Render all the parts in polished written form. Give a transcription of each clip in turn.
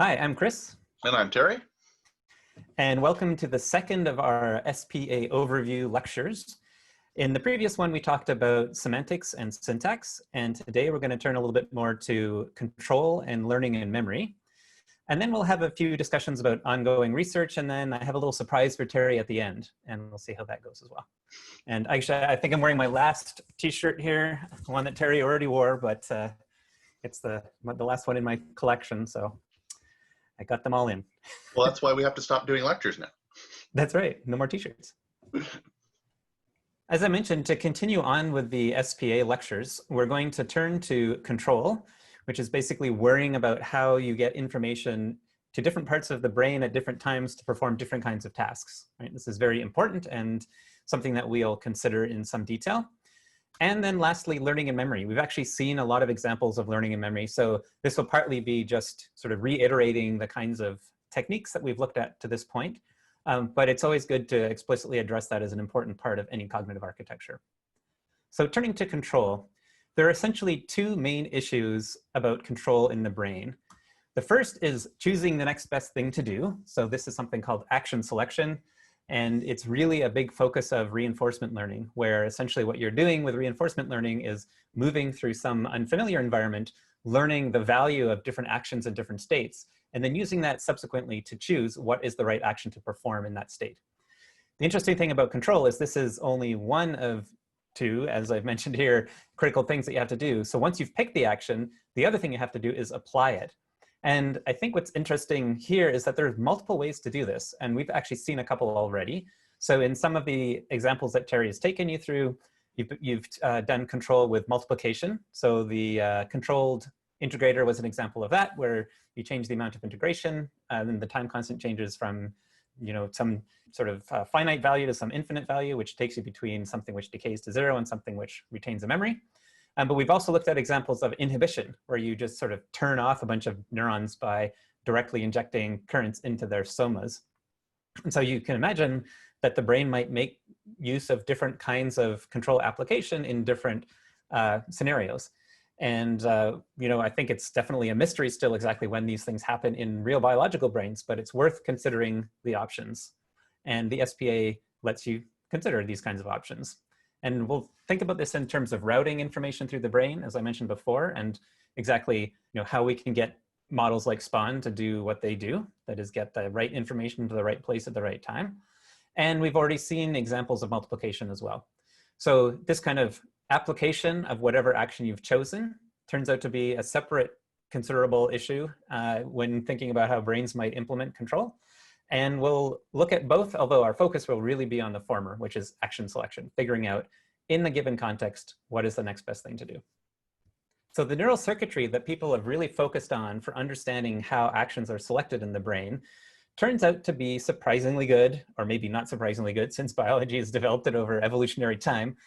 Hi, I'm Chris, And I'm Terry. and welcome to the second of our SPA overview lectures. In the previous one, we talked about semantics and syntax, and today we're going to turn a little bit more to control and learning and memory. And then we'll have a few discussions about ongoing research, and then I have a little surprise for Terry at the end, and we'll see how that goes as well. And actually, I think I'm wearing my last t-shirt here, one that Terry already wore, but it's the last one in my collection, so I got them all in. Well, that's why we have to stop doing lectures now. That's right, no more t-shirts. As I mentioned, to continue on with the SPA lectures, we're going to turn to control, which is basically worrying about how you get information to different parts of the brain at different times to perform different kinds of tasks. Right? This is very important and something that we'll consider in some detail. And then lastly, learning and memory. We've actually seen a lot of examples of learning and memory. So this will partly be just sort of reiterating the kinds of techniques that we've looked at to this point. But it's always good to explicitly address that as an important part of any cognitive architecture. So turning to control, there are essentially two main issues about control in the brain. The first is choosing the next best thing to do. So this is something called action selection. And it's really a big focus of reinforcement learning, where essentially what you're doing with reinforcement learning is moving through some unfamiliar environment, learning the value of different actions in different states, and then using that subsequently to choose what is the right action to perform in that state. The interesting thing about control is this is only one of two, as I've mentioned here, critical things that you have to do. So once you've picked the action, the other thing you have to do is apply it. And I think what's interesting here is that there's multiple ways to do this, and we've actually seen a couple already. So in some of the examples that Terry has taken you through, you've done control with multiplication. So the controlled integrator was an example of that, where you change the amount of integration, and then the time constant changes from some sort of finite value to some infinite value, which takes you between something which decays to 0 and something which retains a memory. But we've also looked at examples of inhibition, where you just sort of turn off a bunch of neurons by directly injecting currents into their somas. And so you can imagine that the brain might make use of different kinds of control application in different scenarios. And I think it's definitely a mystery still exactly when these things happen in real biological brains, but it's worth considering the options. And the SPA lets you consider these kinds of options. And we'll think about this in terms of routing information through the brain, as I mentioned before, and exactly how we can get models like Spaun to do what they do, that is get the right information to the right place at the right time. And we've already seen examples of multiplication as well. So this kind of application of whatever action you've chosen turns out to be a separate considerable issue when thinking about how brains might implement control. And we'll look at both, although our focus will really be on the former, which is action selection, figuring out in the given context, what is the next best thing to do. So the neural circuitry that people have really focused on for understanding how actions are selected in the brain turns out to be surprisingly good, or maybe not surprisingly good, since biology has developed it over evolutionary time,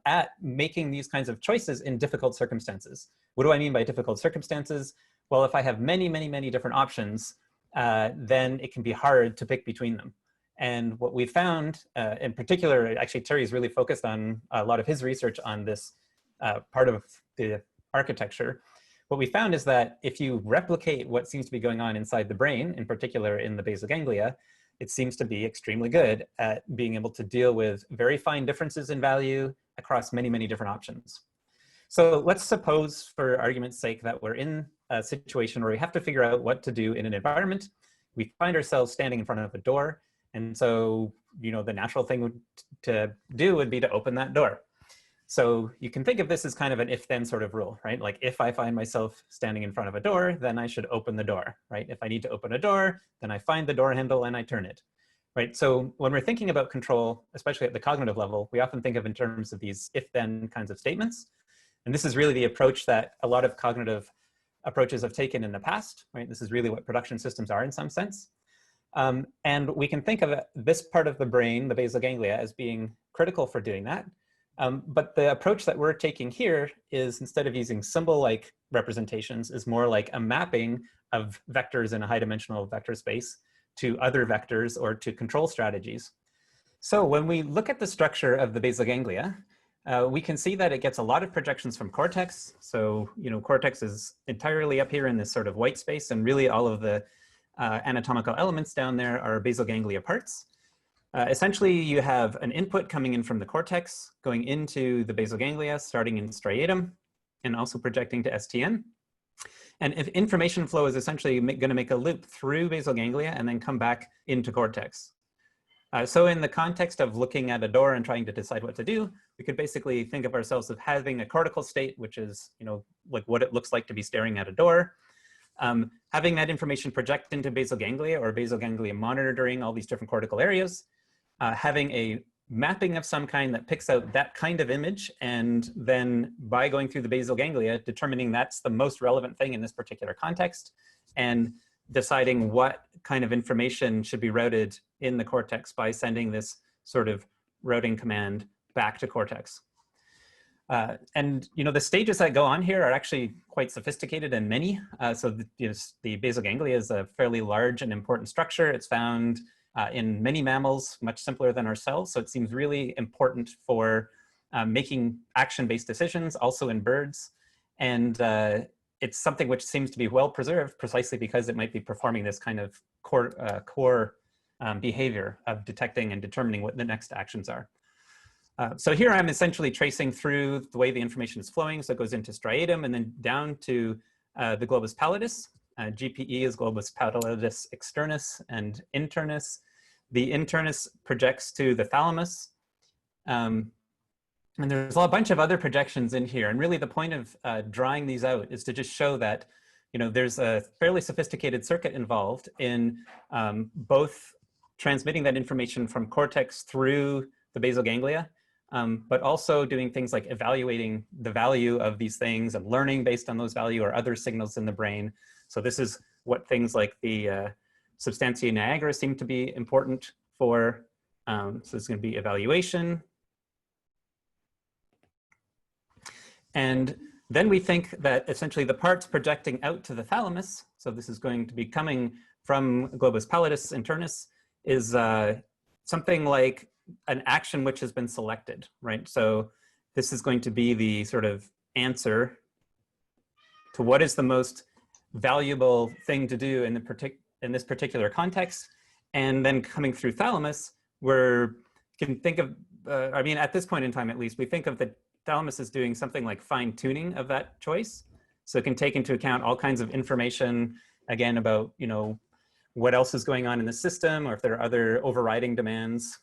at making these kinds of choices in difficult circumstances. What do I mean by difficult circumstances? Well, if I have many, many, many different options, then it can be hard to pick between them. And what we found, in particular, actually Terry's really focused on a lot of his research on this part of the architecture. What we found is that if you replicate what seems to be going on inside the brain, in particular in the basal ganglia, it seems to be extremely good at being able to deal with very fine differences in value across many, many different options. So let's suppose, for argument's sake, that we're in a situation where we have to figure out what to do in an environment. We find ourselves standing in front of a door. And so, the natural thing to do would be to open that door. So you can think of this as kind of an if-then sort of rule, right? Like if I find myself standing in front of a door, then I should open the door, right? If I need to open a door, then I find the door handle and I turn it, right? So when we're thinking about control, especially at the cognitive level, we often think of in terms of these if-then kinds of statements. And this is really the approach that a lot of cognitive approaches have taken in the past, right? This is really what production systems are in some sense. And we can think of this part of the brain, the basal ganglia, as being critical for doing that. But the approach that we're taking here is, instead of using symbol-like representations, is more like a mapping of vectors in a high-dimensional vector space to other vectors or to control strategies. So when we look at the structure of the basal ganglia, we can see that it gets a lot of projections from cortex. So, cortex is entirely up here in this sort of white space, and really all of the anatomical elements down there are basal ganglia parts. Essentially, you have an input coming in from the cortex, going into the basal ganglia, starting in striatum, and also projecting to STN. And if information flow is essentially going to make a loop through basal ganglia and then come back into cortex. So in the context of looking at a door and trying to decide what to do, we could basically think of ourselves as having a cortical state, which is, like what it looks like to be staring at a door. Having that information project into basal ganglia or basal ganglia monitoring all these different cortical areas. Having a mapping of some kind that picks out that kind of image, and then by going through the basal ganglia, determining that's the most relevant thing in this particular context, and deciding what kind of information should be routed in the cortex by sending this sort of routing command back to cortex. And the stages that go on here are actually quite sophisticated and many. So the basal ganglia is a fairly large and important structure. It's found in many mammals, much simpler than ourselves. So it seems really important for making action-based decisions, also in birds. And it's something which seems to be well preserved precisely because it might be performing this kind of core behavior of detecting and determining what the next actions are. So here I'm essentially tracing through the way the information is flowing. So it goes into striatum and then down to the globus pallidus. GPE is globus pallidus externus and internus. The internus projects to the thalamus. And there's a bunch of other projections in here. And really the point of drawing these out is to just show that, there's a fairly sophisticated circuit involved in both transmitting that information from cortex through the basal ganglia, but also doing things like evaluating the value of these things and learning based on those value or other signals in the brain. So this is what things like the substantia niagara seem to be important for. So it's going to be evaluation. And then we think that essentially the parts projecting out to the thalamus, so this is going to be coming from globus pallidus internus, is something like an action which has been selected, right? So this is going to be the sort of answer to what is the most valuable thing to do in this particular context. And then coming through thalamus, can think of, at this point in time, at least, we think of the thalamus as doing something like fine tuning of that choice. So it can take into account all kinds of information, again, about, what else is going on in the system, or if there are other overriding demands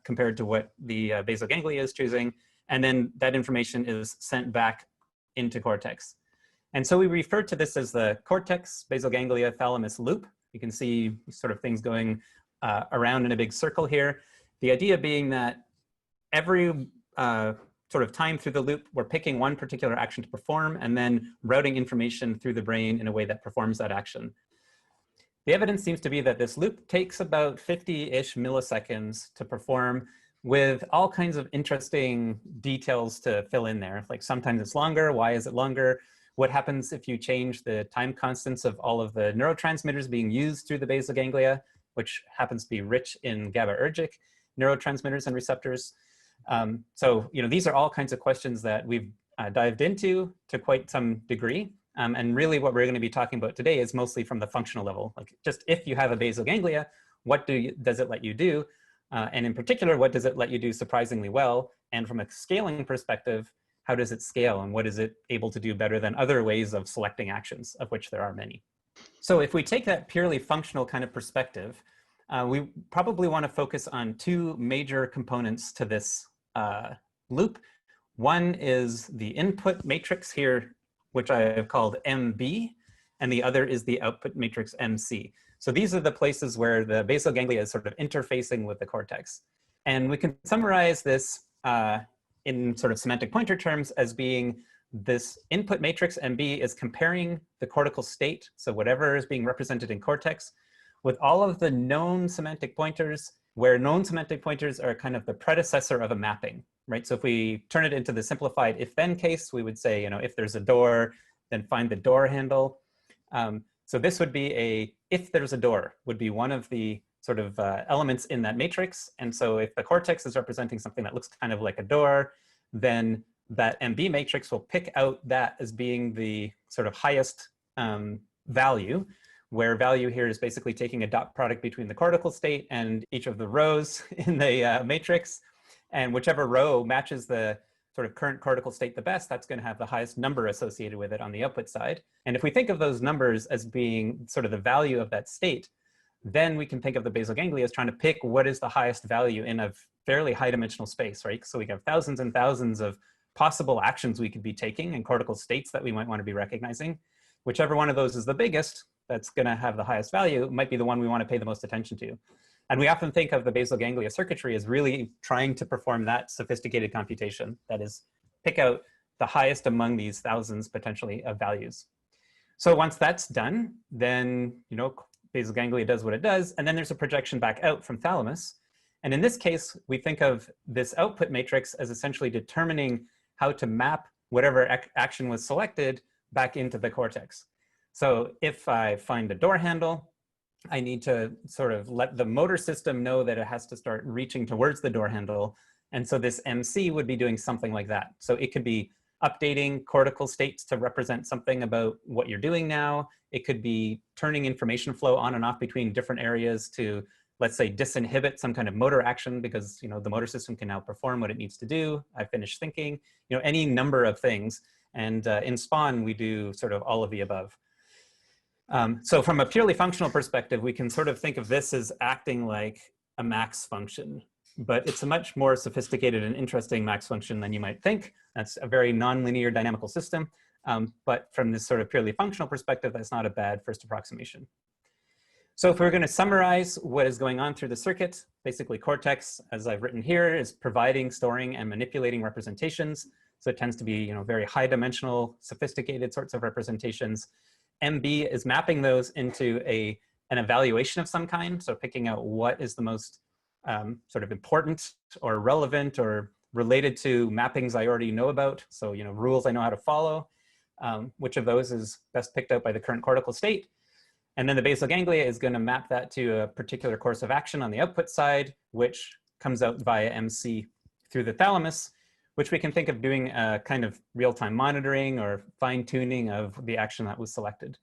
compared to what the basal ganglia is choosing. And then that information is sent back into cortex. And so we refer to this as the Cortex-ganglia-thalamus loop. You can see sort of things going around in a big circle here. The idea being that every sort of time through the loop, we're picking one particular action to perform and then routing information through the brain in a way that performs that action. The evidence seems to be that this loop takes about 50-ish milliseconds to perform, with all kinds of interesting details to fill in there. Like sometimes it's longer. Why is it longer? What happens if you change the time constants of all of the neurotransmitters being used through the basal ganglia, which happens to be rich in GABAergic neurotransmitters and receptors? So, these are all kinds of questions that we've dived into to quite some degree. And really what we're going to be talking about today is mostly from the functional level. Like just if you have a basal ganglia, what does it let you do? And in particular, what does it let you do surprisingly well? And from a scaling perspective, how does it scale? And what is it able to do better than other ways of selecting actions, of which there are many? So if we take that purely functional kind of perspective, we probably want to focus on two major components to this loop. One is the input matrix here, which I have called MB, and the other is the output matrix MC. So these are the places where the basal ganglia is sort of interfacing with the cortex. And we can summarize this in sort of semantic pointer terms as being this input matrix MB is comparing the cortical state, so whatever is being represented in cortex, with all of the known semantic pointers, where known semantic pointers are kind of the predecessor of a mapping, right? So if we turn it into the simplified if-then case, we would say, if there's a door, then find the door handle. So this would be if there's a door, would be one of the sort of elements in that matrix. And so if the cortex is representing something that looks kind of like a door, then that MB matrix will pick out that as being the sort of highest value, where value here is basically taking a dot product between the cortical state and each of the rows in the matrix. And whichever row matches the sort of current cortical state the best, that's going to have the highest number associated with it on the output side. And if we think of those numbers as being sort of the value of that state, then we can think of the basal ganglia as trying to pick what is the highest value in a fairly high dimensional space, right? So we have thousands and thousands of possible actions we could be taking and cortical states that we might want to be recognizing. Whichever one of those is the biggest, that's going to have the highest value, might be the one we want to pay the most attention to. And we often think of the basal ganglia circuitry as really trying to perform that sophisticated computation, that is, pick out the highest among these thousands potentially of values. So once that's done, then basal ganglia does what it does, and then there's a projection back out from thalamus. And in this case, we think of this output matrix as essentially determining how to map whatever action was selected back into the cortex. So if I find a door handle, I need to sort of let the motor system know that it has to start reaching towards the door handle. And so this MC would be doing something like that. So it could be updating cortical states to represent something about what you're doing now. It could be turning information flow on and off between different areas to, let's say, disinhibit some kind of motor action because the motor system can now perform what it needs to do. I finished thinking, any number of things. And in Spaun, we do sort of all of the above. So from a purely functional perspective, we can sort of think of this as acting like a max function, but it's a much more sophisticated and interesting max function than you might think. That's a very nonlinear dynamical system. But from this sort of purely functional perspective, that's not a bad first approximation. So if we're going to summarize what is going on through the circuit, basically Cortex, as I've written here, is providing, storing, and manipulating representations. So it tends to be very high dimensional, sophisticated sorts of representations. MB is mapping those into an evaluation of some kind. So picking out what is the most sort of important or relevant or related to mappings I already know about. So, rules I know how to follow. Which of those is best picked out by the current cortical state. And then the basal ganglia is going to map that to a particular course of action on the output side, which comes out via MC through the thalamus, which we can think of doing a kind of real-time monitoring or fine-tuning of the action that was selected.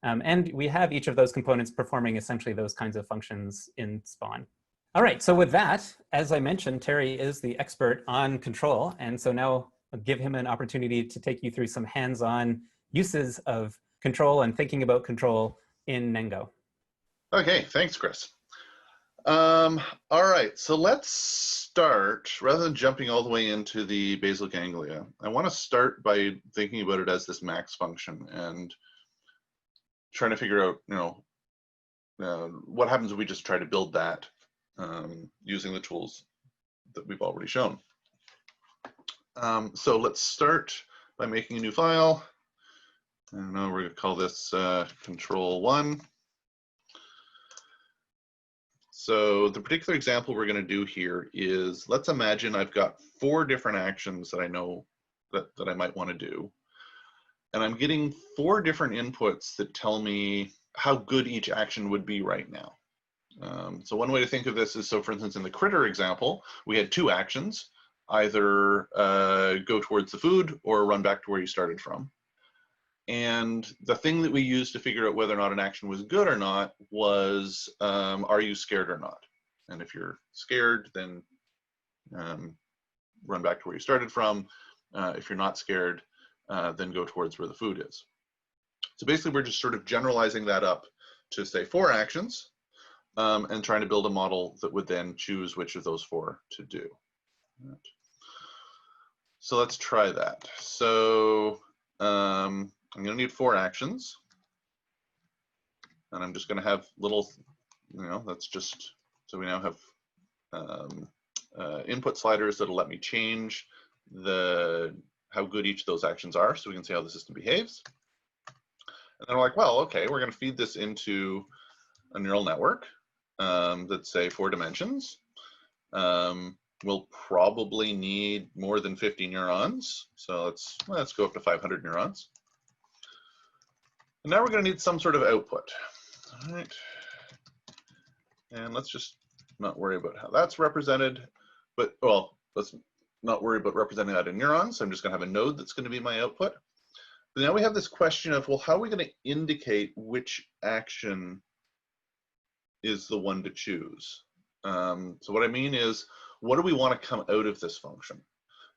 And we have each of those components performing essentially those kinds of functions in Spaun. All right, so with that, as I mentioned, Terry is the expert on control. And so now I'll give him an opportunity to take you through some hands-on uses of control and thinking about control in Nengo. Okay, thanks, Chris. All right, so let's start, rather than jumping all the way into the basal ganglia, I want to start by thinking about it as this max function and trying to figure out, what happens if we just try to build that using the tools that we've already shown. So let's start by making a new file. And now we're going to call this control1. So the particular example we're going to do here is, let's imagine I've got 4 different actions that I know that I might want to do. And I'm getting 4 different inputs that tell me how good each action would be right now. So one way to think of this is, so for instance, in the critter example, we had 2 actions, either go towards the food or run back to where you started from. And the thing that we used to figure out whether or not an action was good or not was, are you scared or not? And if you're scared, then run back to where you started from. If you're not scared, then go towards where the food is. So basically, we're just sort of generalizing that up to, say, 4 actions and trying to build a model that would then choose which of those 4 to do. So let's try that. So I'm going to need 4 actions, and I'm just going to have little, that's just, so we now have input sliders that'll let me change how good each of those actions are, so we can see how the system behaves. And then we're like, well, okay, we're going to feed this into a neural network that's, say, 4 dimensions. We'll probably need more than 50 neurons, so let's go up to 500 neurons. And now we're going to need some sort of output. All right. And let's just not worry about how that's represented. But, well, let's not worry about representing that in neurons. So I'm just going to have a node that's going to be my output. But now we have this question of, well, how are we going to indicate which action is the one to choose? So what I mean is, what do we want to come out of this function?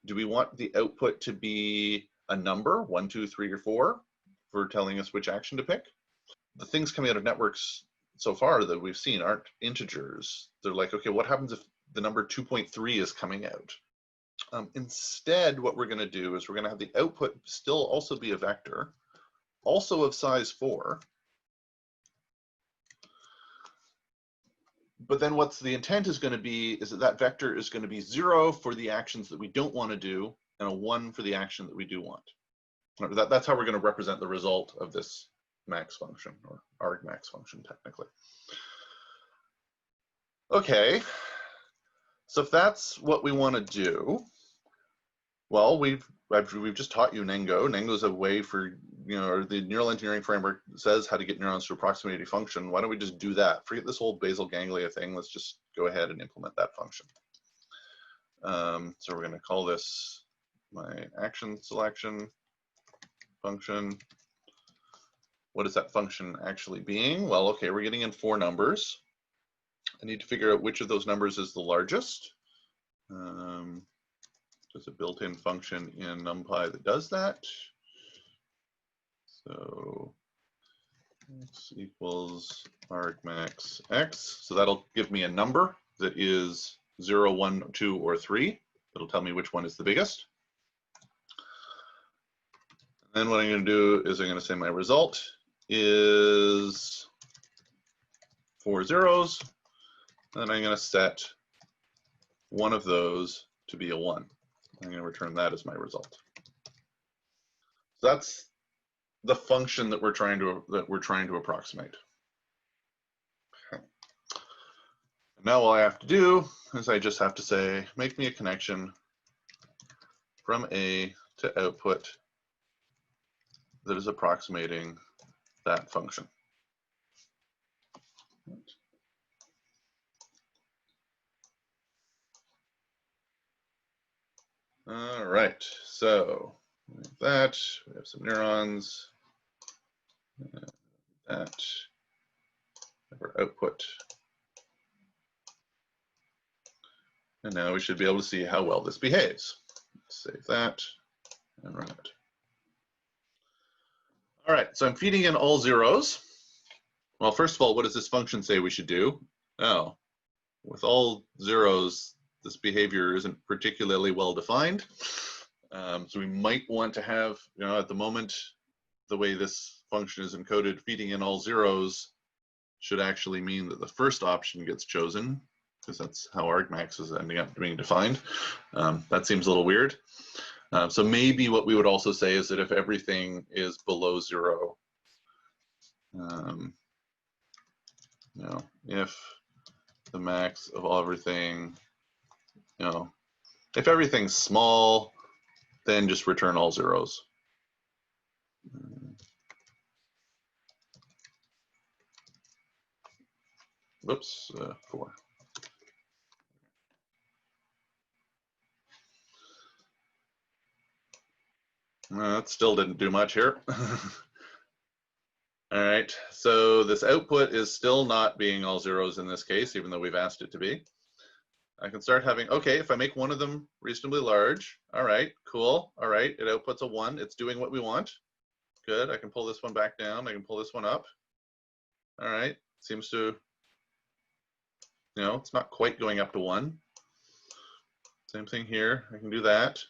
Do we want the output to be a number, 1, 2, 3, or 4, for telling us which action to pick? The things coming out of networks so far that we've seen aren't integers. They're like, okay, what happens if the number 2.3 is coming out? Instead, what we're going to do is we're going to have the output still also be a vector, also of size 4. But then what's the intent is going to be is that that vector is going to be 0 for the actions that we don't want to do and a 1 for the action that we do want. That's how we're going to represent the result of this max function, or argmax function technically. Okay, so if that's what we want to do, well, we've just taught you Nengo. Nengo is a way for, or the neural engineering framework says how to get neurons to approximate a function. Why don't we just do that? Forget this whole basal ganglia thing. Let's just go ahead and implement that function. So we're going to call this my action selection function. What is that function actually being? Well, okay, we're getting in 4 numbers. I need to figure out which of those numbers is the largest. There's a built-in function in NumPy that does that. So x equals argmax x. So that'll give me a number that is 0, 1, 2, or 3. It'll tell me which one is the biggest. And then what I'm going to do is I'm going to say my result is 4 zeros. And I'm going to set one of those to be a 1. I'm going to return that as my result. So that's the function that we're trying to approximate. Okay. Now all I have to do is I just have to say, make me a connection from A to output that is approximating that function. All right, so like that, we have some neurons, that, our output. And now we should be able to see how well this behaves. Save that and run it. All right, so I'm feeding in all zeros. Well, first of all, what does this function say we should do? Oh, with all zeros, this behavior isn't particularly well defined. So we might want to have, at the moment, the way this function is encoded, feeding in all zeros should actually mean that the first option gets chosen, because that's how argmax is ending up being defined. That seems a little weird. So maybe what we would also say is that if everything is below 0, if the max of everything, if everything's small, then just return all zeros. Whoops, 4. That still didn't do much here. All right, so this output is still not being all zeros in this case, even though we've asked it to be. I can start having, okay, if I make one of them reasonably large, all right, cool, all right, it outputs a 1, it's doing what we want. Good, I can pull this one back down, I can pull this one up. All right, seems to, it's not quite going up to 1. Same thing here, I can do that.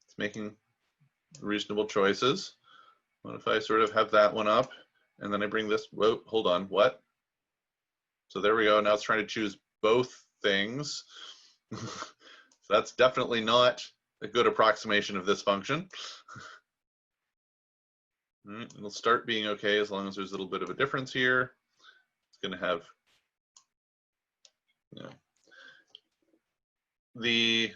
It's making reasonable choices. What if I sort of have that one up and then I bring this, whoa, hold on, what? So there we go, now it's trying to choose both things. So that's definitely not a good approximation of this function. All right, it'll start being okay as long as there's a little bit of a difference here. It's going to have, the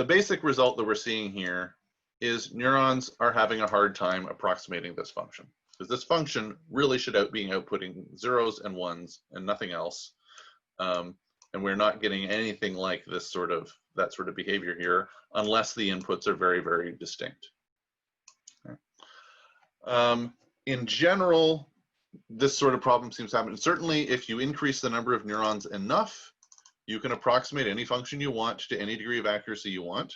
basic result that we're seeing here is neurons are having a hard time approximating this function, because this function really should be outputting zeros and ones and nothing else. And we're not getting anything like that sort of behavior here, unless the inputs are very, very distinct. Okay. In general, this sort of problem seems to happen. Certainly, if you increase the number of neurons enough, you can approximate any function you want to any degree of accuracy you want.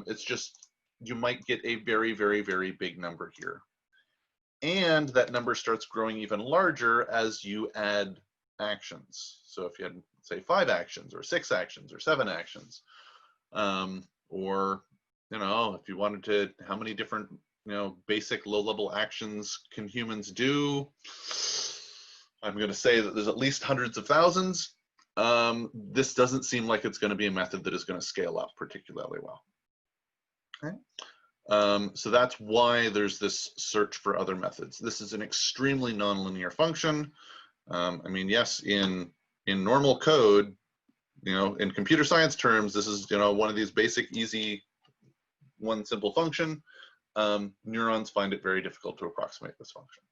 It's just, you might get a very, very, very big number here. And that number starts growing even larger as you add actions. So if you had, say, 5 actions or 6 actions or 7 actions, or, you know, if you wanted to, how many different, you know, basic low-level actions can humans do? I'm going to say that there's at least hundreds of thousands. This doesn't seem like it's going to be a method that is going to scale up particularly well. Okay. So that's why there's this search for other methods. This is an extremely nonlinear function. I mean, yes, in normal code, you know, in computer science terms, this is, you know, one of these basic, easy, one simple function. Neurons find it very difficult to approximate this function.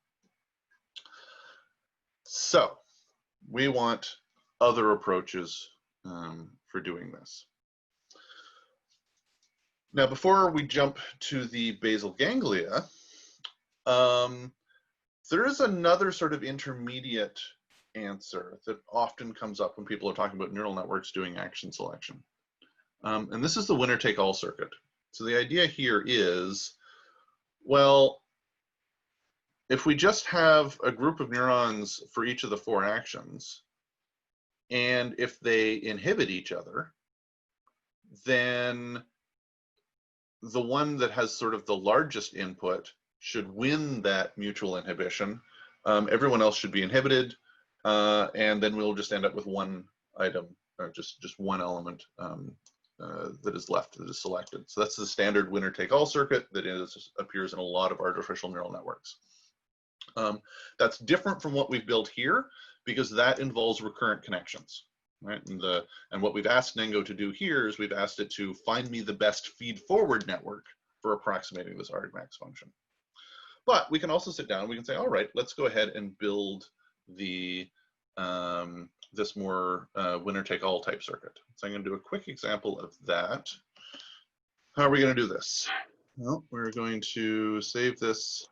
So we want other approaches for doing this. Now, before we jump to the basal ganglia, there is another sort of intermediate answer that often comes up when people are talking about neural networks doing action selection. And this is the winner-take-all circuit. So the idea here is, well, if we just have a group of neurons for each of the 4 actions, and if they inhibit each other, then the one that has sort of the largest input should win that mutual inhibition. Everyone else should be inhibited, and then we'll just end up with one item, or just one element that is left, that is selected. So that's the standard winner-take-all circuit that appears in a lot of artificial neural networks. That's different from what we've built here, because that involves recurrent connections. Right? And what we've asked Nengo to do here is we've asked it to find me the best feed-forward network for approximating this argmax function. But we can also sit down, we can say, all right, let's go ahead and build the this more winner-take-all type circuit. So I'm going to do a quick example of that. How are we going to do this? Well, we're going to save this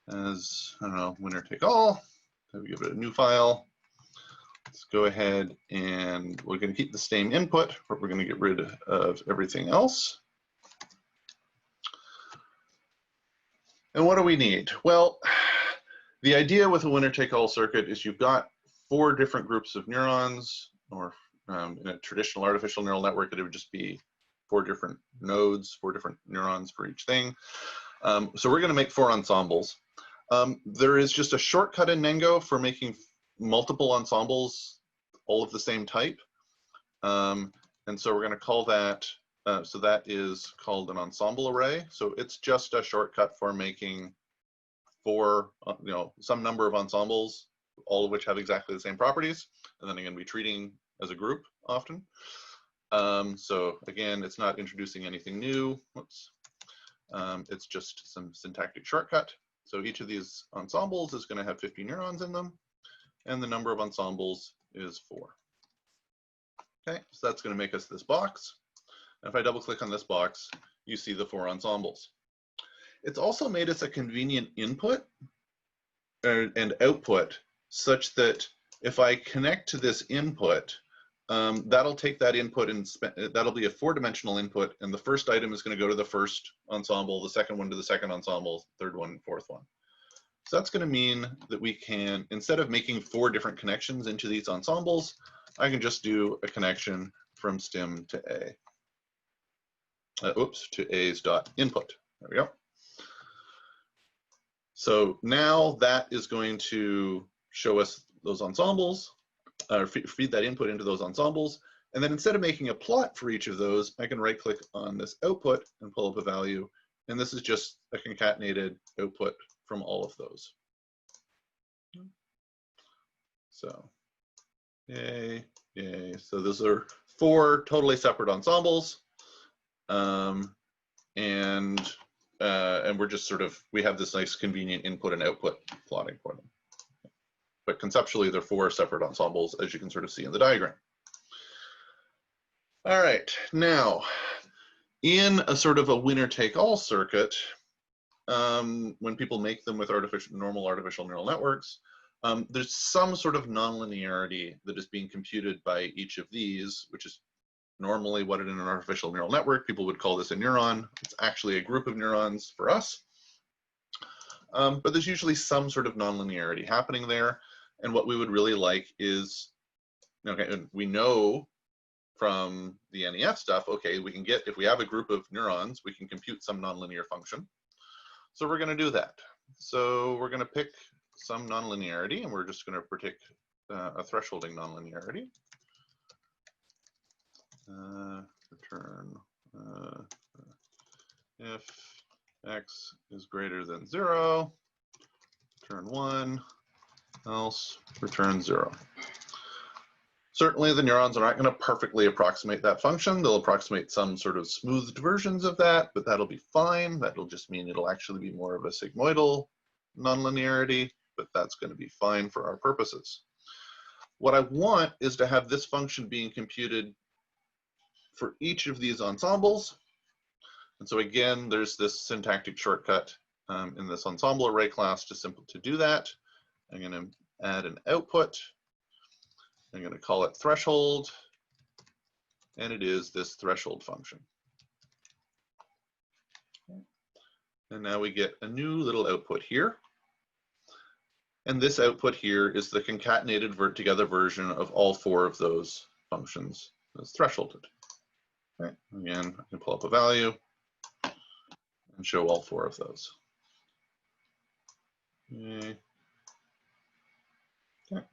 as, I don't know, winner-take-all. So we give it a new file. Let's go ahead and we're going to keep the same input, but we're going to get rid of everything else. And what do we need? Well, the idea with a winner-take-all circuit is you've got 4 different groups of neurons, or in a traditional artificial neural network, it would just be 4 different nodes, 4 different neurons for each thing. So we're going to make 4 ensembles. There is just a shortcut in Nengo for making multiple ensembles all of the same type. And so we're going to call that, so that is called an ensemble array. So it's just a shortcut for making 4, you know, some number of ensembles, all of which have exactly the same properties. And then I'm going to be treating as a group often. So again, it's not introducing anything new. Whoops. It's just some syntactic shortcut. So each of these ensembles is going to have 50 neurons in them, and the number of ensembles is 4. Okay, so that's going to make us this box. And if I double click on this box, you see the 4 ensembles. It's also made us a convenient input and output such that if I connect to this input, that'll take that input and that'll be a 4-dimensional input, and the first item is going to go to the first ensemble, the second one to the second ensemble, third one, fourth one. So that's going to mean that we can, instead of making 4 different connections into these ensembles, I can just do a connection from stim to A. To A's dot input. There we go. So now that is going to show us those ensembles, or feed that input into those ensembles. And then instead of making a plot for each of those, I can right click on this output and pull up a value. And this is just a concatenated output from all of those. So, yay, yay. So those are 4 totally separate ensembles. And we're just sort of, we have this nice convenient input and output plotting for them. but conceptually they're 4 separate ensembles, as you can sort of see in the diagram. All right, now in a sort of a winner-take-all circuit, when people make them with normal artificial neural networks, there's some sort of nonlinearity that is being computed by each of these, which is normally what in an artificial neural network, people would call this a neuron. It's actually a group of neurons for us. But there's usually some sort of nonlinearity happening there. And what we would really like is, okay, and we know from the NEF stuff, okay, we can get, if we have a group of neurons, we can compute some nonlinear function. So we're going to do that. So we're going to pick some nonlinearity, and we're just going to predict a thresholding nonlinearity. Return if x is greater than 0, return 1, else return 0. Certainly the neurons are not going to perfectly approximate that function. They'll approximate some sort of smoothed versions of that, but that'll be fine. That'll just mean it'll actually be more of a sigmoidal nonlinearity, but that's going to be fine for our purposes. What I want is to have this function being computed for each of these ensembles. And so again, there's this syntactic shortcut in this ensemble array class to do that. I'm going to add an output. I'm going to call it threshold, and it is this threshold function. And now we get a new little output here. And this output here is the concatenated together version of all 4 of those functions that's thresholded. Right. Again, I can pull up a value and show all 4 of those. Okay. Okay.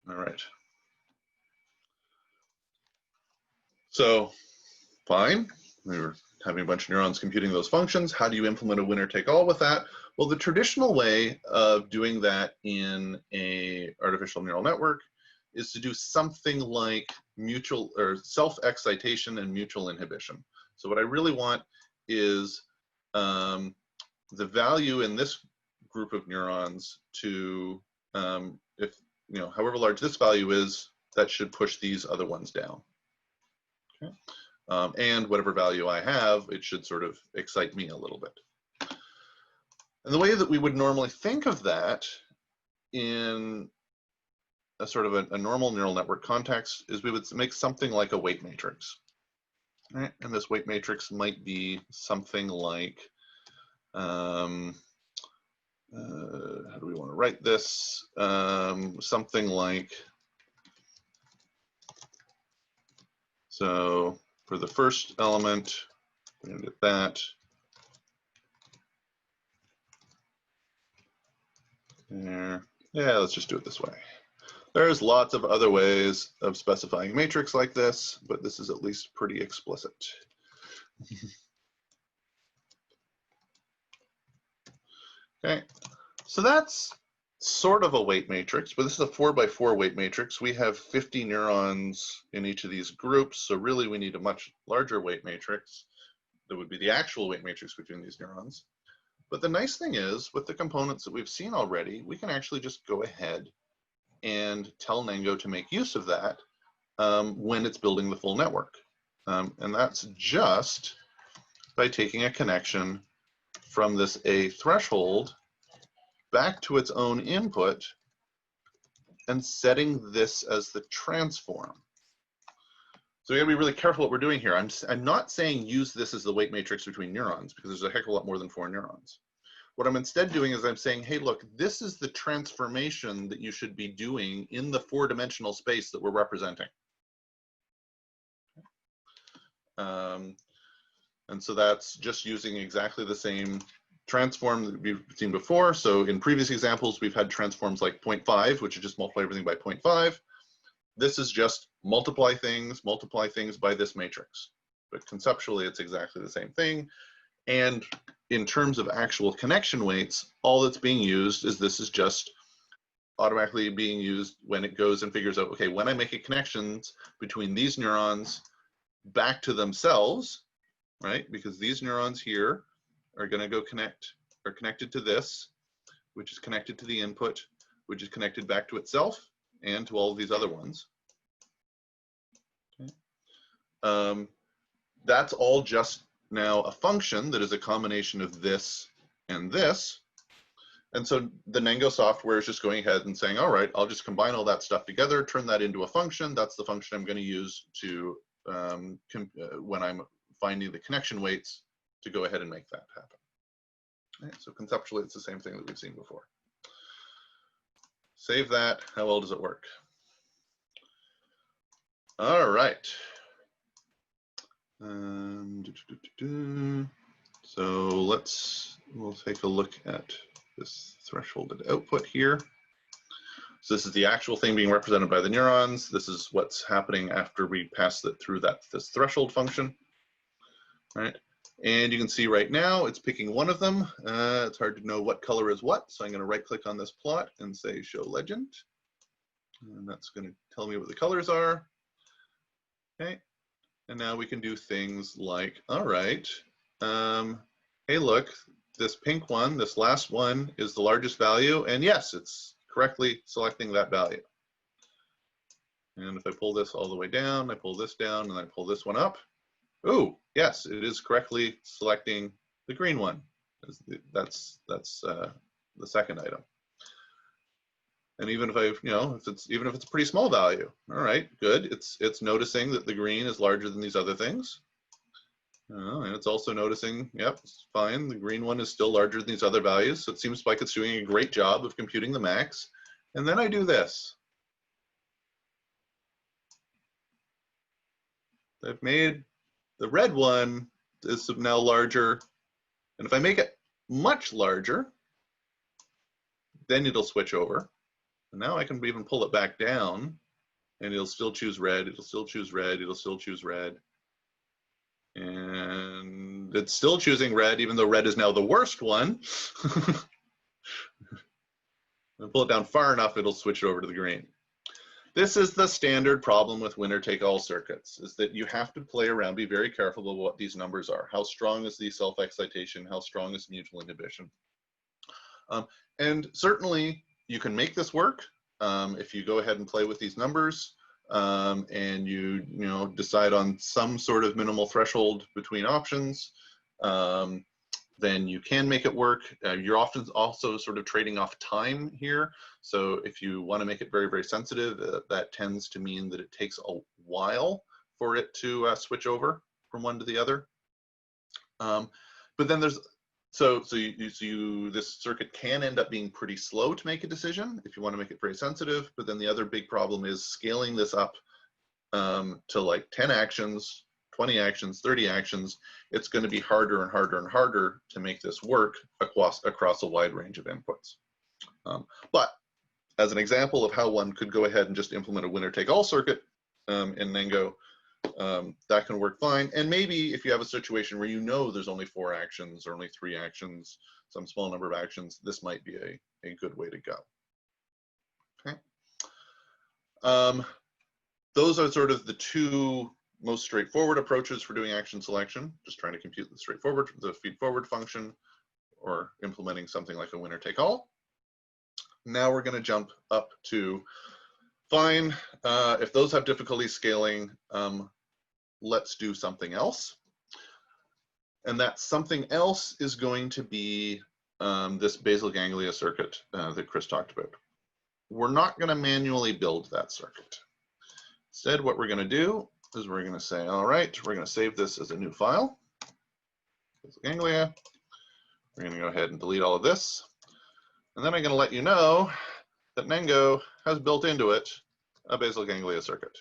All right. So, fine. We were having a bunch of neurons computing those functions. How do you implement a winner-take-all with that? Well, the traditional way of doing that in a artificial neural network is to do something like mutual or self-excitation and mutual inhibition. So what I really want is the value in this group of neurons to, if you know, however large this value is, that should push these other ones down. Okay. And whatever value I have, it should sort of excite me a little bit. And the way that we would normally think of that in a sort of a normal neural network context is we would make something like a weight matrix. Right? And this weight matrix might be something like, how do we want to write this? Something like, so for the first element, we're going to get that. There. Yeah, let's just do it this way. There's lots of other ways of specifying a matrix like this, but this is at least pretty explicit. Okay, so that's sort of a weight matrix, but this is a 4x4 weight matrix. We have 50 neurons in each of these groups, so really we need a much larger weight matrix. That would be the actual weight matrix between these neurons. But the nice thing is, with the components that we've seen already, we can actually just go ahead and tell Nengo to make use of that when it's building the full network. And that's just by taking a connection from this A threshold back to its own input and setting this as the transform. So we gotta be really careful what we're doing here. I'm not saying use this as the weight matrix between neurons, because there's a heck of a lot more than 4 neurons. What I'm instead doing is I'm saying, hey, look, this is the transformation that you should be doing in the 4-dimensional space that we're representing. And so that's just using exactly the same transform that we've seen before. So in previous examples, we've had transforms like 0.5, which is just multiply everything by 0.5. This is just multiply things by this matrix. But conceptually, it's exactly the same thing. And in terms of actual connection weights, all that's being used is this is just automatically being used when it goes and figures out, okay, when I make connections between these neurons back to themselves, right? Because these neurons here are going to go connect are connected to this, which is connected to the input, which is connected back to itself and to all of these other ones. Okay. That's all just now a function that is a combination of this and this. And so the Nengo software is just going ahead and saying, all right, I'll just combine all that stuff together, turn that into a function. That's the function I'm going to use to, when I'm finding the connection weights, to go ahead and make that happen. Right, so conceptually, it's the same thing that we've seen before. Save that. How well does it work? All right. So we'll take a look at this thresholded output here. So this is the actual thing being represented by the neurons. This is what's happening after we pass it through this threshold function, right? And you can see right now it's picking one of them. It's hard to know what color is what, so I'm going to right click on this plot and say show legend. And that's going to tell me what the colors are. Okay, and now we can do things like, all right, hey look, this pink one, this last one is the largest value, and yes, it's correctly selecting that value. And if I pull this all the way down, I pull this down, and I pull this one up, oh, yes, it is correctly selecting the green one. That's the second item. And even if even if it's a pretty small value, all right, good. It's noticing that the green is larger than these other things. And it's also noticing, yep, it's fine. The green one is still larger than these other values. So it seems like it's doing a great job of computing the max. And then I do this. I've made the red one is now larger. And if I make it much larger, then it'll switch over. And now I can even pull it back down and it'll still choose red. It'll still choose red. It'll still choose red. And it's still choosing red, even though red is now the worst one. And pull it down far enough, it'll switch over to the green. This is the standard problem with winner-take-all circuits, is that you have to play around, be very careful about what these numbers are. How strong is the self-excitation? How strong is mutual inhibition? And certainly, you can make this work if you go ahead and play with these numbers. And you decide on some sort of minimal threshold between options, then you can make it work. You're often also sort of trading off time here. So if you want to make it very, very sensitive, that tends to mean that it takes a while for it to switch over from one to the other. But then there's this circuit can end up being pretty slow to make a decision if you want to make it very sensitive. But then the other big problem is scaling this up to like 10 actions, 20 actions, 30 actions. It's going to be harder and harder and harder to make this work across a wide range of inputs. But as an example of how one could go ahead and just implement a winner-take-all circuit in Nengo, that can work fine. And maybe if you have a situation where there's only 4 actions or only 3 actions, some small number of actions, this might be a good way to go. Okay. Those are sort of the two most straightforward approaches for doing action selection, just trying to compute the feed-forward function, or implementing something like a winner-take-all. Now we're going to jump up to, fine, if those have difficulty scaling, let's do something else. And that something else is going to be this basal ganglia circuit that Chris talked about. We're not going to manually build that circuit. Instead, what we're going to do is we're going to say, all right, we're going to save this as a new file, basal ganglia. We're going to go ahead and delete all of this. And then I'm going to let you know that Nengo has built into it a basal ganglia circuit.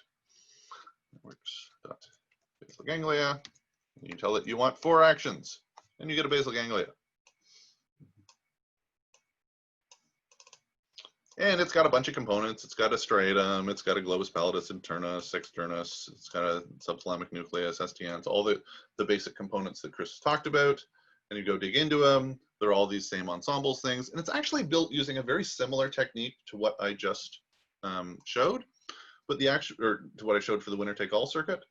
Basal ganglia. You tell it you want 4 actions, and you get a basal ganglia. And it's got a bunch of components. It's got a striatum, it's got a globus pallidus, internus, externus, it's got a subthalamic nucleus, STNs, all the basic components that Chris talked about. And you go dig into them, they're all these same ensembles things. And it's actually built using a very similar technique to what I just showed, but to what I showed for the winner-take-all circuit.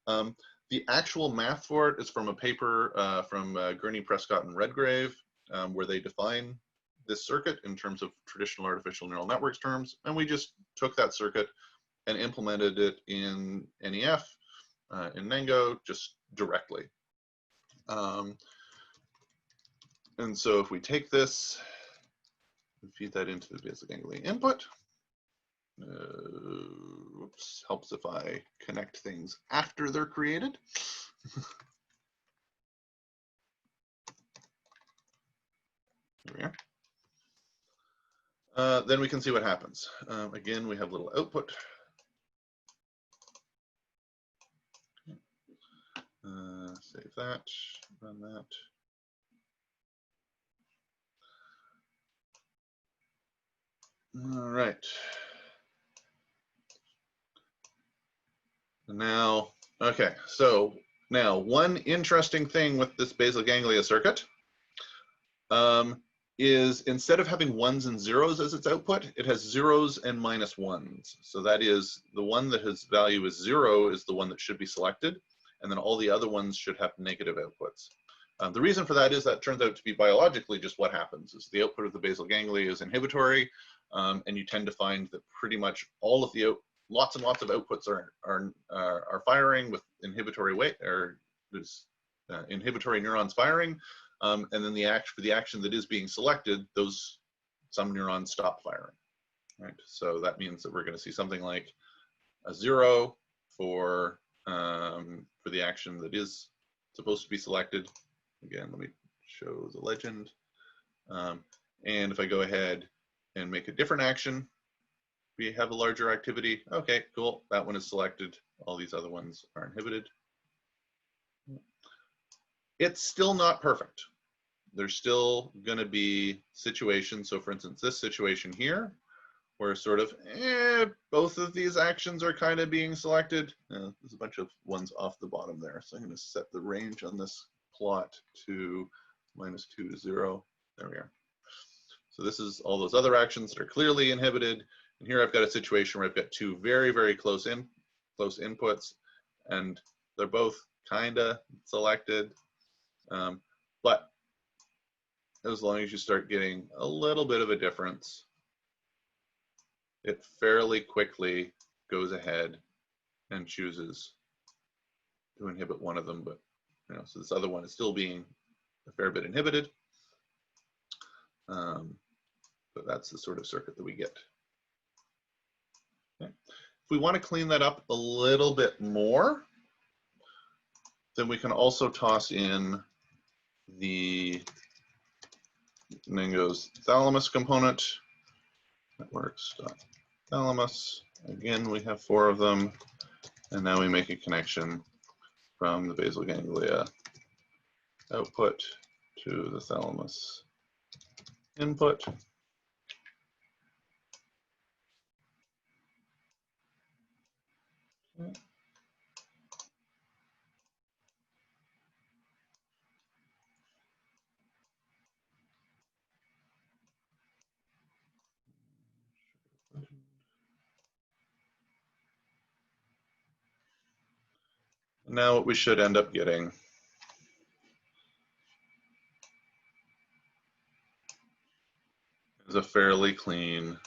The actual math for it is from a paper from Gurney, Prescott, and Redgrave. where they define this circuit in terms of traditional artificial neural networks terms, and we just took that circuit and implemented it in NEF, in Nengo, just directly. And so if we take this and feed that into the basal ganglia input, oops, helps if I connect things after they're created. There we are. Then we can see what happens. Again, we have a little output. Save that, run that. All right. Now, okay, so now one interesting thing with this basal ganglia circuit is instead of having ones and zeros as its output, it has zeros and minus ones. So that is the one that has value is 0 is the one that should be selected, and then all the other ones should have negative outputs. The reason for that is that turns out to be biologically just what happens is the output of the basal ganglia is inhibitory, and you tend to find that pretty much all of the lots and lots of outputs are firing with inhibitory weight, or there's inhibitory neurons firing, and then for the action that is being selected, some neurons stop firing. Right, so that means that we're going to see something like a 0 for the action that is supposed to be selected. Again, let me show the legend. And if I go ahead and make a different action, we have a larger activity. Okay, cool. That one is selected. All these other ones are inhibited. It's still not perfect. There's still going to be situations. So for instance, this situation here, where sort of both of these actions are kind of being selected. There's a bunch of ones off the bottom there. So I'm going to set the range on this plot to -2 to 0. There we are. So this is all those other actions that are clearly inhibited. And here I've got a situation where I've got two very, very close inputs, and they're both kind of selected. But as long as you start getting a little bit of a difference, it fairly quickly goes ahead and chooses to inhibit one of them, but so this other one is still being a fair bit inhibited. But that's the sort of circuit that we get. Okay. If we want to clean that up a little bit more, then we can also toss in the Nengo's thalamus component. Networks.thalamus. Again, we have 4 of them, and now we make a connection from the basal ganglia output to the thalamus input. Okay. Now what we should end up getting is a fairly clean,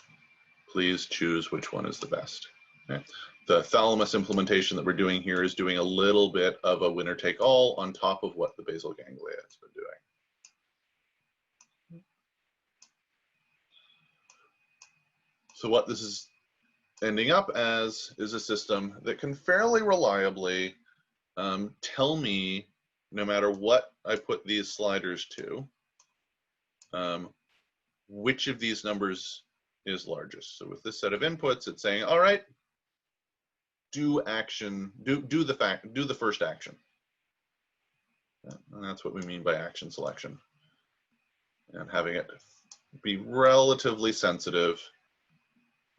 please choose which one is the best. Okay. The thalamus implementation that we're doing here is doing a little bit of a winner take all on top of what the basal ganglia has been doing. So what this is ending up as is a system that can fairly reliably tell me, no matter what I put these sliders to, which of these numbers is largest. So with this set of inputs, it's saying, all right, do the first action. And that's what we mean by action selection. And having it be relatively sensitive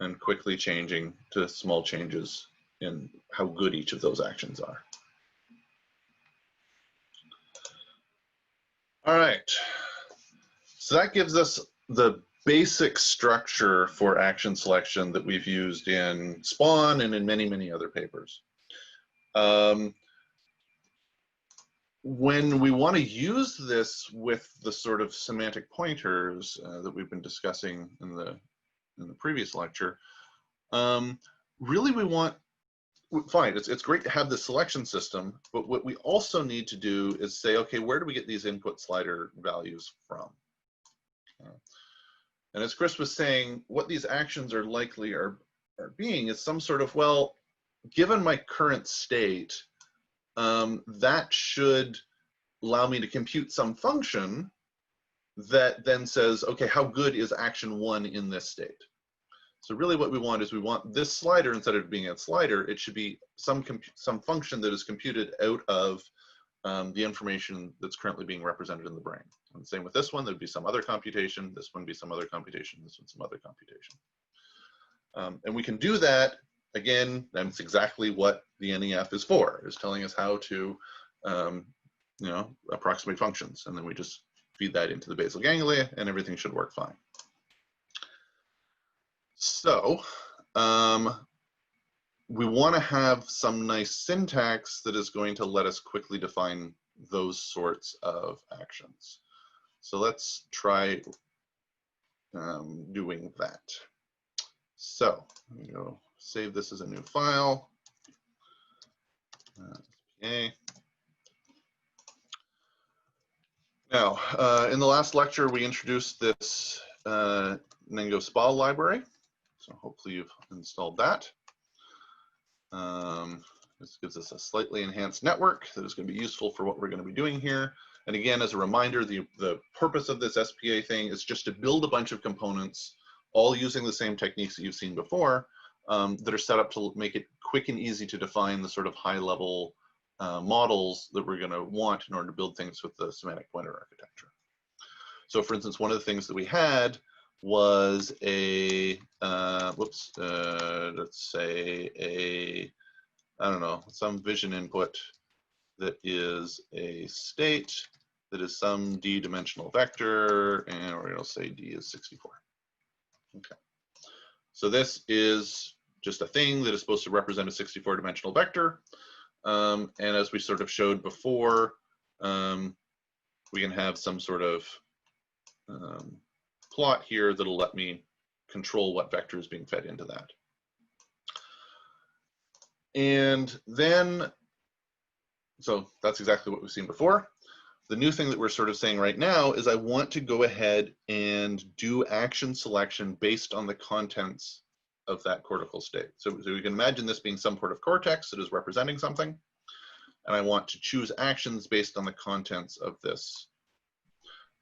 and quickly changing to small changes in how good each of those actions are. All right, so that gives us the basic structure for action selection that we've used in Spaun and in many, many other papers. when we want to use this with the sort of semantic pointers that we've been discussing in the previous lecture, really we want, fine, it's great to have the selection system, but what we also need to do is say, okay, where do we get these input slider values from? And as Chris was saying, what these actions are likely are being is some sort of, well, given my current state, that should allow me to compute some function that then says, okay, how good is action 1 in this state? So really what we want is we want this slider, instead of being a slider, it should be some function that is computed out of the information that's currently being represented in the brain. And same with this one, there'd be some other computation, this one be some other computation, this one some other computation. And we can do that, again, that's exactly what the NEF is for, is telling us how to you know, approximate functions. And then we just feed that into the basal ganglia and everything should work fine. So we want to have some nice syntax that is going to let us quickly define those sorts of actions. So let's try doing that. So I'm going to go save this as a new file. Okay. Now, in the last lecture, we introduced this Nengo Spaun library. So hopefully you've installed that. This gives us a slightly enhanced network that is going to be useful for what we're going to be doing here. And again, as a reminder, the purpose of this SPA thing is just to build a bunch of components, all using the same techniques that you've seen before, that are set up to make it quick and easy to define the sort of high-level models that we're going to want in order to build things with the semantic pointer architecture. So for instance, one of the things that we had was a, let's say I don't know, some vision input that is a state that is some d-dimensional vector, and we're going to say d is 64. Okay. So this is just a thing that is supposed to represent a 64-dimensional vector. And as we sort of showed before, we can have some sort of plot here that'll let me control what vector is being fed into that. And then, so that's exactly what we've seen before. The new thing that we're sort of saying right now is I want to go ahead and do action selection based on the contents of that cortical state. So we can imagine this being some sort of cortex that is representing something, and I want to choose actions based on the contents of this.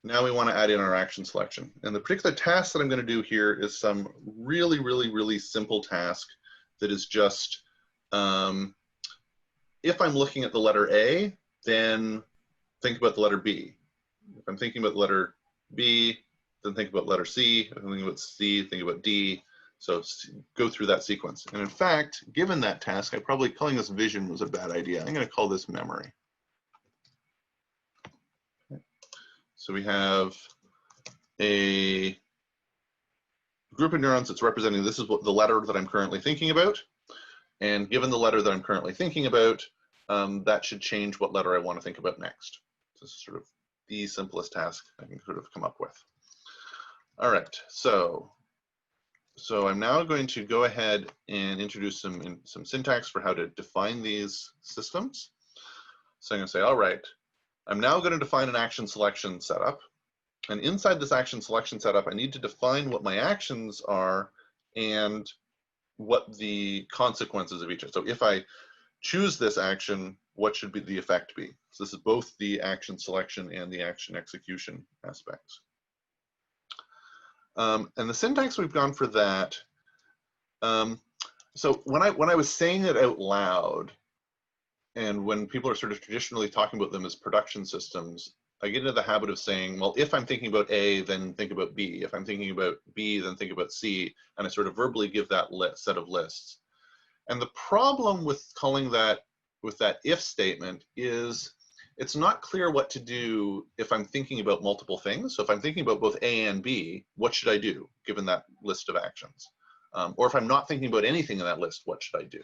Now we want to add in our action selection. And the particular task that I'm going to do here is some really simple task that is just, if I'm looking at the letter A, then think about the letter B. If I'm thinking about the letter B, then think about letter C. If I'm thinking about C, think about D. So go through that sequence. And in fact, given that task, calling this vision was a bad idea. I'm going to call this memory. Okay. So we have a group of neurons that's representing, this is what the letter that I'm currently thinking about. And given the letter that I'm currently thinking about, that should change what letter I want to think about next. This is sort of the simplest task I can sort of come up with. All right, so I'm now going to go ahead and introduce some syntax for how to define these systems. So I'm going to say, all right, I'm now going to define an action selection setup. And inside this action selection setup, I need to define what my actions are and what the consequences of each are. So if I choose this action, what should be the effect be? So this is both the action selection and the action execution aspects. And the syntax we've gone for that, so when I was saying it out loud, and when people are sort of traditionally talking about them as production systems, I get into the habit of saying, well, if I'm thinking about A, then think about B. If I'm thinking about B, then think about C. And I sort of verbally give that set of lists. And the problem with calling that with that if statement is it's not clear what to do if I'm thinking about multiple things. So if I'm thinking about both A and B, what should I do given that list of actions? Or if I'm not thinking about anything in that list, what should I do?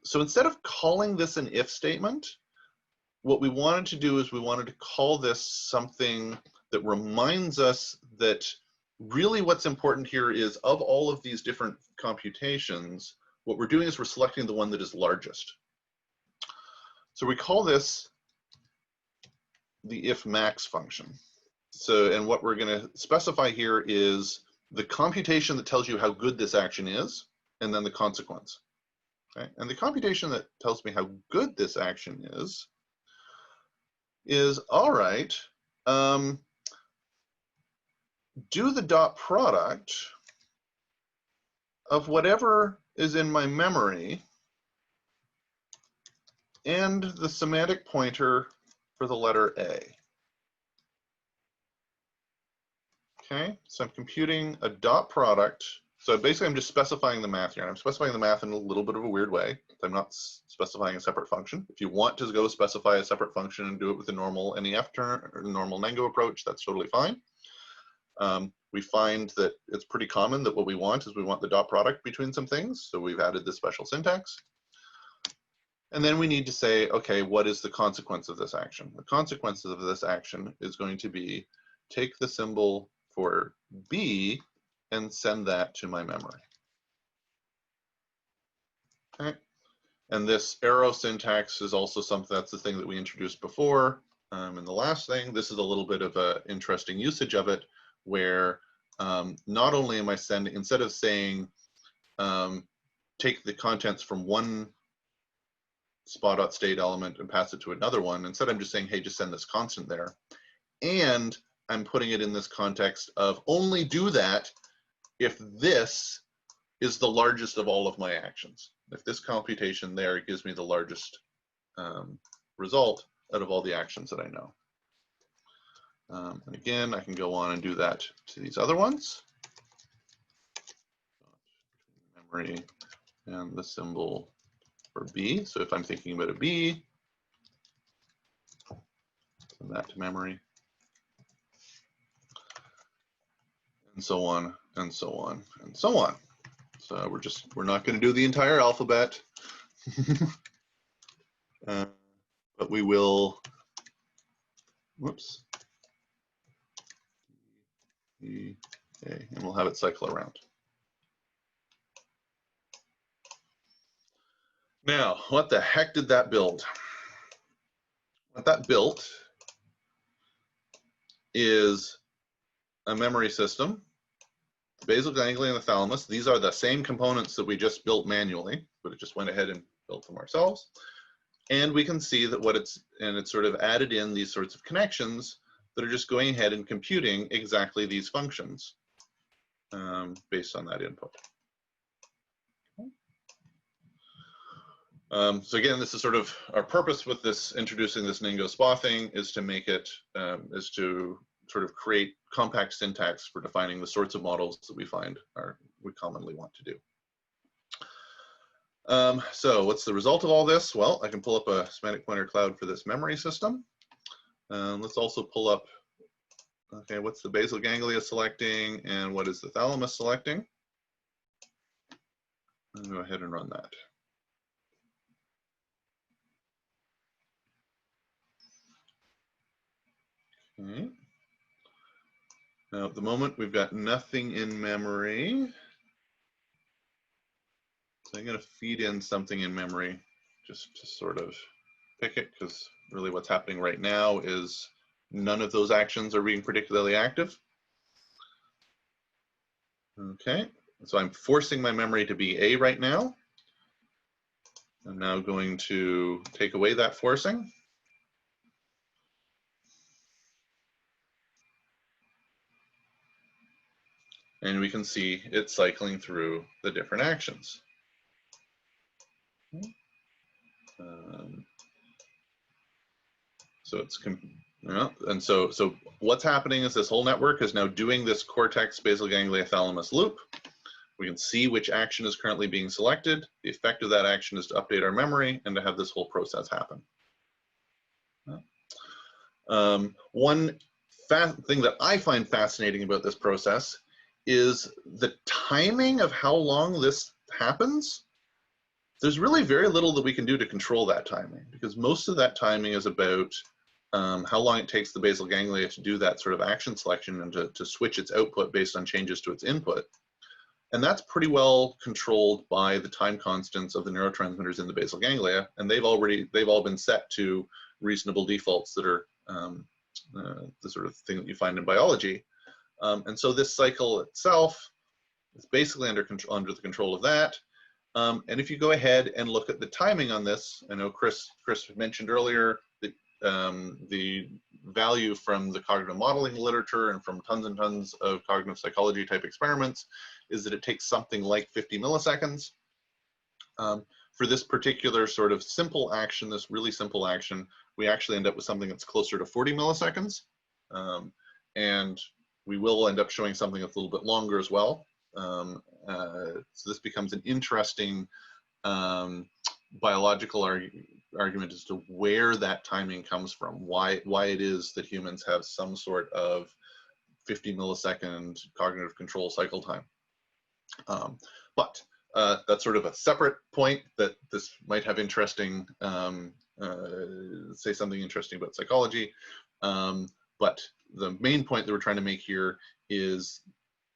So instead of calling this an if statement, what we wanted to do is we wanted to call this something that reminds us that really what's important here is of all of these different computations, what we're doing is we're selecting the one that is largest. So we call this the if max function. So, and what we're going to specify here is the computation that tells you how good this action is, and then the consequence. Okay? And the computation that tells me how good this action is all right, do the dot product of whatever is in my memory and the semantic pointer for the letter A. Okay, so I'm computing a dot product. So basically I'm just specifying the math here. And I'm specifying the math in a little bit of a weird way. I'm not specifying a separate function. If you want to go specify a separate function and do it with the normal NEF term or the normal Nengo approach, that's totally fine. We find that it's pretty common that what we want is we want the dot product between some things. So we've added this special syntax. And then we need to say, okay, what is the consequence of this action? The consequence of this action is going to be take the symbol for B and send that to my memory. Okay. And this arrow syntax is also something, that's the thing that we introduced before. And the last thing, this is a little bit of an interesting usage of it, where not only am I sending, instead of saying, take the contents from one spa.state element and pass it to another one, instead I'm just saying, hey, just send this constant there. And I'm putting it in this context of only do that if this is the largest of all of my actions. If this computation there gives me the largest result out of all the actions that I know. And again, I can go on and do that to these other ones. Memory and the symbol for B. So if I'm thinking about a B, send that to memory. And so on, and so on, and so on. So we're not going to do the entire alphabet, but we will, whoops, E, A, and we'll have it cycle around. Now, what the heck did that build? What that built is a memory system, the basal ganglia and the thalamus. These are the same components that we just built manually, but it just went ahead and built them ourselves. And we can see that it's sort of added in these sorts of connections that are just going ahead and computing exactly these functions based on that input. So again, this is sort of our purpose with this, introducing this Nengo SPA thing, is to make it, is to sort of create compact syntax for defining the sorts of models that we find we commonly want to do. So what's the result of all this? Well, I can pull up a semantic pointer cloud for this memory system. Let's also pull up, okay, what's the basal ganglia selecting and what is the thalamus selecting? I'll go ahead and run that. Okay. Now at the moment we've got nothing in memory. So I'm going to feed in something in memory just to sort of pick it, because really what's happening right now is none of those actions are being particularly active. Okay, so I'm forcing my memory to be A right now. I'm now going to take away that forcing. And we can see it cycling through the different actions. So it's, and so what's happening is this whole network is now doing this cortex basal ganglia-thalamus loop. We can see which action is currently being selected. The effect of that action is to update our memory and to have this whole process happen. One thing that I find fascinating about this process is the timing of how long this happens there's really very little that we can do to control that timing, because most of that timing is about how long it takes the basal ganglia to do that sort of action selection and to switch its output based on changes to its input. And that's pretty well controlled by the time constants of the neurotransmitters in the basal ganglia, and they've all been set to reasonable defaults that are the sort of thing that you find in biology. And so this cycle itself is basically under the control of that. And if you go ahead and look at the timing on this, I know Chris mentioned earlier that the value from the cognitive modeling literature and from tons and tons of cognitive psychology type experiments is that it takes something like 50 milliseconds. For this particular sort of simple action, this really simple action, we actually end up with something that's closer to 40 milliseconds. And we will end up showing something that's a little bit longer as well. So this becomes an interesting biological argument as to where that timing comes from, why it is that humans have some sort of 50 millisecond cognitive control cycle time. But that's sort of a separate point that this might have interesting, say something interesting about psychology. But the main point that we're trying to make here is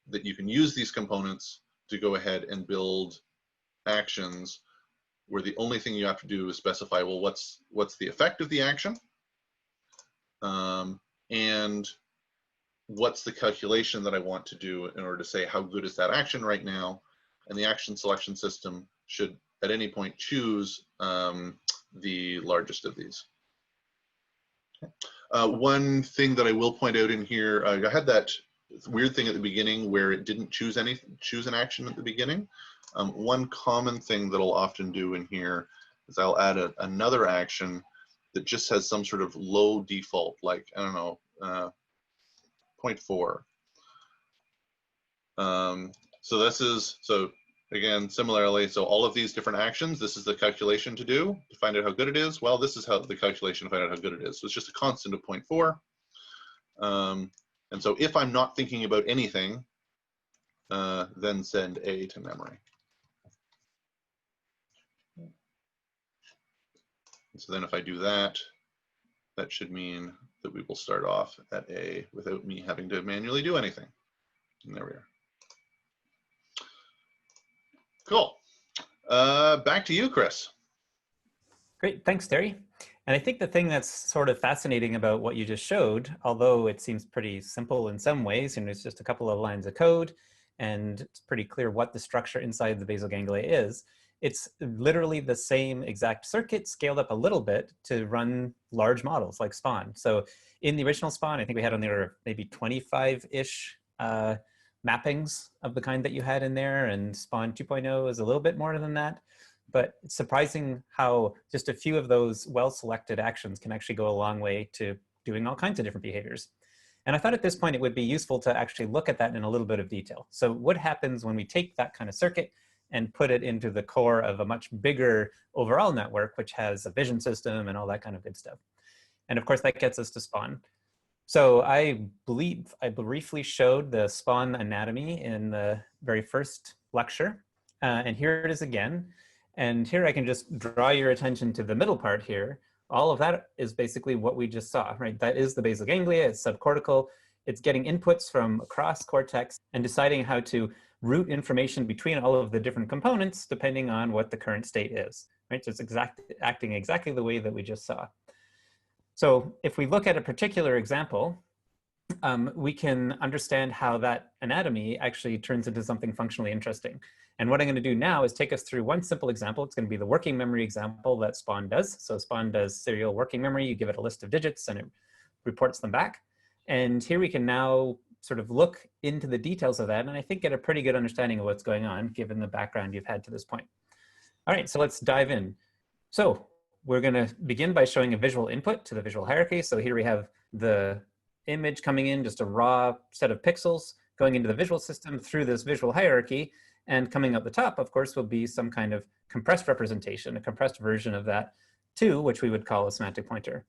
that you can use these components to go ahead and build actions where the only thing you have to do is specify, well, what's the effect of the action? And what's the calculation that I want to do in order to say how good is that action right now? And the action selection system should at any point choose the largest of these. One thing that I will point out in here, I had that weird thing at the beginning where it didn't choose an action at the beginning. One common thing that I'll often do in here is I'll add another action that just has some sort of low default, like, I don't know, 0.4. So again, similarly, so all of these different actions, this is the calculation to do to find out how good it is. Well, this is how the calculation to find out how good it is. So it's just a constant of 0.4. And so if I'm not thinking about anything, then send A to memory. And so then if I do that, that should mean that we will start off at A without me having to manually do anything. And there we are. Cool. Back to you, Chris. Great, thanks, Terry. And I think the thing that's sort of fascinating about what you just showed, although it seems pretty simple in some ways, and it's just a couple of lines of code, and it's pretty clear what the structure inside the basal ganglia is, it's literally the same exact circuit scaled up a little bit to run large models like Spaun. So in the original Spaun, I think we had on there maybe 25-ish mappings of the kind that you had in there, and Spaun 2.0 is a little bit more than that. But it's surprising how just a few of those well-selected actions can actually go a long way to doing all kinds of different behaviors. And I thought at this point it would be useful to actually look at that in a little bit of detail. So what happens when we take that kind of circuit and put it into the core of a much bigger overall network, which has a vision system and all that kind of good stuff. And of course, that gets us to Spaun. So I believe I briefly showed the Spaun anatomy in the very first lecture. And here it is again. And here I can just draw your attention to the middle part here. All of that is basically what we just saw, right? That is the basal ganglia, it's subcortical. It's getting inputs from across cortex and deciding how to route information between all of the different components depending on what the current state is, right? So it's acting exactly the way that we just saw. So if we look at a particular example, we can understand how that anatomy actually turns into something functionally interesting. And what I'm going to do now is take us through one simple example. It's going to be the working memory example that Spaun does. So Spaun does serial working memory. You give it a list of digits and it reports them back. And here we can now sort of look into the details of that and I think get a pretty good understanding of what's going on given the background you've had to this point. All right, so let's dive in. So we're going to begin by showing a visual input to the visual hierarchy. So here we have the image coming in, just a raw set of pixels going into the visual system through this visual hierarchy. And coming up the top, of course, will be some kind of compressed representation, a compressed version of that 2, which we would call a semantic pointer.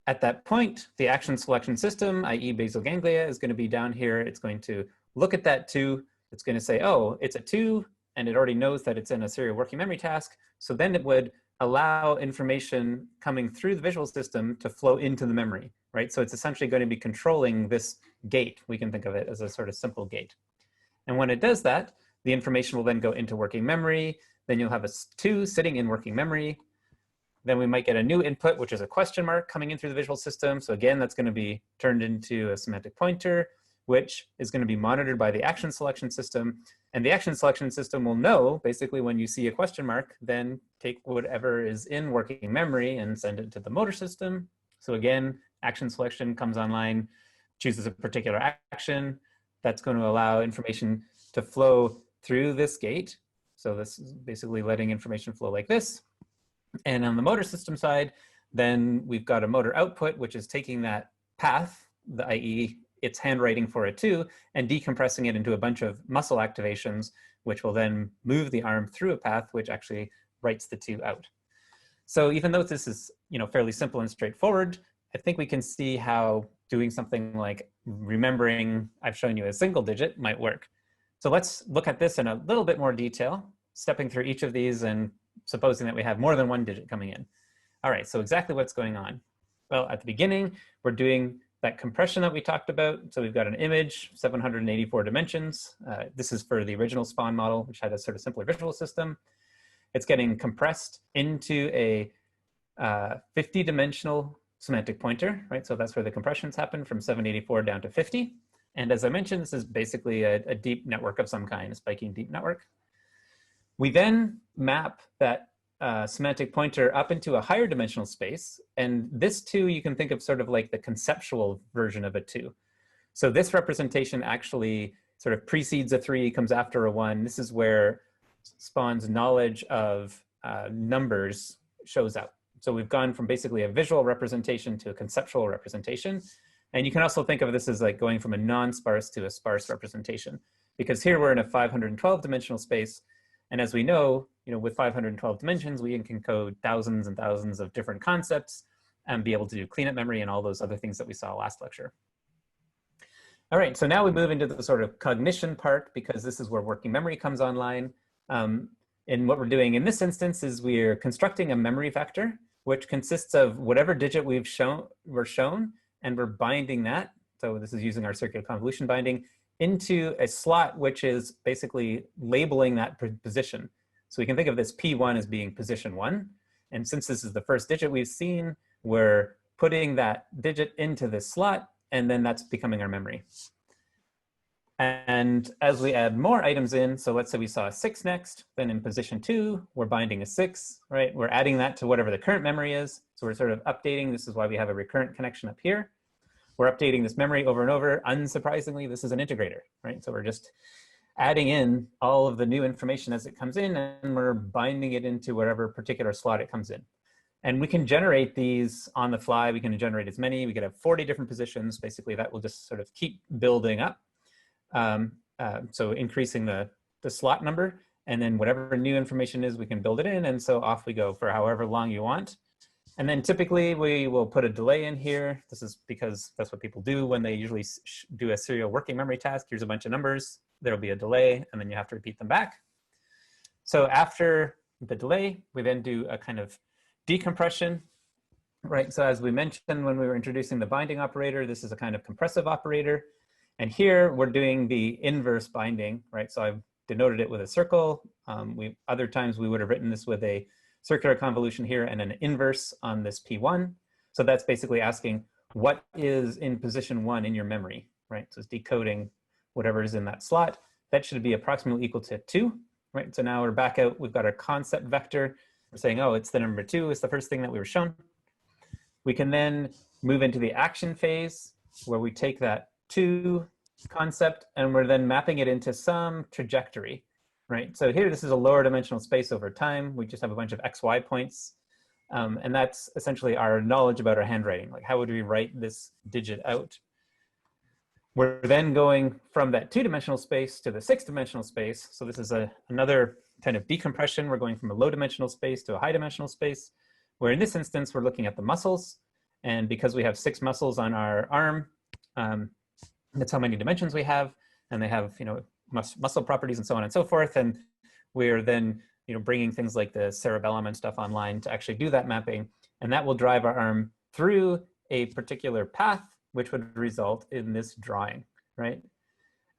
At that point, the action selection system, i.e. basal ganglia, is going to be down here. It's going to look at that 2. It's going to say, oh, it's a 2. and it already knows that it's in a serial working memory task. So then it would allow information coming through the visual system to flow into the memory, right? So it's essentially going to be controlling this gate. We can think of it as a sort of simple gate. And when it does that, the information will then go into working memory. Then you'll have a 2 sitting in working memory. Then we might get a new input, which is a question mark coming in through the visual system. So again, that's going to be turned into a semantic pointer, which is going to be monitored by the action selection system. And the action selection system will know, basically, when you see a question mark, then take whatever is in working memory and send it to the motor system. So again, action selection comes online, chooses a particular action. That's going to allow information to flow through this gate. So this is basically letting information flow like this. And on the motor system side, then we've got a motor output, which is taking that path, i.e. its handwriting for a 2, and decompressing it into a bunch of muscle activations, which will then move the arm through a path, which actually writes the 2 out. So even though this is, fairly simple and straightforward, I think we can see how doing something like remembering I've shown you a single digit might work. So let's look at this in a little bit more detail, stepping through each of these and supposing that we have more than 1 digit coming in. All right, so exactly what's going on? Well, at the beginning, we're doing that compression that we talked about. So we've got an image, 784 dimensions. This is for the original Spaun model, which had a sort of simpler visual system. It's getting compressed into a 50-dimensional semantic pointer, right? So that's where the compressions happen, from 784 down to 50. And as I mentioned, this is basically a deep network of some kind, a spiking deep network. We then map that semantic pointer up into a higher dimensional space. And this 2, you can think of sort of like the conceptual version of a 2. So this representation actually sort of precedes a 3, comes after a 1. This is where Spaun's knowledge of numbers shows up. So we've gone from basically a visual representation to a conceptual representation. And you can also think of this as like going from a non-sparse to a sparse representation, because here we're in a 512 dimensional space. And as we know, with 512 dimensions, we can encode thousands and thousands of different concepts and be able to do cleanup memory and all those other things that we saw last lecture. All right, so now we move into the sort of cognition part, because this is where working memory comes online. And what we're doing in this instance is we're constructing a memory vector, which consists of whatever digit we're shown, and we're binding that. So this is using our circular convolution binding into a slot, which is basically labeling that position. So we can think of this P1 as being position 1. And since this is the first digit we've seen, we're putting that digit into this slot, and then that's becoming our memory. And as we add more items in, so let's say we saw a 6 next, then in position 2, we're binding a 6, right? We're adding that to whatever the current memory is. So we're sort of updating. This is why we have a recurrent connection up here. We're updating this memory over and over. Unsurprisingly, this is an integrator, right? So we're just adding in all of the new information as it comes in, and we're binding it into whatever particular slot it comes in. And we can generate these on the fly. We can generate as many. We could have 40 different positions. Basically, that will just sort of keep building up. So increasing the slot number, and then whatever new information is, we can build it in. And so off we go for however long you want. And then typically we will put a delay in here. This is because that's what people do when they usually do a serial working memory task. Here's a bunch of numbers. There'll be a delay, and then you have to repeat them back. So after the delay, we then do a kind of decompression, right? So as we mentioned when we were introducing the binding operator, this is a kind of compressive operator. And here we're doing the inverse binding, right? So I've denoted it with a circle. Other times we would have written this with a circular convolution here and an inverse on this P1. So that's basically asking what is in position 1 in your memory, right? So it's decoding whatever is in that slot. That should be approximately equal to 2, right? So now we're back out. We've got our concept vector. We're saying, oh, it's the number 2. It's the first thing that we were shown. We can then move into the action phase where we take that 2 concept and we're then mapping it into some trajectory, right? So here, this is a lower dimensional space over time. We just have a bunch of XY points. And that's essentially our knowledge about our handwriting. Like, how would we write this digit out? We're then going from that 2-dimensional space to the 6-dimensional space. So this is another kind of decompression. We're going from a low dimensional space to a high dimensional space, where in this instance, we're looking at the muscles. And because we have 6 muscles on our arm, that's how many dimensions we have. And they have, muscle properties and so on and so forth. And we're then bringing things like the cerebellum and stuff online to actually do that mapping. And that will drive our arm through a particular path, which would result in this drawing, right?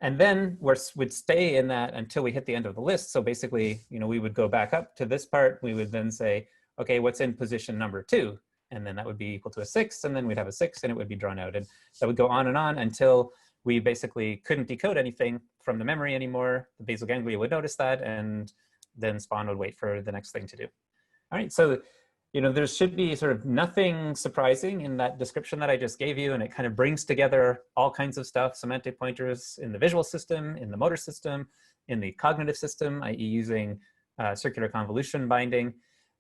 And then we'd stay in that until we hit the end of the list. So basically, we would go back up to this part. We would then say, okay, what's in position number 2? And then that would be equal to a 6. And then we'd have a 6 and it would be drawn out. And that would go on until we basically couldn't decode anything from the memory anymore. The basal ganglia would notice that, and then Spaun would wait for the next thing to do. All right, so there should be sort of nothing surprising in that description that I just gave you, and it kind of brings together all kinds of stuff, semantic pointers in the visual system, in the motor system, in the cognitive system, i.e. using circular convolution binding,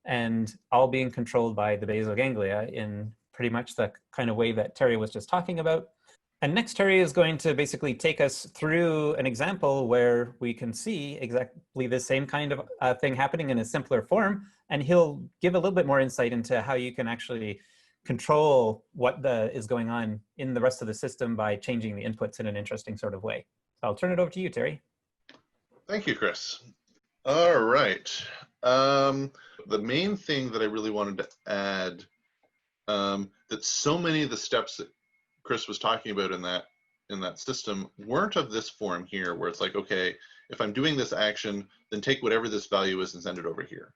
and all being controlled by the basal ganglia in pretty much the kind of way that Terry was just talking about. And next, Terry is going to basically take us through an example where we can see exactly the same kind of thing happening in a simpler form. And he'll give a little bit more insight into how you can actually control what is going on in the rest of the system by changing the inputs in an interesting sort of way. So I'll turn it over to you, Terry. Thank you, Chris. All right. The main thing that I really wanted to add, that so many of the steps that Chris was talking about in that system weren't of this form here, where it's like, okay, if I'm doing this action, then take whatever this value is and send it over here.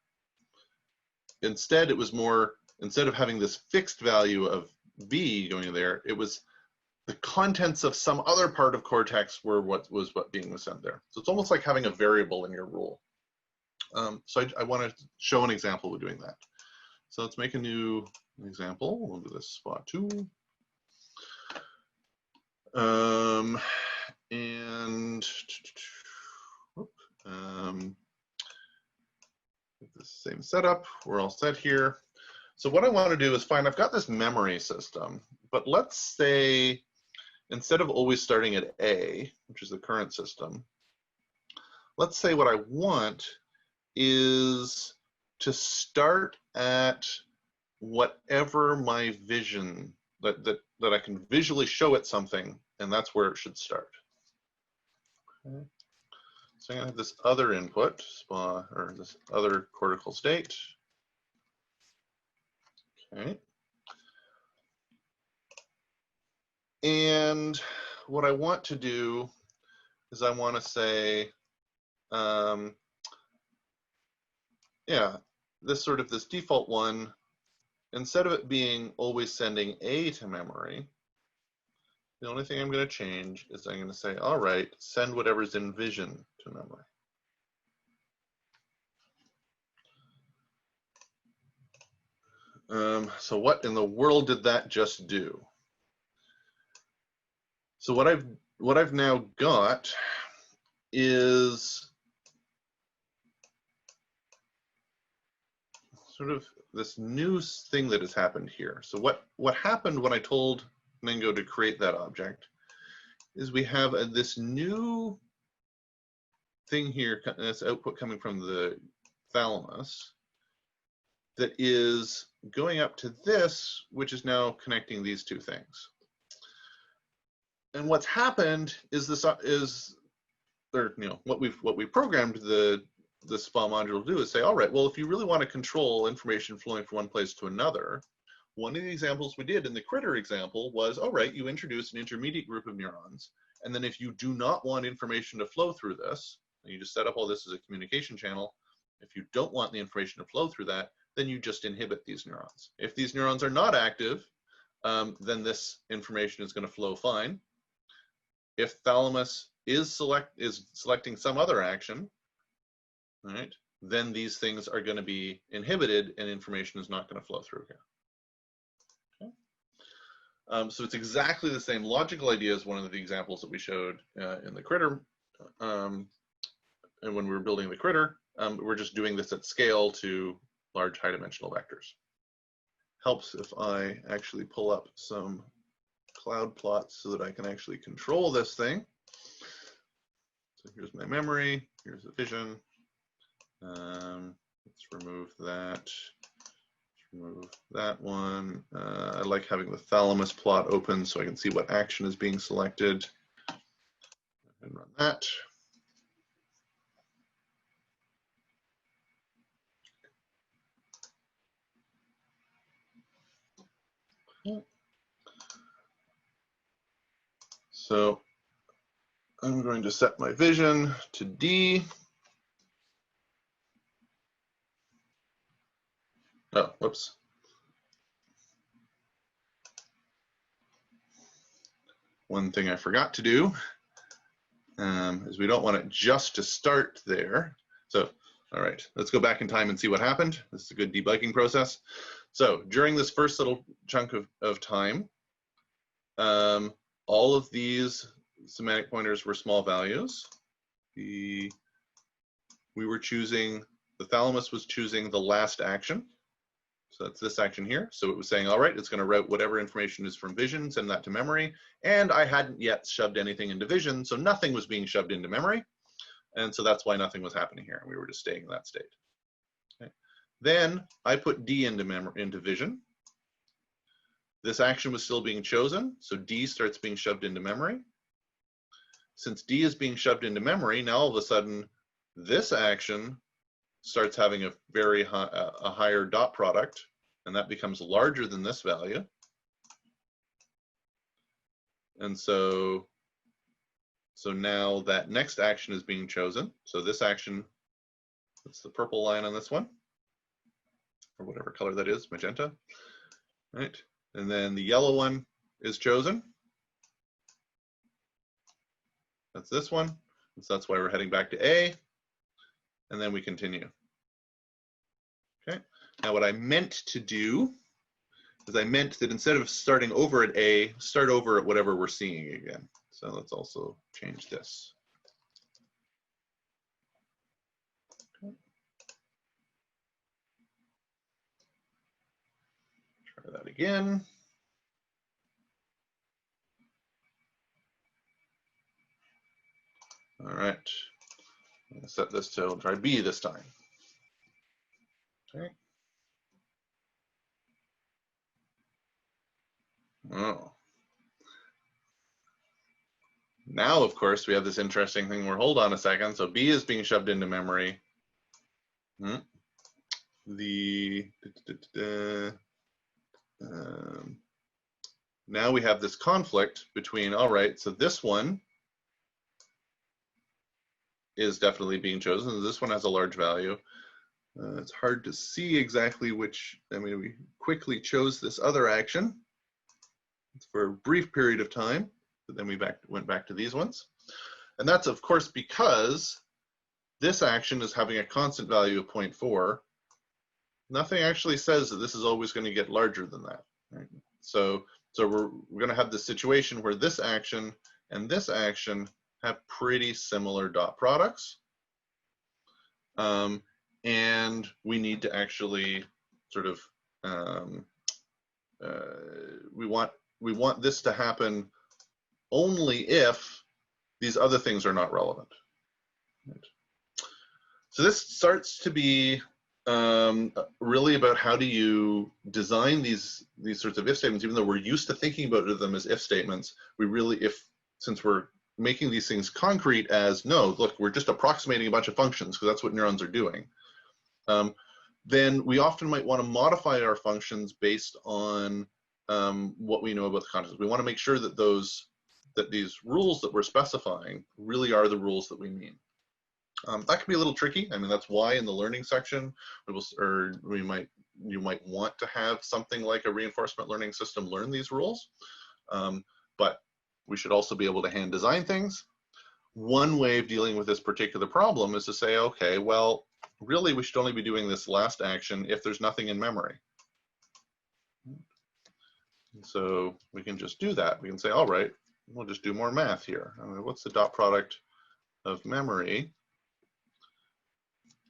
Instead, it was more, instead of having this fixed value of V going there, it was the contents of some other part of Cortex were what being sent there. So it's almost like having a variable in your rule. So I want to show an example of doing that. So let's make a new example. We'll do this spot 2. The same setup, we're all set here. So what I want to do is I've got this memory system, but let's say instead of always starting at A, which is the current system, let's say what I want is to start at whatever my vision, that I can visually show it something, and that's where it should start. Okay. So I'm going to have this other input, or this other cortical state. Okay. And what I want to do is I want to say, this default one, instead of it being always sending A to memory, the only thing I'm going to change is I'm going to say, all right, send whatever's in vision to memory. So what in the world did that just do? So what I've now got is sort of this new thing that has happened here. So what happened when I told Nengo to create that object is we have this new thing here, this output coming from the thalamus, that is going up to this, which is now connecting these two things. And what's happened is what we programmed the Spaun module to do is say, all right, well, if you really want to control information flowing from one place to another, one of the examples we did in the critter example was, all right, you introduce an intermediate group of neurons, and then if you do not want information to flow through this, and you just set up all this as a communication channel, if you don't want the information to flow through that, then you just inhibit these neurons. If these neurons are not active, then this information is going to flow fine. If thalamus is selecting some other action, right, then these things are going to be inhibited and information is not going to flow through here. Okay. So it's exactly the same logical idea as one of the examples that we showed in the critter. And when we were building the critter, we're just doing this at scale to large high-dimensional vectors. Helps if I actually pull up some cloud plots so that I can actually control this thing. So here's my memory, here's the vision. Let's remove that. Let's remove that one. I like having the thalamus plot open so I can see what action is being selected. And run that. So I'm going to set my vision to D. Oh, whoops. One thing I forgot to do is we don't want it just to start there. So, all right, let's go back in time and see what happened. This is a good debugging process. So during this first little chunk of time, all of these semantic pointers were small values. We were choosing, the thalamus was choosing the last action. So that's this action here. So it was saying, all right, it's going to route whatever information is from vision, send that to memory. And I hadn't yet shoved anything into vision, so nothing was being shoved into memory. And so that's why nothing was happening here. We were just staying in that state. Okay. Then I put D into vision. This action was still being chosen, so D starts being shoved into memory. Since D is being shoved into memory, now all of a sudden, this action starts having a very high, a higher dot product, and that becomes larger than this value. And so now that next action is being chosen. So this action, that's the purple line on this one, or whatever color that is, magenta, right? And then the yellow one is chosen. That's this one. So that's why we're heading back to A. And then we continue. Okay. Now what I meant to do is I meant that instead of starting over at A, start over at whatever we're seeing again. So let's also change this. Okay. Try that again. All right. I'm going to set this to try B this time. Okay. Oh. Now, of course, we have this interesting thing where, hold on a second. So B is being shoved into memory. Now we have this conflict between, all right, so this one is definitely being chosen. This one has a large value. It's hard to see exactly which, I mean, we quickly chose this other action for a brief period of time, but then we went back to these ones. And that's, of course, because this action is having a constant value of 0.4. Nothing actually says that this is always going to get larger than that. Right? So we're going to have this situation where this action and this action have pretty similar dot products. And we need to actually sort of, we want this to happen only if these other things are not relevant. Right? So this starts to be really about how do you design these sorts of if statements. Even though we're used to thinking about them as if statements, we really, since we're making these things concrete as, no, look, we're just approximating a bunch of functions because that's what neurons are doing, then we often might want to modify our functions based on what we know about the context. We want to make sure that these rules that we're specifying really are the rules that we mean. That can be a little tricky. I mean, that's why in the learning section, you might want to have something like a reinforcement learning system learn these rules. But we should also be able to hand design things. One way of dealing with this particular problem is to say, okay, well, really we should only be doing this last action if there's nothing in memory. So we can just do that. We can say, all right, we'll just do more math here. I mean, what's the dot product of memory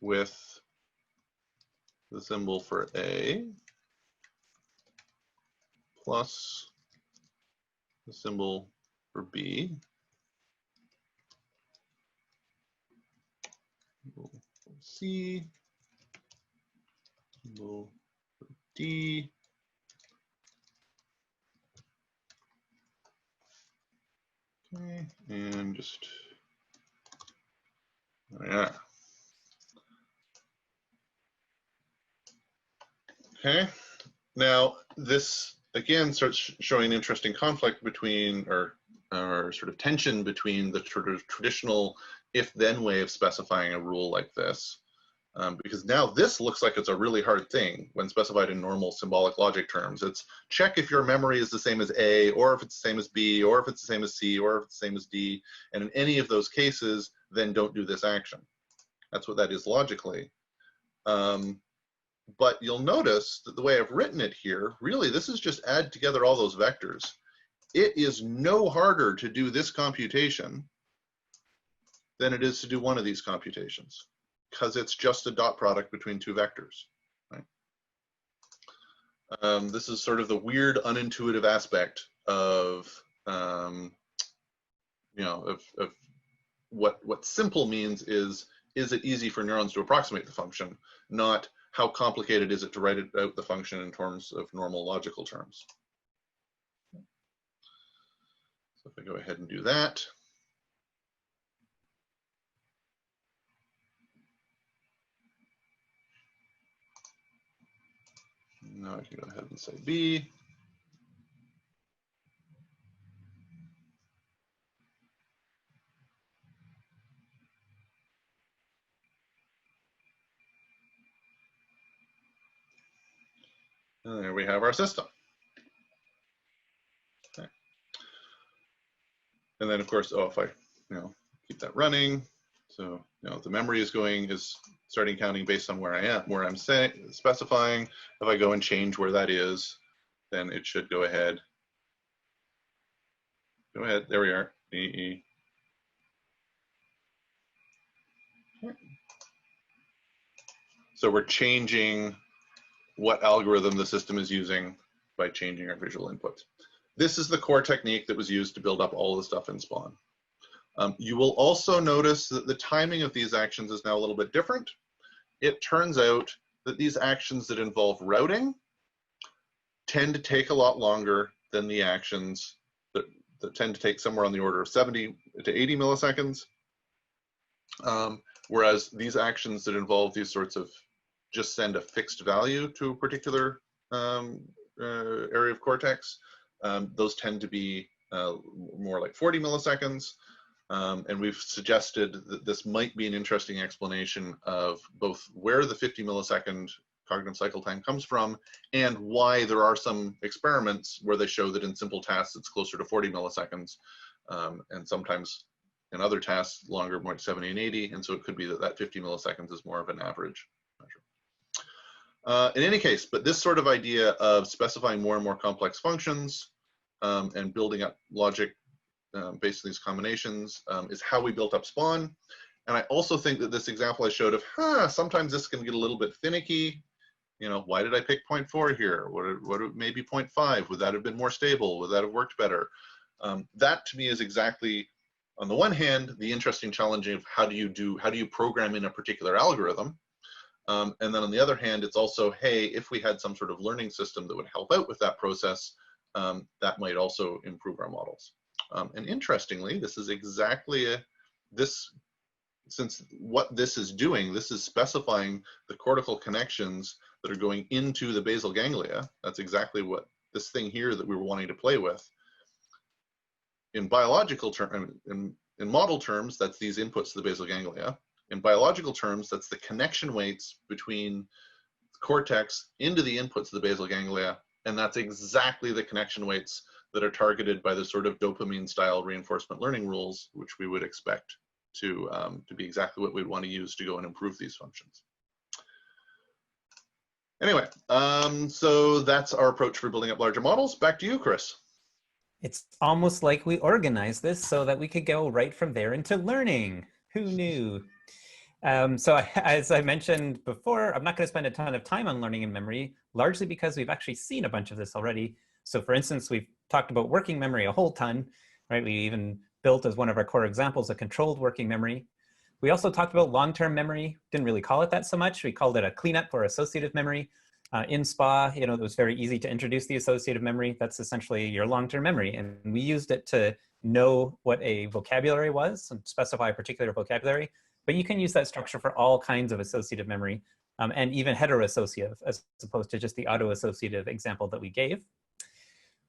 with the symbol for A plus the symbol for B, symbol for C, symbol for D, okay, and just, yeah. Okay, now this again starts showing interesting conflict between, or sort of tension between the traditional if-then way of specifying a rule like this. Because now this looks like it's a really hard thing when specified in normal symbolic logic terms. It's check if your memory is the same as A, or if it's the same as B, or if it's the same as C, or if it's the same as D. And in any of those cases, then don't do this action. That's what that is logically. But you'll notice that the way I've written it here, really, this is just add together all those vectors. It is no harder to do this computation than it is to do one of these computations, because it's just a dot product between two vectors. Right? This is sort of the weird, unintuitive aspect of, of what simple means is it easy for neurons to approximate the function, not how complicated is it to write out the function in terms of normal logical terms. So if I go ahead and do that, now I can go ahead and say B. And there we have our system. Okay. And then of course, if I keep that running, so the memory is starting counting based on where I am, where I'm specifying. If I go and change where that is, then it should go ahead. Go ahead, there we are. DE. So we're changing what algorithm the system is using by changing our visual inputs. This is the core technique that was used to build up all the stuff in Spaun. You will also notice that the timing of these actions is now a little bit different. It turns out that these actions that involve routing tend to take a lot longer than the actions that tend to take somewhere on the order of 70 to 80 milliseconds. Whereas these actions that involve these sorts of just send a fixed value to a particular area of cortex, those tend to be more like 40 milliseconds. And we've suggested that this might be an interesting explanation of both where the 50 millisecond cognitive cycle time comes from and why there are some experiments where they show that in simple tasks it's closer to 40 milliseconds, and sometimes in other tasks longer, more like 70 and 80, and so it could be that 50 milliseconds is more of an average measure. In any case, but this sort of idea of specifying more and more complex functions and building up logic based on these combinations is how we built up Spaun. And I also think that this example I showed of, sometimes this can get a little bit finicky. Why did I pick 0.4 here? What maybe 0.5? Would that have been more stable? Would that have worked better? That to me is exactly, on the one hand, the interesting challenge of how do you program in a particular algorithm? And then on the other hand, it's also, hey, if we had some sort of learning system that would help out with that process, that might also improve our models. And interestingly, this is exactly since what this is doing, this is specifying the cortical connections that are going into the basal ganglia. That's exactly what this thing here that we were wanting to play with. In biological terms, in model terms, that's these inputs to the basal ganglia. In biological terms, that's the connection weights between cortex into the inputs of the basal ganglia, and that's exactly the connection weights that are targeted by the sort of dopamine-style reinforcement learning rules, which we would expect to be exactly what we'd want to use to go and improve these functions. Anyway, so that's our approach for building up larger models. Back to you, Chris. It's almost like we organized this so that we could go right from there into learning. Who knew? So as I mentioned before, I'm not going to spend a ton of time on learning and memory, largely because we've actually seen a bunch of this already. So for instance, we've talked about working memory a whole ton, right? We even built as one of our core examples a controlled working memory. We also talked about long-term memory. Didn't really call it that so much. We called it a cleanup or associative memory. In SPA, it was very easy to introduce the associative memory. That's essentially your long-term memory. And we used it to know what a vocabulary was and specify a particular vocabulary. But you can use that structure for all kinds of associative memory and even heteroassociative, as opposed to just the autoassociative example that we gave.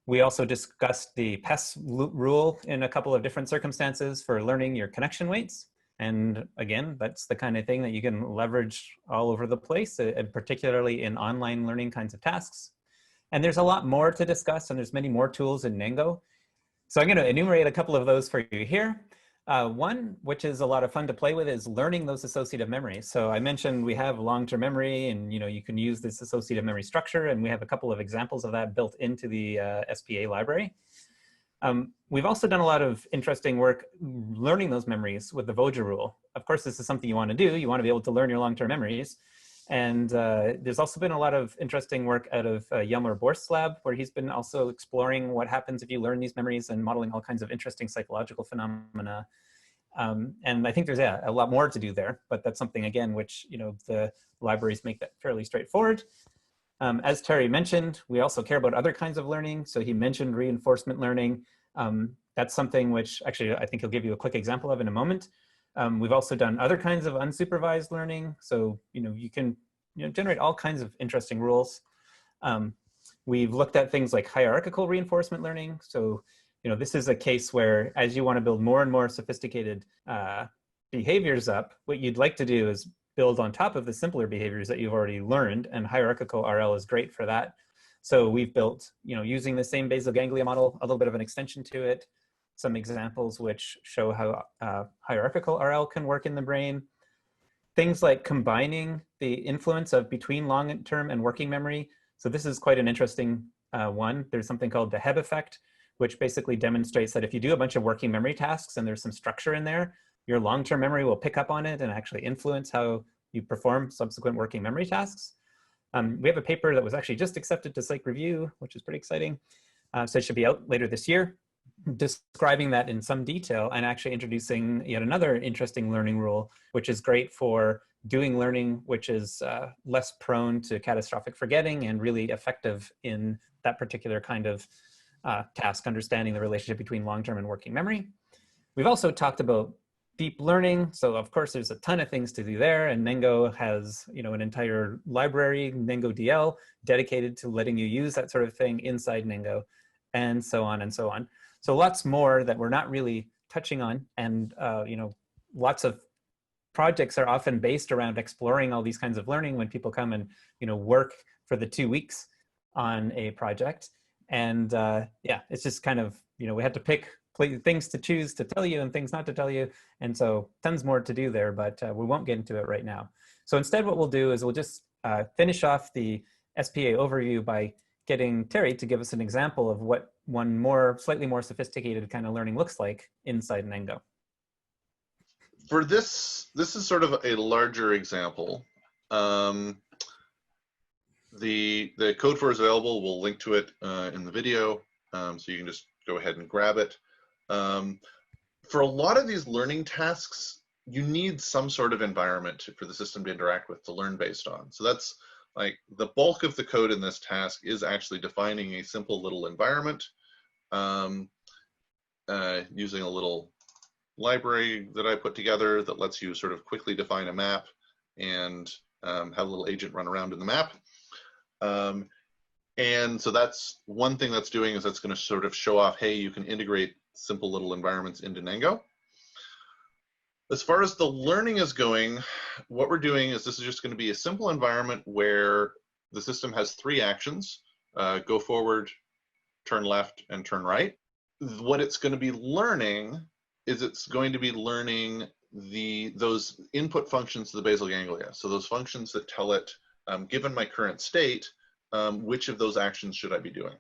We also discussed the PES rule in a couple of different circumstances for learning your connection weights. And again, that's the kind of thing that you can leverage all over the place, and particularly in online learning kinds of tasks. And there's a lot more to discuss, and there's many more tools in Nengo. So I'm going to enumerate a couple of those for you here. One, which is a lot of fun to play with, is learning those associative memories. So I mentioned we have long-term memory, and you can use this associative memory structure, and we have a couple of examples of that built into the SPA library. We've also done a lot of interesting work learning those memories with the Voja rule. Of course, this is something you want to do. You want to be able to learn your long-term memories. And there's also been a lot of interesting work out of Jelmer Borst's lab, where he's been also exploring what happens if you learn these memories and modeling all kinds of interesting psychological phenomena. And I think there's a lot more to do there, but that's something, again, which the libraries make that fairly straightforward. As Terry mentioned, we also care about other kinds of learning. So he mentioned reinforcement learning. That's something which actually I think he'll give you a quick example of in a moment. We've also done other kinds of unsupervised learning. So, you can generate all kinds of interesting rules. We've looked at things like hierarchical reinforcement learning. So, this is a case where as you want to build more and more sophisticated behaviors up, what you'd like to do is build on top of the simpler behaviors that you've already learned, and hierarchical RL is great for that. So we've built, using the same basal ganglia model, a little bit of an extension to it, some examples which show how hierarchical RL can work in the brain. Things like combining the influence of between long-term and working memory. So this is quite an interesting one. There's something called the Hebb effect, which basically demonstrates that if you do a bunch of working memory tasks and there's some structure in there, your long-term memory will pick up on it and actually influence how you perform subsequent working memory tasks. We have a paper that was actually just accepted to Psych Review, which is pretty exciting. So it should be out later this year, describing that in some detail and actually introducing yet another interesting learning rule, which is great for doing learning, which is less prone to catastrophic forgetting and really effective in that particular kind of task, understanding the relationship between long-term and working memory. We've also talked about deep learning. So of course, there's a ton of things to do there. And Nengo has, an entire library, Nengo DL, dedicated to letting you use that sort of thing inside Nengo, and so on and so on. So lots more that we're not really touching on. And, lots of projects are often based around exploring all these kinds of learning when people come and, work for the 2 weeks on a project. And yeah, it's just kind of, we had to pick things to choose to tell you and things not to tell you. And so tons more to do there, but we won't get into it right now. So instead what we'll do is we'll just finish off the SPA overview by getting Terry to give us an example of what one slightly more sophisticated kind of learning looks like inside Nengo. For this is sort of a larger example. The code for is available. We'll link to it in the video, so you can just go ahead and grab it. For a lot of these learning tasks, you need some sort of environment for the system to interact with, to learn based on. So that's like the bulk of the code in this task is actually defining a simple little environment, using a little library that I put together that lets you sort of quickly define a map and have a little agent run around in the map. And so that's one thing that's doing, is that's going to sort of show off, hey, you can integrate simple little environments into Nengo. As far as the learning is going, what we're doing is this is just going to be a simple environment where the system has 3 actions: go forward, turn left, and turn right. What it's going to be learning is it's going to be learning those input functions to the basal ganglia. So those functions that tell it, given my current state, which of those actions should I be doing?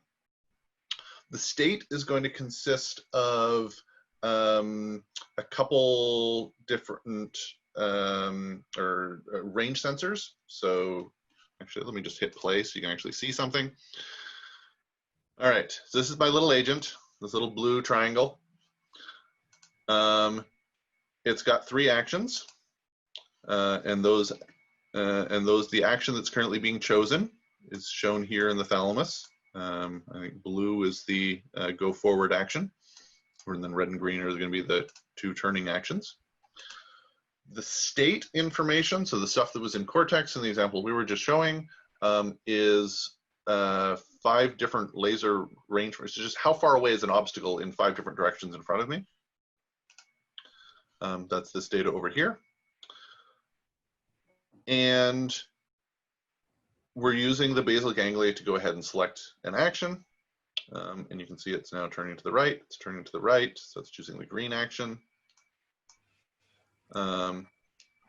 The state is going to consist of a couple different range sensors. So actually, let me just hit play so you can actually see something. All right, so this is my little agent, this little blue triangle. It's got 3 actions, and the action that's currently being chosen is shown here in the thalamus. I think blue is the go forward action, and then red and green are going to be the 2 turning actions. The state information, so the stuff that was in Cortex in the example we were just showing, is 5 different laser range. So just how far away is an obstacle in 5 different directions in front of me. That's this data over here. And we're using the basal ganglia to go ahead and select an action. And you can see it's now turning to the right. It's turning to the right, so it's choosing the green action. And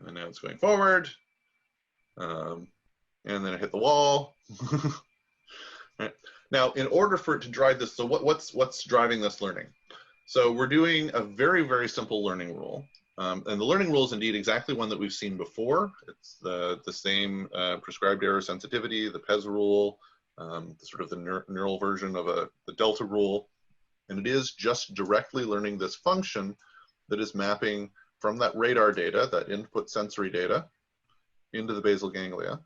now it's going forward. And then it hit the wall. Right. Now, in order for it to drive this, so what's driving this learning? So we're doing a very, very simple learning rule. And the learning rule is indeed exactly one that we've seen before. It's the same prescribed error sensitivity, the PEZ rule, sort of the neural version of the delta rule. And it is just directly learning this function that is mapping from that radar data, that input sensory data, into the basal ganglia.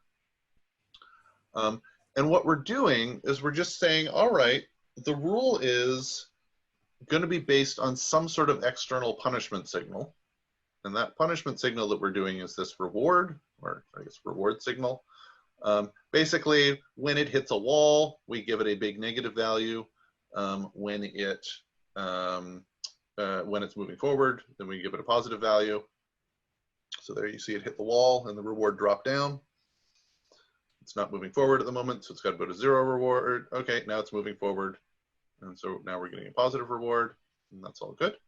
And what we're doing is we're just saying, all right, the rule is going to be based on some sort of external punishment signal. And that punishment signal that we're doing is this reward, or I guess reward signal. Basically, when it hits a wall, we give it a big negative value. When it's moving forward, then we give it a positive value. So there you see it hit the wall and the reward dropped down. It's not moving forward at the moment, so it's got to go to 0 reward. Okay, now it's moving forward. And so now we're getting a positive reward, and that's all good.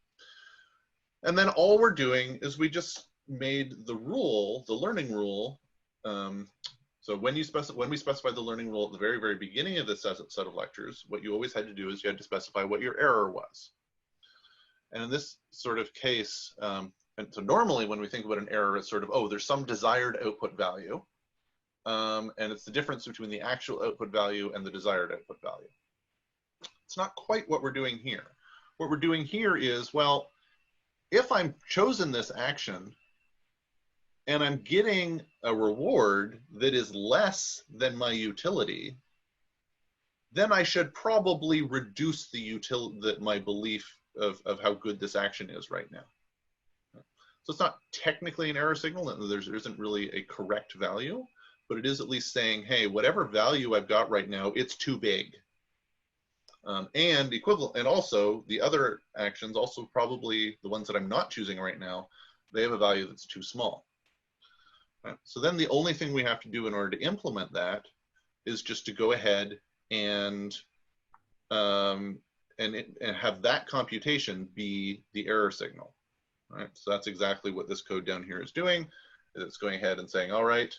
And then all we're doing is we just made the rule, the learning rule. So when we specify the learning rule at the very, very beginning of this set of lectures, what you always had to do is you had to specify what your error was. And in this sort of case, and so normally when we think about an error, it's sort of, oh, there's some desired output value. And it's the difference between the actual output value and the desired output value. It's not quite what we're doing here. What we're doing here is, well, if I'm chosen this action and I'm getting a reward that is less than my utility, then I should probably reduce my belief of how good this action is right now. So it's not technically an error signal. There isn't really a correct value, but it is at least saying, hey, whatever value I've got right now, it's too big. And equivalent, and also the other actions, also probably the ones that I'm not choosing right now, they have a value that's too small. Right? So then the only thing we have to do in order to implement that is just to go ahead and have that computation be the error signal. Right? So that's exactly what this code down here is doing. It's going ahead and saying, all right,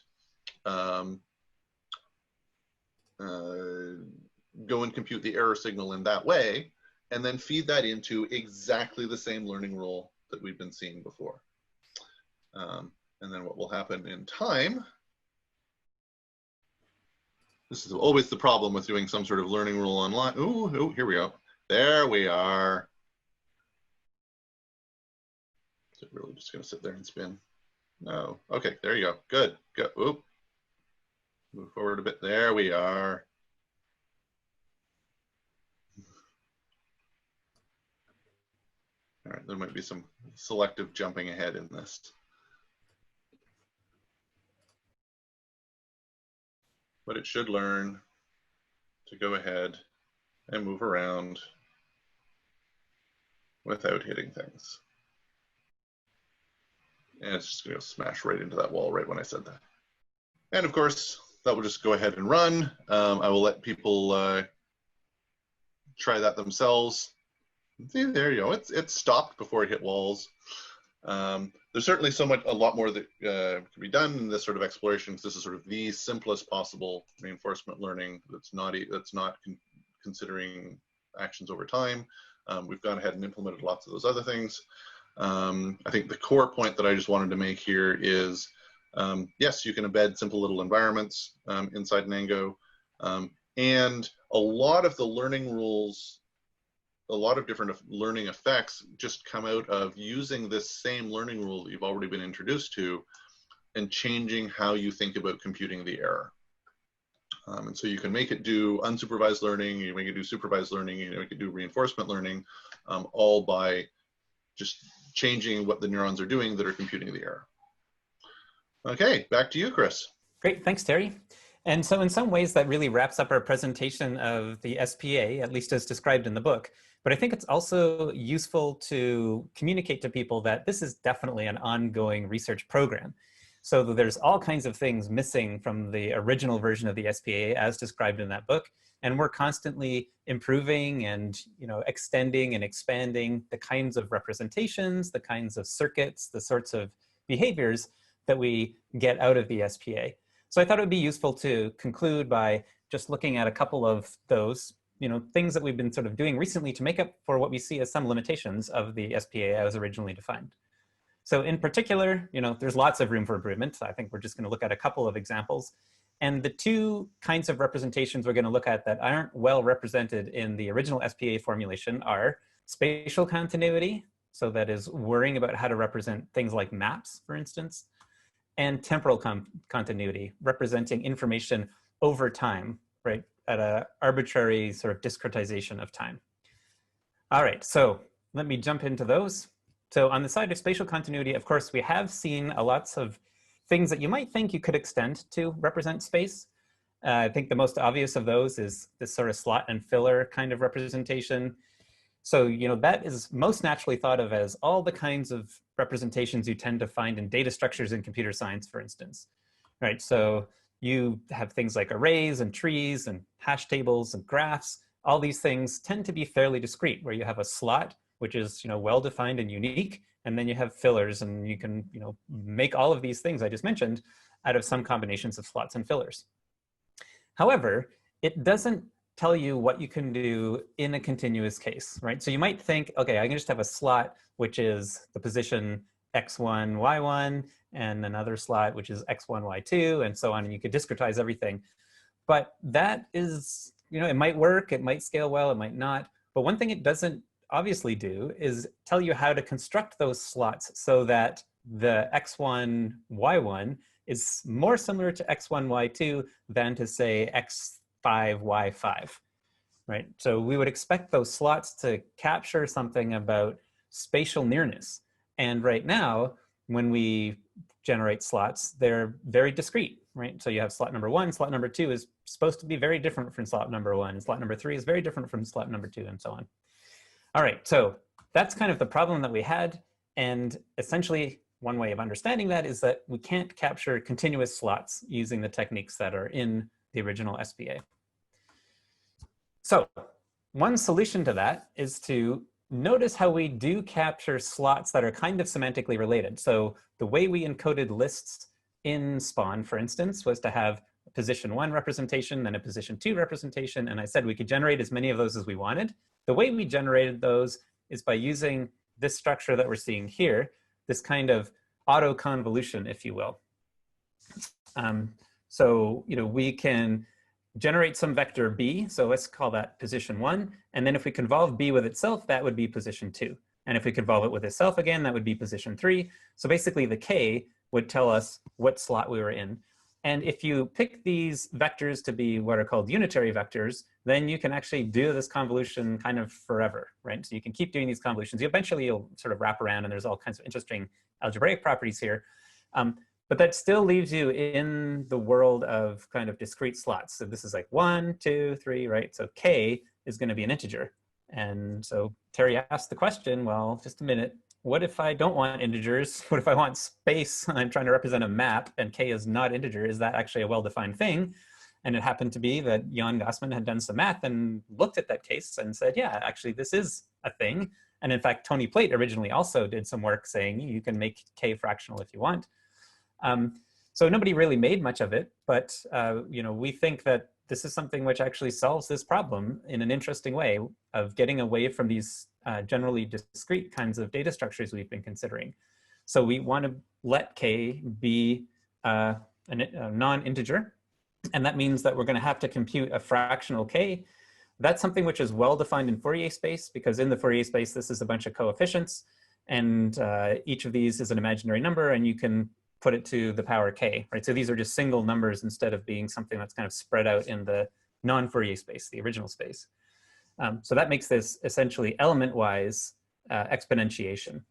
go and compute the error signal in that way, and then feed that into exactly the same learning rule that we've been seeing before. And then what will happen in time, this is always the problem with doing some sort of learning rule online. Ooh, here we go. There we are. Is it really just going to sit there and spin? No. Okay, there you go. Good. Good. Oop. Move forward a bit. There we are. All right, there might be some selective jumping ahead in this. But it should learn to go ahead and move around without hitting things. And it's just going to smash right into that wall right when I said that. And of course, that will just go ahead and run. I will let people try that themselves. See, there you go. It's stopped before it hit walls. There's certainly a lot more that can be done in this sort of exploration, because this is sort of the simplest possible reinforcement learning that's not considering actions over time. We've gone ahead and implemented lots of those other things. I think the core point that I just wanted to make here is, yes, you can embed simple little environments inside Nengo, and a lot of the learning rules, a lot of different learning effects just come out of using this same learning rule that you've already been introduced to and changing how you think about computing the error. And so you can make it do unsupervised learning, you make it do supervised learning, you make it do reinforcement learning, all by just changing what the neurons are doing that are computing the error. Okay, back to you, Chris. Great, thanks, Terry. And so in some ways that really wraps up our presentation of the SPA, at least as described in the book. But I think it's also useful to communicate to people that this is definitely an ongoing research program. So there's all kinds of things missing from the original version of the SPA as described in that book. And we're constantly improving and extending and expanding the kinds of representations, the kinds of circuits, the sorts of behaviors that we get out of the SPA. So I thought it would be useful to conclude by just looking at a couple of those things that we've been sort of doing recently to make up for what we see as some limitations of the SPA as originally defined. So in particular, there's lots of room for improvement. I think we're just going to look at a couple of examples. And the two kinds of representations we're going to look at that aren't well represented in the original SPA formulation are spatial continuity. So that is worrying about how to represent things like maps, for instance, and temporal continuity, representing information over time, right, at an arbitrary sort of discretization of time. All right, so let me jump into those. So on the side of spatial continuity, of course, we have seen lots of things that you might think you could extend to represent space. I think the most obvious of those is this sort of slot and filler kind of representation. So, that is most naturally thought of as all the kinds of representations you tend to find in data structures in computer science, for instance, right? So you have things like arrays and trees and hash tables and graphs. All these things tend to be fairly discrete, where you have a slot, which is, well-defined and unique, and then you have fillers, and you can, make all of these things I just mentioned out of some combinations of slots and fillers. However, it doesn't tell you what you can do in a continuous case, right? So you might think, okay, I can just have a slot, which is the position x1, y1, and another slot, which is x1, y2, and so on, and you could discretize everything. But that is, it might work, it might scale well, it might not. But one thing it doesn't obviously do is tell you how to construct those slots so that the x1, y1 is more similar to x1, y2 than to say x5, y5, right? So we would expect those slots to capture something about spatial nearness. And right now, when we generate slots, they're very discrete, right? So you have slot number 1, slot number 2 is supposed to be very different from slot number 1, and slot number 3 is very different from slot number 2, and so on. All right, so that's kind of the problem that we had. And essentially, one way of understanding that is that we can't capture continuous slots using the techniques that are in the original SPA. So one solution to that is to notice how we do capture slots that are kind of semantically related. So the way we encoded lists in Spaun, for instance, was to have a position 1 representation, then a position 2 representation, and I said we could generate as many of those as we wanted. The way we generated those is by using this structure that we're seeing here, this kind of auto-convolution, if you will. So we can generate some vector b, so let's call that position 1, and then if we convolve b with itself, that would be position 2. And if we convolve it with itself again, that would be position 3. So basically the k would tell us what slot we were in. And if you pick these vectors to be what are called unitary vectors, then you can actually do this convolution kind of forever, right? So you can keep doing these convolutions. Eventually you'll sort of wrap around, and there's all kinds of interesting algebraic properties here. But that still leaves you in the world of kind of discrete slots. So this is like 1, 2, 3, right? So k is going to be an integer. And so Terry asked the question, well, just a minute, what if I don't want integers? What if I want space? I'm trying to represent a map and k is not integer. Is that actually a well-defined thing? And it happened to be that Jan Gassman had done some math and looked at that case and said, yeah, actually this is a thing. And in fact, Tony Plate originally also did some work saying you can make k fractional if you want. So nobody really made much of it, but we think that this is something which actually solves this problem in an interesting way of getting away from these generally discrete kinds of data structures we've been considering. So we want to let k be a non-integer, and that means that we're going to have to compute a fractional k. That's something which is well defined in Fourier space, because in the Fourier space, this is a bunch of coefficients, and each of these is an imaginary number, and you can put it to the power k, right? So these are just single numbers instead of being something that's kind of spread out in the non-Fourier space, the original space. So that makes this essentially element-wise exponentiation.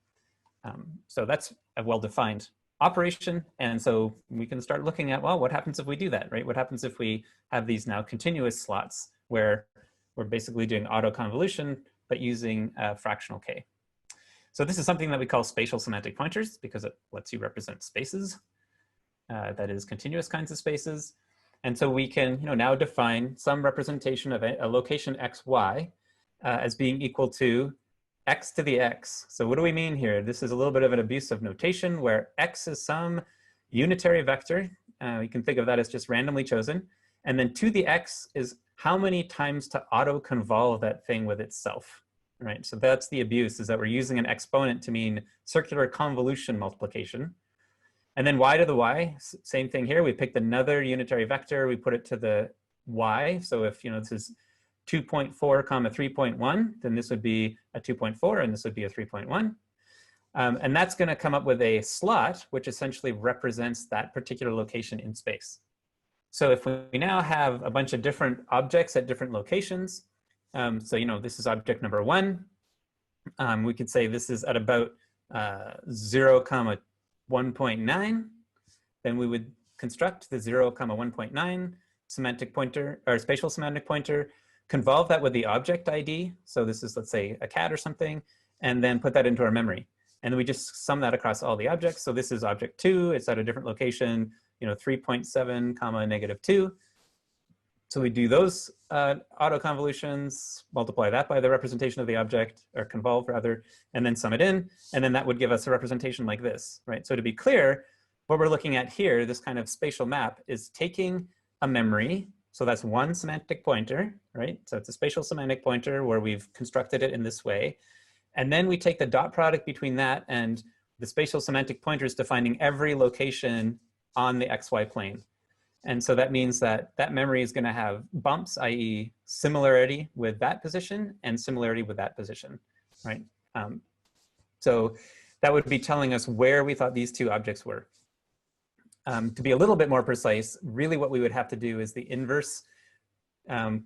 So that's a well-defined operation. And so we can start looking at, well, what happens if we do that, right? What happens if we have these now continuous slots where we're basically doing auto convolution, but using fractional k. So this is something that we call spatial semantic pointers because it lets you represent spaces, that is continuous kinds of spaces. And so we can now define some representation of a location xy as being equal to x to the x. So what do we mean here? This is a little bit of an abuse of notation where x is some unitary vector. You can think of that as just randomly chosen. And then to the x is how many times to auto-convolve that thing with itself, right? So that's the abuse, is that we're using an exponent to mean circular convolution multiplication. And then y to the y, same thing here. We picked another unitary vector. We put it to the y. So if this is 2.4 comma 3.1, then this would be a 2.4 and this would be a 3.1. And that's going to come up with a slot, which essentially represents that particular location in space. So if we now have a bunch of different objects at different locations, so this is object number 1. We could say this is at about 0 comma 1.9. Then we would construct the 0 comma 1.9 semantic pointer or spatial semantic pointer, convolve that with the object ID. So this is, let's say, a cat or something, and then put that into our memory. And then we just sum that across all the objects. So this is object 2. It's at a different location, 3.7 comma negative 2. So we do those auto convolutions, multiply that by the representation of the object, or convolve rather, and then sum it in. And then that would give us a representation like this, right? So to be clear, what we're looking at here, this kind of spatial map, is taking a memory. So that's one semantic pointer, right? So it's a spatial semantic pointer where we've constructed it in this way. And then we take the dot product between that and the spatial semantic pointers defining every location on the XY plane. And so that means that that memory is going to have bumps, i.e. similarity with that position and similarity with that position, right? So that would be telling us where we thought these two objects were. To be a little bit more precise, really what we would have to do is the inverse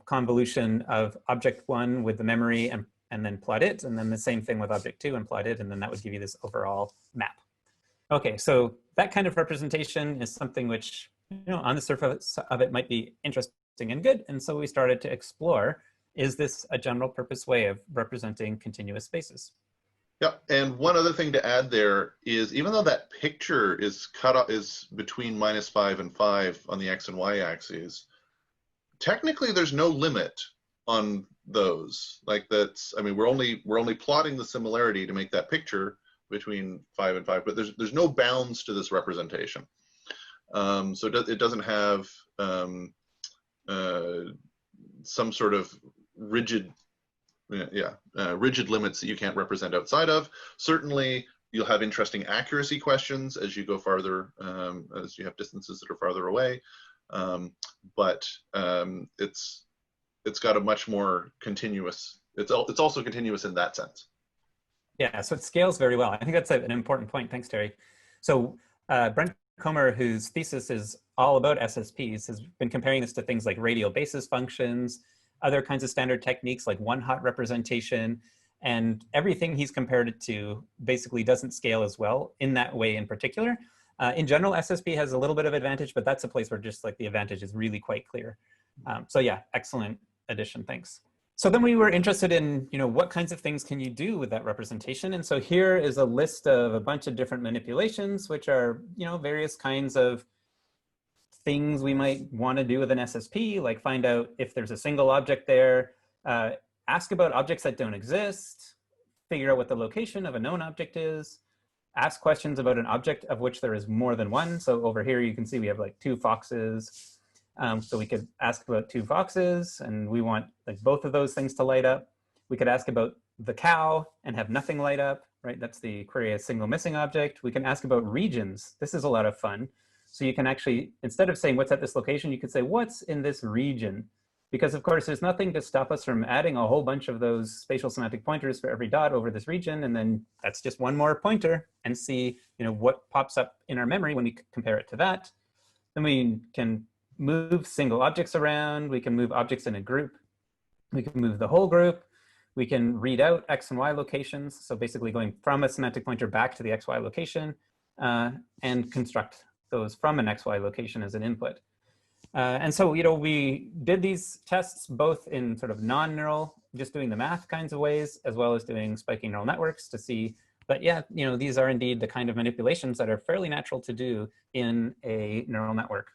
convolution of object 1 with the memory and then plot it, and then the same thing with object 2 and plot it, and then that would give you this overall map. Okay, so that kind of representation is something which, on the surface of it might be interesting and good, and so we started to explore, is this a general purpose way of representing continuous spaces? Yeah, and one other thing to add there is, even though that picture is cut off, is between -5 and 5 on the x and y axes, technically there's no limit on those. Like that's, I mean, we're only plotting the similarity to make that picture between 5 and 5, but there's no bounds to this representation. So it doesn't have some sort of rigid rigid limits that you can't represent outside of. Certainly, you'll have interesting accuracy questions as you go farther, as you have distances that are farther away. But it's got a much more continuous. It's also continuous in that sense. Yeah, so it scales very well. I think that's an important point. Thanks, Terry. So Brent Comer, whose thesis is all about SSPs, has been comparing this to things like radial basis functions, other kinds of standard techniques like one-hot representation, and everything he's compared it to basically doesn't scale as well in that way in particular. In general, SSP has a little bit of advantage, but that's a place where just like the advantage is really quite clear. So yeah, excellent addition, thanks. So then we were interested in, what kinds of things can you do with that representation? And so here is a list of a bunch of different manipulations, which are, various kinds of things we might want to do with an SSP, like find out if there's a single object there, ask about objects that don't exist, figure out what the location of a known object is, ask questions about an object of which there is more than one. So over here, you can see we have like 2 foxes. So we could ask about 2 foxes, and we want like both of those things to light up. We could ask about the cow and have nothing light up, right? That's the query a single missing object. We can ask about regions. This is a lot of fun. So you can actually, instead of saying what's at this location, you could say what's in this region. Because of course, there's nothing to stop us from adding a whole bunch of those spatial semantic pointers for every dot over this region. And then that's just one more pointer, and see what pops up in our memory when we compare it to that. Then we can move single objects around. We can move objects in a group. We can move the whole group. We can read out X and Y locations. So basically going from a semantic pointer back to the XY location. and construct those from an XY location as an input. And so, you know, we did these tests both in sort of non-neural, just doing the math kinds of ways, as well as doing spiking neural networks to see that, yeah, you know, these are indeed the kind of manipulations that are fairly natural to do in a neural network.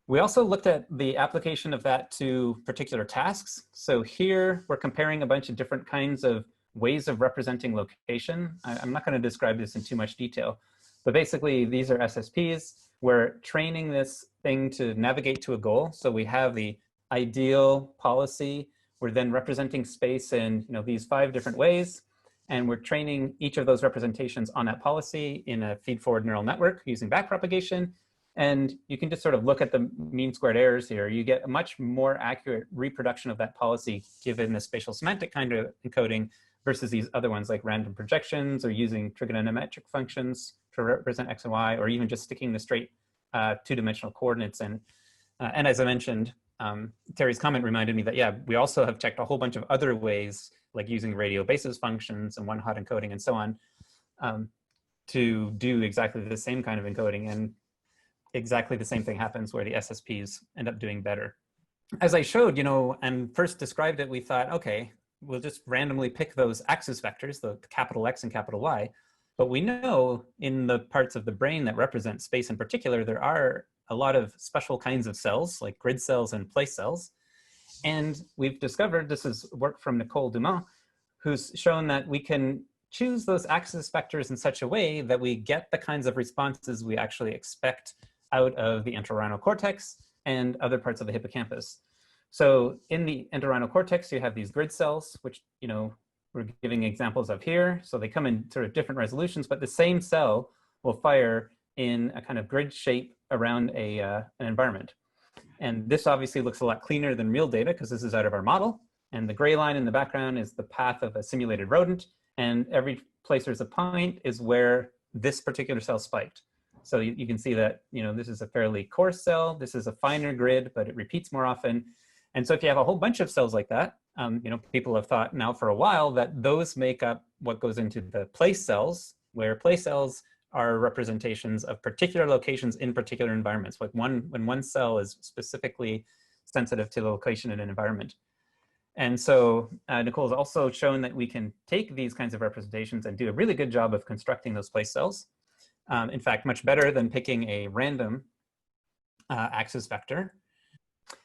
We also looked at the application of that to particular tasks. So here we're comparing a bunch of different kinds of ways of representing location. I'm not going to describe this in too much detail, but basically these are SSPs. We're training this thing to navigate to a goal. So we have the ideal policy. We're then representing space in, you know, these 5 different ways. And we're training each of those representations on that policy in a feed-forward neural network using backpropagation. And you can just sort of look at the mean squared errors here. You get a much more accurate reproduction of that policy given the spatial semantic kind of encoding versus these other ones like random projections or using trigonometric functions to represent X and Y, or even just sticking the straight 2-dimensional coordinates in. And as I mentioned, Terry's comment reminded me that, yeah, we also have checked a whole bunch of other ways, like using radio basis functions and one-hot encoding and so on, to do exactly the same kind of encoding. And exactly the same thing happens where the SSPs end up doing better. As I showed, you know, and first described it, we thought, okay, we'll just randomly pick those axis vectors, the capital X and capital Y. But we know in the parts of the brain that represent space in particular, there are a lot of special kinds of cells, like grid cells and place cells. And we've discovered, this is work from Nicole Dumas, who's shown that we can choose those axis vectors in such a way that we get the kinds of responses we actually expect out of the entorhinal cortex and other parts of the hippocampus. So in the entorhinal cortex, you have these grid cells, which, you know, we're giving examples of here. So they come in sort of different resolutions, but the same cell will fire in a kind of grid shape around an environment. And this obviously looks a lot cleaner than real data because this is out of our model. And the gray line in the background is the path of a simulated rodent. And every place there's a point is where this particular cell spiked. So you can see that, you know, this is a fairly coarse cell. This is a finer grid, but it repeats more often. And so if you have a whole bunch of cells like that, you know, people have thought now for a while that those make up what goes into the place cells, where place cells are representations of particular locations in particular environments, like when one cell is specifically sensitive to the location in an environment. And so Nicole's also shown that we can take these kinds of representations and do a really good job of constructing those place cells. In fact, much better than picking a random axis vector.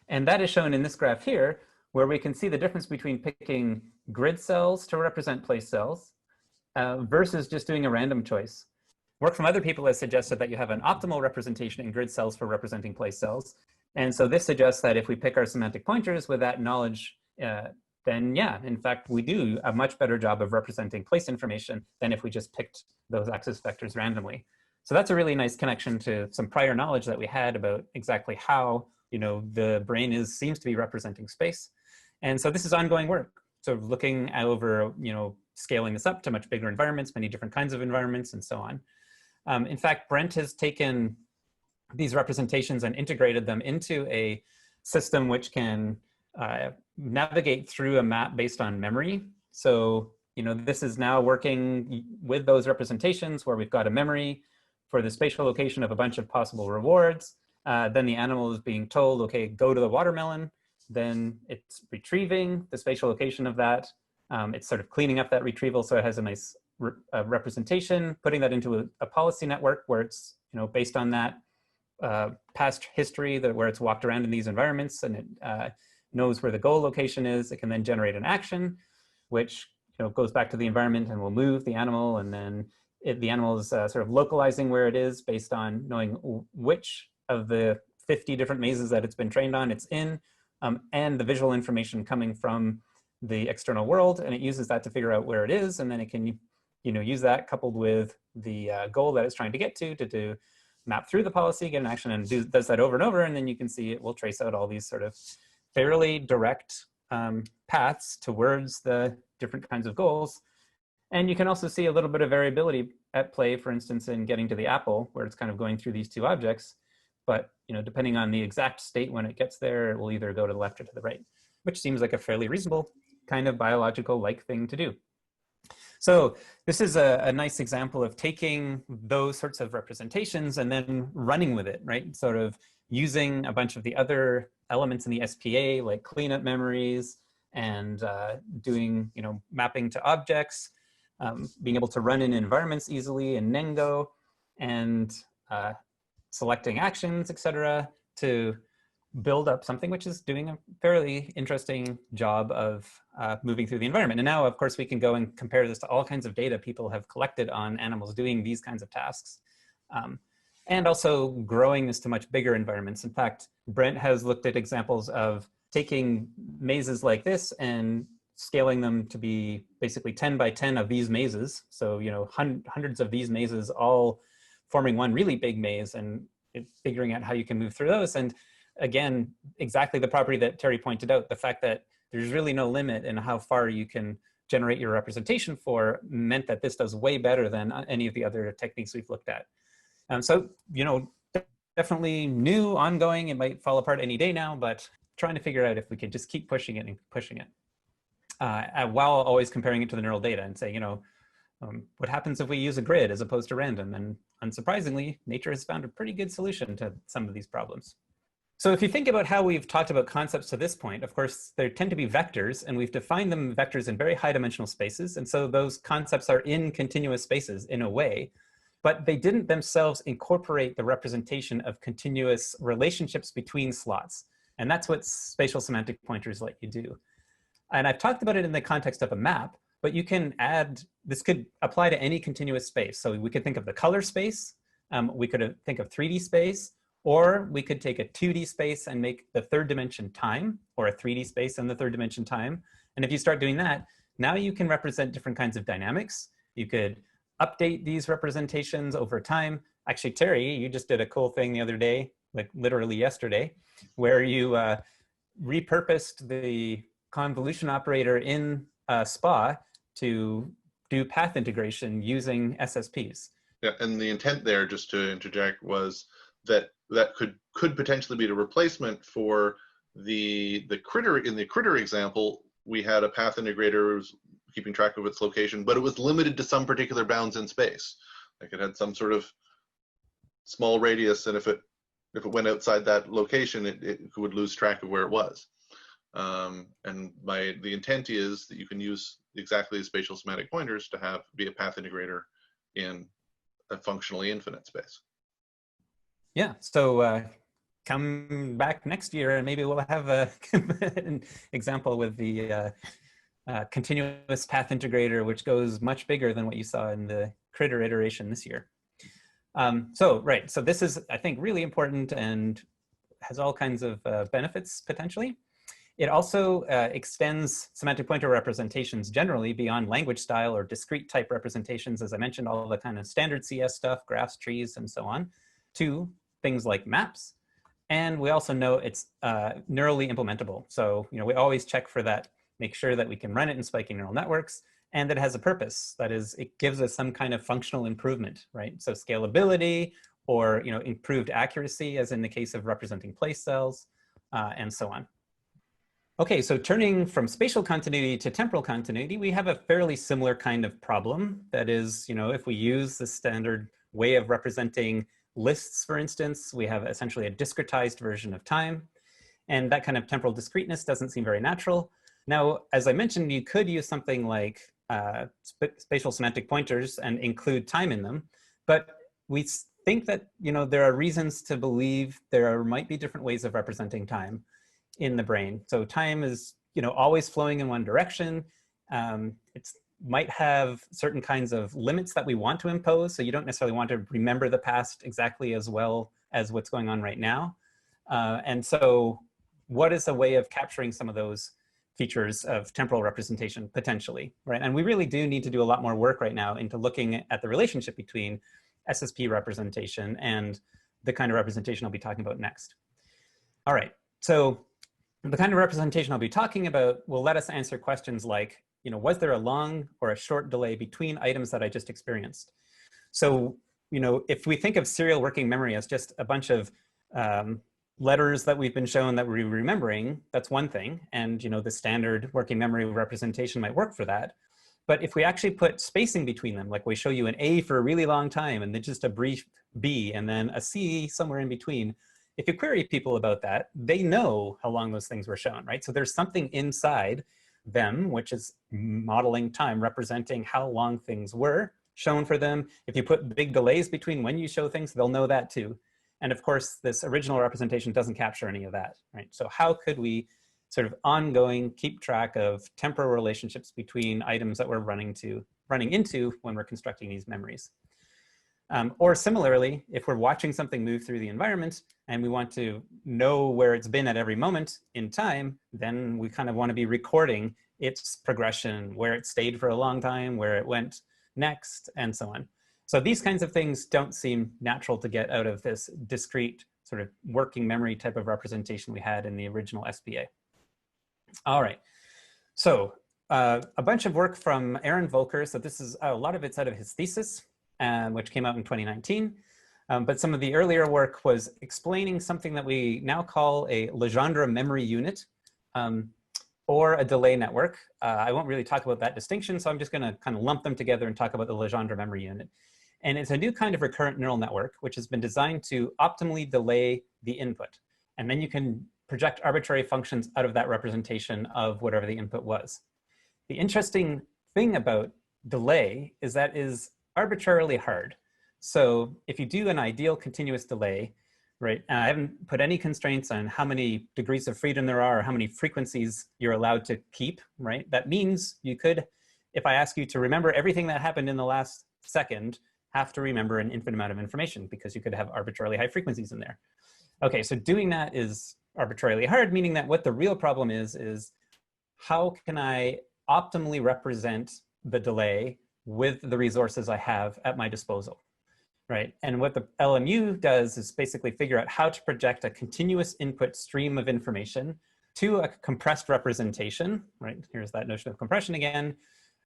And that is shown in this graph here, where we can see the difference between picking grid cells to represent place cells versus just doing a random choice. Work from other people has suggested that you have an optimal representation in grid cells for representing place cells. And so this suggests that if we pick our semantic pointers with that knowledge, then yeah, in fact, we do a much better job of representing place information than if we just picked those axis vectors randomly. So that's a really nice connection to some prior knowledge that we had about exactly how, you know, the brain seems to be representing space. And so this is ongoing work. So looking over, you know, scaling this up to much bigger environments, many different kinds of environments, and so on. In fact, Brent has taken these representations and integrated them into a system which can navigate through a map based on memory. So, you know, this is now working with those representations where we've got a memory for the spatial location of a bunch of possible rewards. Then the animal is being told, okay, go to the watermelon. Then it's retrieving the spatial location of that. It's sort of cleaning up that retrieval so it has a nice representation, putting that into a policy network where it's, you know, based on that past history where it's walked around in these environments and it knows where the goal location is. It can then generate an action, which, you know, goes back to the environment and will move the animal. And then the animal is sort of localizing where it is based on knowing which of the 50 different mazes that it's been trained on it's in, and the visual information coming from the external world. And it uses that to figure out where it is. And then it can, you know, use that coupled with the goal that it's trying to get to map through the policy, get an action, and does that over and over. And then you can see it will trace out all these sort of fairly direct paths towards the different kinds of goals. And you can also see a little bit of variability at play, for instance, in getting to the apple, where it's kind of going through these two objects. But, you know, depending on the exact state when it gets there, it will either go to the left or to the right, which seems like a fairly reasonable kind of biological-like thing to do. So this is a nice example of taking those sorts of representations and then running with it, right? Sort of using a bunch of the other elements in the SPA, like cleanup memories and doing, mapping to objects, being able to run in environments easily in Nengo, and selecting actions, etc., to build up something which is doing a fairly interesting job of moving through the environment. And now, of course, we can go and compare this to all kinds of data people have collected on animals doing these kinds of tasks. And also growing this to much bigger environments. In fact, Brent has looked at examples of taking mazes like this and scaling them to be basically 10 by 10 of these mazes. So, hundreds of these mazes all forming one really big maze, and figuring out how you can move through those. And again, exactly the property that Terry pointed out, the fact that there's really no limit in how far you can generate your representation for, meant that this does way better than any of the other techniques we've looked at. So, definitely new, ongoing. It might fall apart any day now, but trying to figure out if we could just keep pushing it and pushing it, while always comparing it to the neural data and say, what happens if we use a grid as opposed to random? And unsurprisingly, nature has found a pretty good solution to some of these problems. So if you think about how we've talked about concepts to this point, of course, there tend to be vectors, and we've defined them vectors in very high dimensional spaces. And so those concepts are in continuous spaces in a way, but they didn't themselves incorporate the representation of continuous relationships between slots. And that's what spatial semantic pointers let you do. And I've talked about it in the context of a map, but you can add, this could apply to any continuous space. So we could think of the color space, we could think of 3D space, or we could take a 2D space and make the third dimension time, or a 3D space and the third dimension time. And if you start doing that, now you can represent different kinds of dynamics. You could update these representations over time. Actually, Terry, you just did a cool thing the other day, like literally yesterday, where you repurposed the convolution operator in SPA to do path integration using SSPs. Yeah, and the intent there, just to interject, was that could potentially be a replacement for the critter. In the critter example, we had a path integrator keeping track of its location, but it was limited to some particular bounds in space. Like it had some sort of small radius, and if it went outside that location, it would lose track of where it was. And the intent is that you can use exactly the spatial semantic pointers to be a path integrator in a functionally infinite space. Yeah, so come back next year and maybe we'll have an example with the continuous path integrator, which goes much bigger than what you saw in the critter iteration this year. So this is, I think, really important and has all kinds of benefits potentially. It also extends semantic pointer representations generally beyond language style or discrete type representations, as I mentioned, all the kind of standard CS stuff, graphs, trees, and so on, to things like maps. And we also know it's neurally implementable. So, we always check for that, make sure that we can run it in spiking neural networks, and that it has a purpose. That is, it gives us some kind of functional improvement, right? So scalability or, improved accuracy, as in the case of representing place cells, and so on. Okay, so turning from spatial continuity to temporal continuity, we have a fairly similar kind of problem. That is, if we use the standard way of representing lists, for instance, we have essentially a discretized version of time. And that kind of temporal discreteness doesn't seem very natural. Now, as I mentioned, you could use something like spatial semantic pointers and include time in them. But we think that, there are reasons to believe there might be different ways of representing time in the brain. So time is, always flowing in one direction. It might have certain kinds of limits that we want to impose. So you don't necessarily want to remember the past exactly as well as what's going on right now. And so what is a way of capturing some of those features of temporal representation potentially, right? And we really do need to do a lot more work right now into looking at the relationship between SSP representation and the kind of representation I'll be talking about next. All right, so the kind of representation I'll be talking about will let us answer questions like, was there a long or a short delay between items that I just experienced? So, if we think of serial working memory as just a bunch of letters that we've been shown that we're remembering, that's one thing. And, the standard working memory representation might work for that. But if we actually put spacing between them, like we show you an A for a really long time and then just a brief B and then a C somewhere in between, if you query people about that, they know how long those things were shown, right? So there's something inside them, which is modeling time, representing how long things were shown for them. If you put big delays between when you show things, they'll know that too. And of course, this original representation doesn't capture any of that, right? So how could we sort of ongoing keep track of temporal relationships between items that we're running into when we're constructing these memories? Or similarly, if we're watching something move through the environment and we want to know where it's been at every moment in time, then we kind of want to be recording its progression, where it stayed for a long time, where it went next, and so on. So these kinds of things don't seem natural to get out of this discrete sort of working memory type of representation we had in the original SPA. All right, so a bunch of work from Aaron Volker. So this is a lot of it's out of his thesis, which came out in 2019. But some of the earlier work was explaining something that we now call a Legendre memory unit, or a delay network. I won't really talk about that distinction, so I'm just gonna kind of lump them together and talk about the Legendre memory unit. And it's a new kind of recurrent neural network, which has been designed to optimally delay the input. And then you can project arbitrary functions out of that representation of whatever the input was. The interesting thing about delay is that is arbitrarily hard. So if you do an ideal continuous delay, right, and I haven't put any constraints on how many degrees of freedom there are or how many frequencies you're allowed to keep, right? That means you could, if I ask you to remember everything that happened in the last second, have to remember an infinite amount of information because you could have arbitrarily high frequencies in there. Okay, so doing that is arbitrarily hard, meaning that what the real problem is how can I optimally represent the delay with the resources I have at my disposal, right? And what the LMU does is basically figure out how to project a continuous input stream of information to a compressed representation, right? Here's that notion of compression again.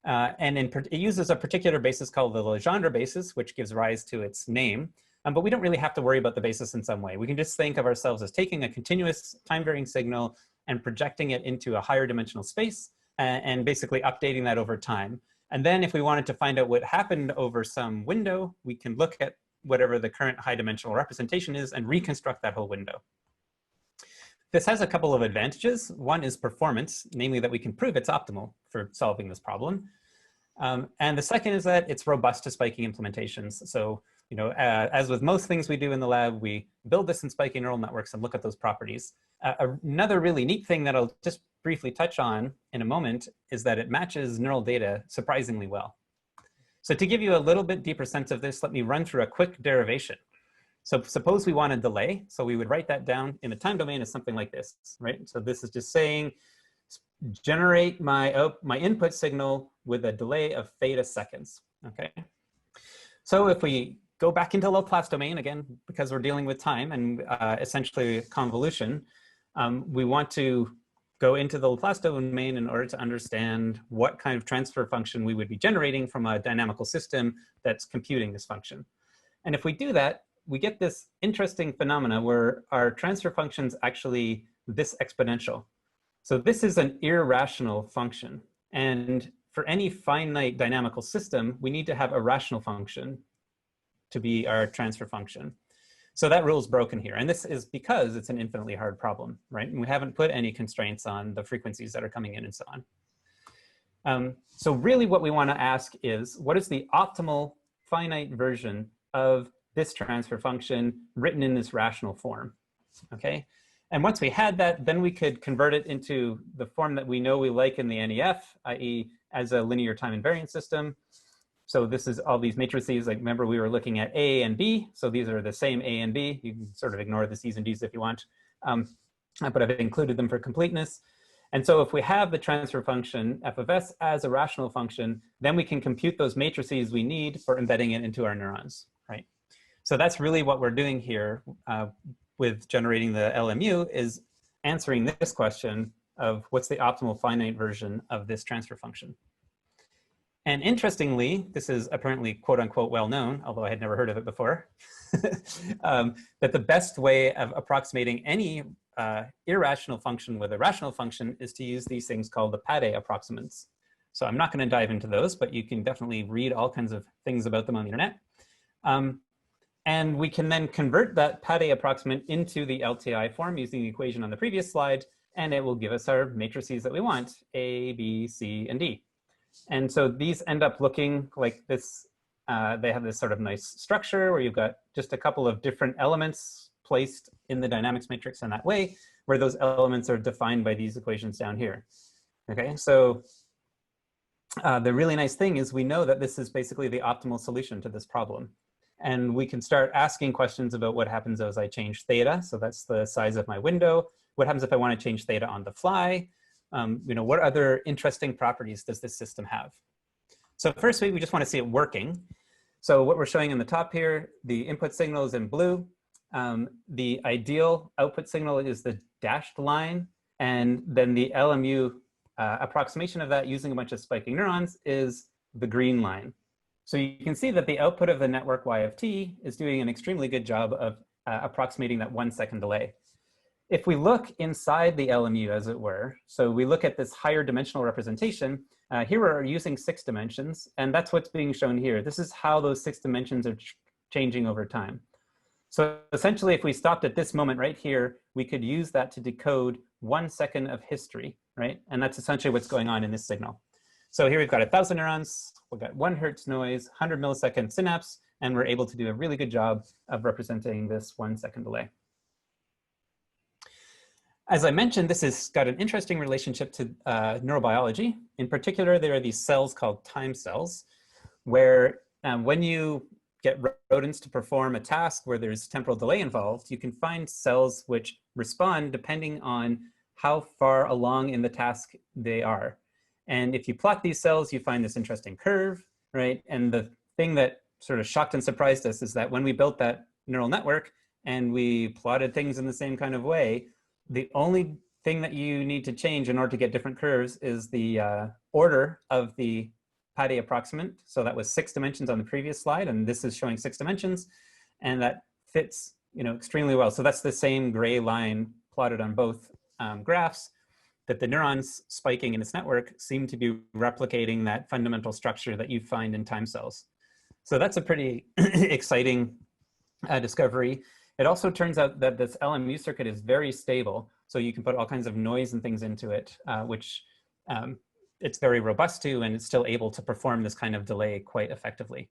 And it uses a particular basis called the Legendre basis, which gives rise to its name. But we don't really have to worry about the basis in some way. We can just think of ourselves as taking a continuous time-varying signal and projecting it into a higher dimensional space and basically updating that over time. And then if we wanted to find out what happened over some window, we can look at whatever the current high dimensional representation is and reconstruct that whole window. This has a couple of advantages. One is performance, namely that we can prove it's optimal for solving this problem. And the second is that it's robust to spiking implementations. So, you know, as with most things we do in the lab, we build this in spiking neural networks and look at those properties. Another really neat thing that I'll just briefly touch on in a moment is that it matches neural data surprisingly well. So to give you a little bit deeper sense of this, let me run through a quick derivation. So suppose we want a delay. So we would write that down in the time domain as something like this, right? So this is just saying, generate my input signal with a delay of theta seconds, okay? So if we go back into Laplace domain, again, because we're dealing with time and essentially convolution, we want to go into the Laplace domain in order to understand what kind of transfer function we would be generating from a dynamical system that's computing this function. And if we do that, we get this interesting phenomena where our transfer function's actually this exponential. So this is an irrational function. And for any finite dynamical system, we need to have a rational function to be our transfer function. So that rule is broken here. And this is because it's an infinitely hard problem, right? And we haven't put any constraints on the frequencies that are coming in and so on. So really what we want to ask is, what is the optimal finite version of this transfer function written in this rational form, okay? And once we had that, then we could convert it into the form that we know we like in the NEF, i.e. as a linear time invariant system. So this is all these matrices, like remember we were looking at A and B, so these are the same A and B. You can sort of ignore the C's and D's if you want, but I've included them for completeness. And so if we have the transfer function f of s as a rational function, then we can compute those matrices we need for embedding it into our neurons, right? So that's really what we're doing here with generating the LMU, is answering this question of what's the optimal finite version of this transfer function. And interestingly, this is apparently quote unquote well known, although I had never heard of it before, that the best way of approximating any irrational function with a rational function is to use these things called the Pade approximants, So I'm not going to dive into those, but you can definitely read all kinds of things about them on the internet. And we can then convert that Pade approximant into the LTI form using the equation on the previous slide, and it will give us our matrices that we want, A, B, C, and D. And so these end up looking like this. They have this sort of nice structure where you've got just a couple of different elements placed in the dynamics matrix in that way, where those elements are defined by these equations down here. Okay, so the really nice thing is we know that this is basically the optimal solution to this problem. And we can start asking questions about what happens as I change theta. So that's the size of my window. What happens if I want to change theta on the fly? What other interesting properties does this system have? So first, we just want to see it working. So what we're showing in the top here, the input signal is in blue. The ideal output signal is the dashed line. And then the LMU approximation of that using a bunch of spiking neurons is the green line. So you can see that the output of the network y of t is doing an extremely good job of approximating that 1 second delay. If we look inside the LMU, as it were, so we look at this higher dimensional representation, here we're using 6 dimensions, and that's what's being shown here. This is how those 6 dimensions are changing over time. So essentially, if we stopped at this moment right here, we could use that to decode 1 second of history, right? And that's essentially what's going on in this signal. So here we've got 1,000 neurons, we've got 1 hertz noise, 100 millisecond synapse, and we're able to do a really good job of representing this 1 second delay. As I mentioned, this has got an interesting relationship to neurobiology. In particular, there are these cells called time cells, where when you get rodents to perform a task where there's temporal delay involved, you can find cells which respond depending on how far along in the task they are. And if you plot these cells, you find this interesting curve, right? And the thing that sort of shocked and surprised us is that when we built that neural network and we plotted things in the same kind of way, the only thing that you need to change in order to get different curves is the order of the Pade approximant. So that was 6 dimensions on the previous slide, and this is showing 6 dimensions, and that fits, extremely well. So that's the same gray line plotted on both graphs, that the neurons spiking in its network seem to be replicating that fundamental structure that you find in time cells. So that's a pretty exciting discovery. It also turns out that this LMU circuit is very stable, so you can put all kinds of noise and things into it, which it's very robust to, and it's still able to perform this kind of delay quite effectively.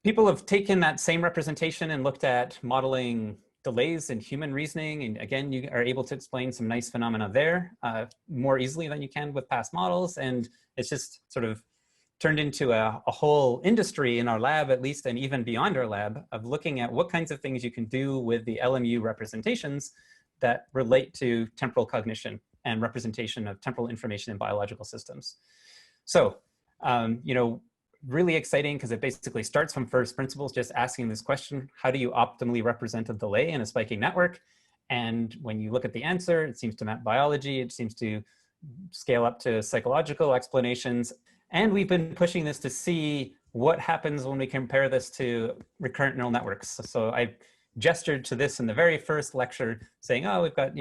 People have taken that same representation and looked at modeling delays in human reasoning, and again, you are able to explain some nice phenomena there more easily than you can with past models, and it's just sort of turned into a whole industry in our lab, at least, and even beyond our lab, of looking at what kinds of things you can do with the LMU representations that relate to temporal cognition and representation of temporal information in biological systems. So, really exciting because it basically starts from first principles, just asking this question: how do you optimally represent a delay in a spiking network? And when you look at the answer, it seems to map biology, it seems to scale up to psychological explanations. And we've been pushing this to see what happens when we compare this to recurrent neural networks. So I gestured to this in the very first lecture, saying, oh, we've got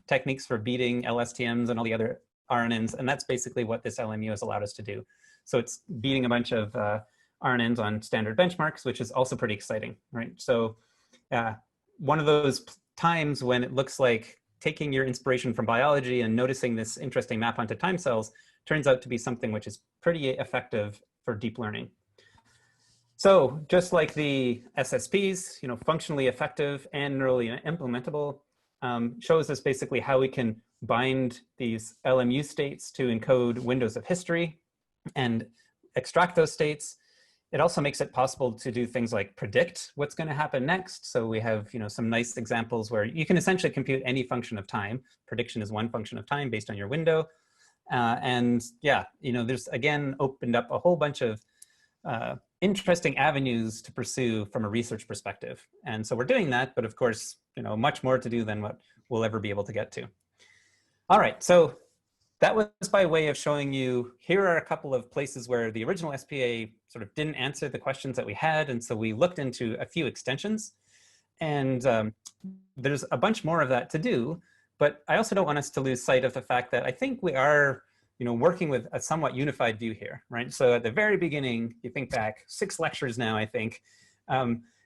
techniques for beating LSTMs and all the other RNNs, and that's basically what this LMU has allowed us to do. So it's beating a bunch of RNNs on standard benchmarks, which is also pretty exciting, right? So one of those times when it looks like taking your inspiration from biology and noticing this interesting map onto time cells turns out to be something which is pretty effective for deep learning. So just like the SSPs, functionally effective and neurally implementable, shows us basically how we can bind these LMU states to encode windows of history and extract those states. It also makes it possible to do things like predict what's going to happen next. So we have some nice examples where you can essentially compute any function of time. Prediction is one function of time based on your window. And yeah, there's again opened up a whole bunch of interesting avenues to pursue from a research perspective. And so we're doing that, but of course, much more to do than what we'll ever be able to get to. All right, so that was by way of showing you, here are a couple of places where the original SPA sort of didn't answer the questions that we had. And so we looked into a few extensions, and there's a bunch more of that to do. But I also don't want us to lose sight of the fact that I think we are, working with a somewhat unified view here, right? So at the very beginning, you think back 6 lectures now, I think,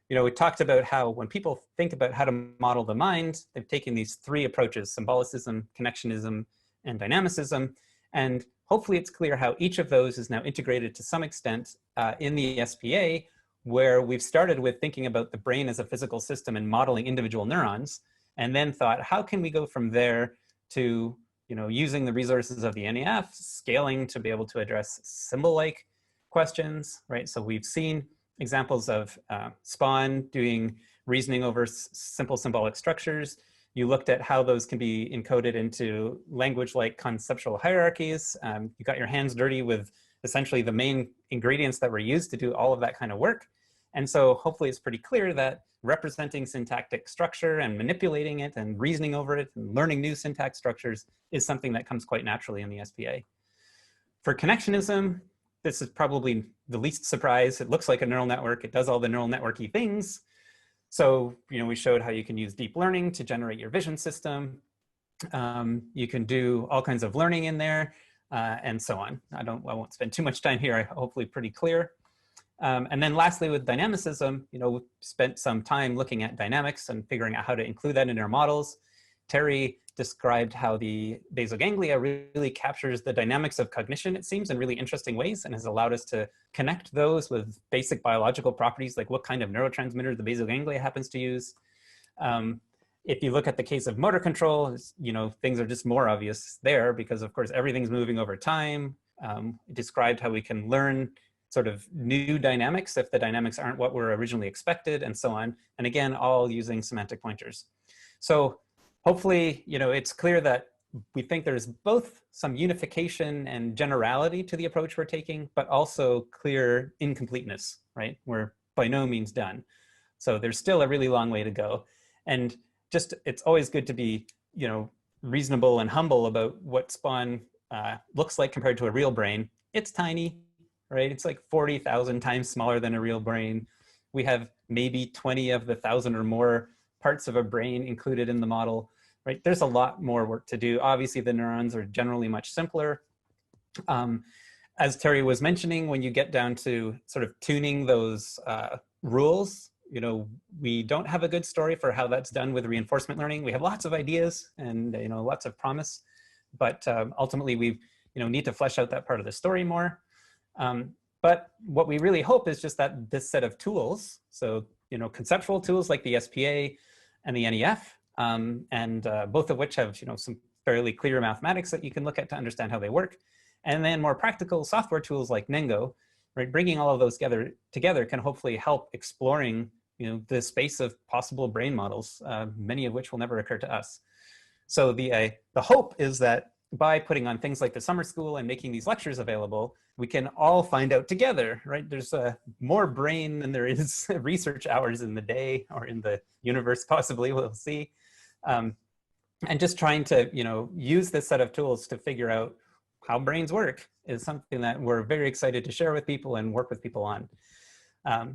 we talked about how when people think about how to model the mind, they've taken these 3 approaches: symbolicism, connectionism, and dynamicism. And hopefully it's clear how each of those is now integrated to some extent in the SPA, where we've started with thinking about the brain as a physical system and modeling individual neurons, and then thought, how can we go from there to using the resources of the NEF, scaling to be able to address symbol-like questions, right? So we've seen examples of Spaun doing reasoning over simple symbolic structures. You looked at how those can be encoded into language-like conceptual hierarchies. You got your hands dirty with essentially the main ingredients that were used to do all of that kind of work. And so hopefully it's pretty clear that representing syntactic structure and manipulating it and reasoning over it and learning new syntax structures is something that comes quite naturally in the SPA. For connectionism, this is probably the least surprise. It looks like a neural network. It does all the neural networky things. So, we showed how you can use deep learning to generate your vision system. You can do all kinds of learning in there and so on. I won't spend too much time here. Hopefully pretty clear. And then lastly, with dynamicism, we spent some time looking at dynamics and figuring out how to include that in our models. Terry described how the basal ganglia really captures the dynamics of cognition, it seems, in really interesting ways, and has allowed us to connect those with basic biological properties, like what kind of neurotransmitter the basal ganglia happens to use. If you look at the case of motor control, things are just more obvious there because, of course, everything's moving over time. It described how we can learn sort of new dynamics if the dynamics aren't what were originally expected, and so on. And again, all using semantic pointers. So hopefully, it's clear that we think there's both some unification and generality to the approach we're taking, but also clear incompleteness, right? We're by no means done. So there's still a really long way to go. And just, it's always good to be, reasonable and humble about what Spaun looks like compared to a real brain. It's tiny, right? It's like 40,000 times smaller than a real brain. We have maybe 20 of the 1,000 or more parts of a brain included in the model, right? There's a lot more work to do. Obviously, the neurons are generally much simpler. As Terry was mentioning, when you get down to sort of tuning those rules, we don't have a good story for how that's done with reinforcement learning. We have lots of ideas and lots of promise, but ultimately we need to flesh out that part of the story more. But what we really hope is just that this set of tools, so conceptual tools like the SPA and the NEF, and both of which have some fairly clear mathematics that you can look at to understand how they work, and then more practical software tools like Nengo, right? Bringing all of those together can hopefully help exploring the space of possible brain models, many of which will never occur to us. So the hope is that by putting on things like the summer school and making these lectures available, we can all find out together, right? There's more brain than there is research hours in the day or in the universe, possibly, we'll see. And just trying to, use this set of tools to figure out how brains work is something that we're very excited to share with people and work with people on.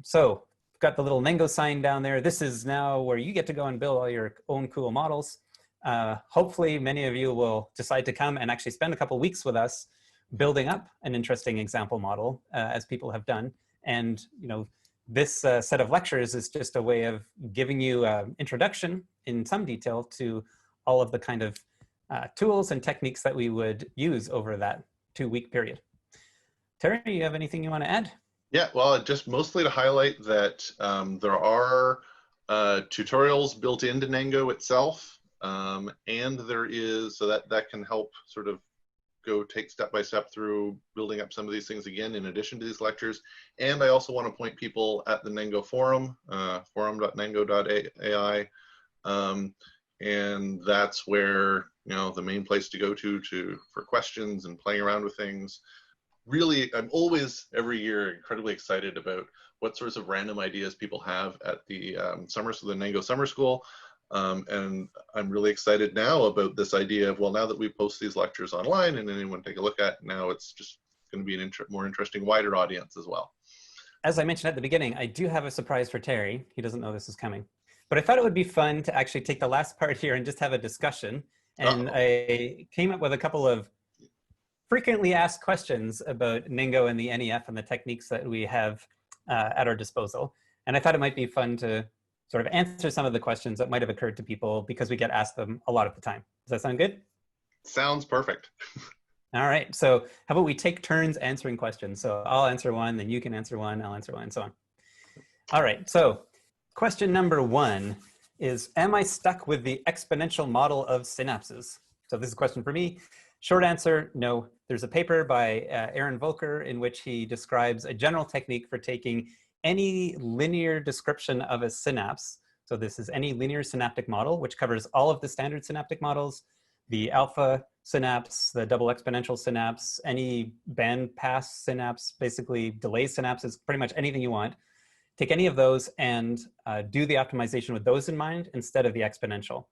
So got the little Nengo sign down there. This is now where you get to go and build all your own cool models. Hopefully many of you will decide to come and actually spend a couple weeks with us building up an interesting example model, as people have done. And this set of lectures is just a way of giving you an introduction in some detail to all of the kind of tools and techniques that we would use over that 2-week period. Terry, you have anything you want to add? Yeah, well, just mostly to highlight that there are tutorials built into Nengo itself. And there is, so that can help sort of go take step by step through building up some of these things again in addition to these lectures. And I also want to point people at the Nengo forum, forum.nengo.ai. And that's where, the main place to go for questions and playing around with things. Really, I'm always, every year, incredibly excited about what sorts of random ideas people have at the the Nengo Summer School. And I'm really excited now about this idea of, well, now that we post these lectures online and anyone take a look at, now it's just going to be an more interesting, wider audience as well. As I mentioned at the beginning, I do have a surprise for Terry. He doesn't know this is coming. But I thought it would be fun to actually take the last part here and just have a discussion. And I came up with a couple of frequently asked questions about Nengo and the NEF and the techniques that we have at our disposal. And I thought it might be fun to sort of answer some of the questions that might have occurred to people because we get asked them a lot of the time. Does that sound good? Sounds perfect. All right, so how about we take turns answering questions? So I'll answer one, then you can answer one, I'll answer one, and so on. All right, so question number 1 is, am I stuck with the exponential model of synapses? So this is a question for me. Short answer, no. There's a paper by Aaron Volker in which he describes a general technique for taking any linear description of a synapse. So this is any linear synaptic model, which covers all of the standard synaptic models, the alpha synapse, the double exponential synapse, any band pass synapse, basically delay synapses, pretty much anything you want. Take any of those and do the optimization with those in mind instead of the exponential.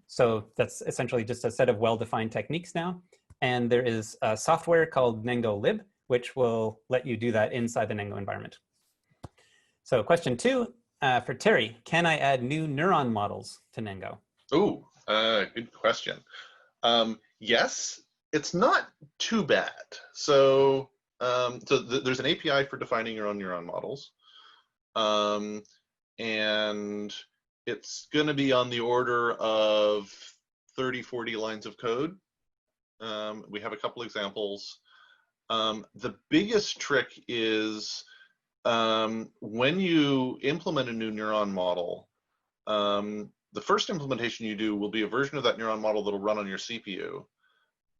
So that's essentially just a set of well-defined techniques now. And there is a software called Nengo Lib, which will let you do that inside the Nengo environment. So question 2 for Terry, can I add new neuron models to Nengo? Ooh, good question. Yes, it's not too bad. So, there's an API for defining your own neuron models. And it's going to be on the order of 30, 40 lines of code. We have a couple examples. The biggest trick is when you implement a new neuron model, the first implementation you do will be a version of that neuron model that'll run on your CPU.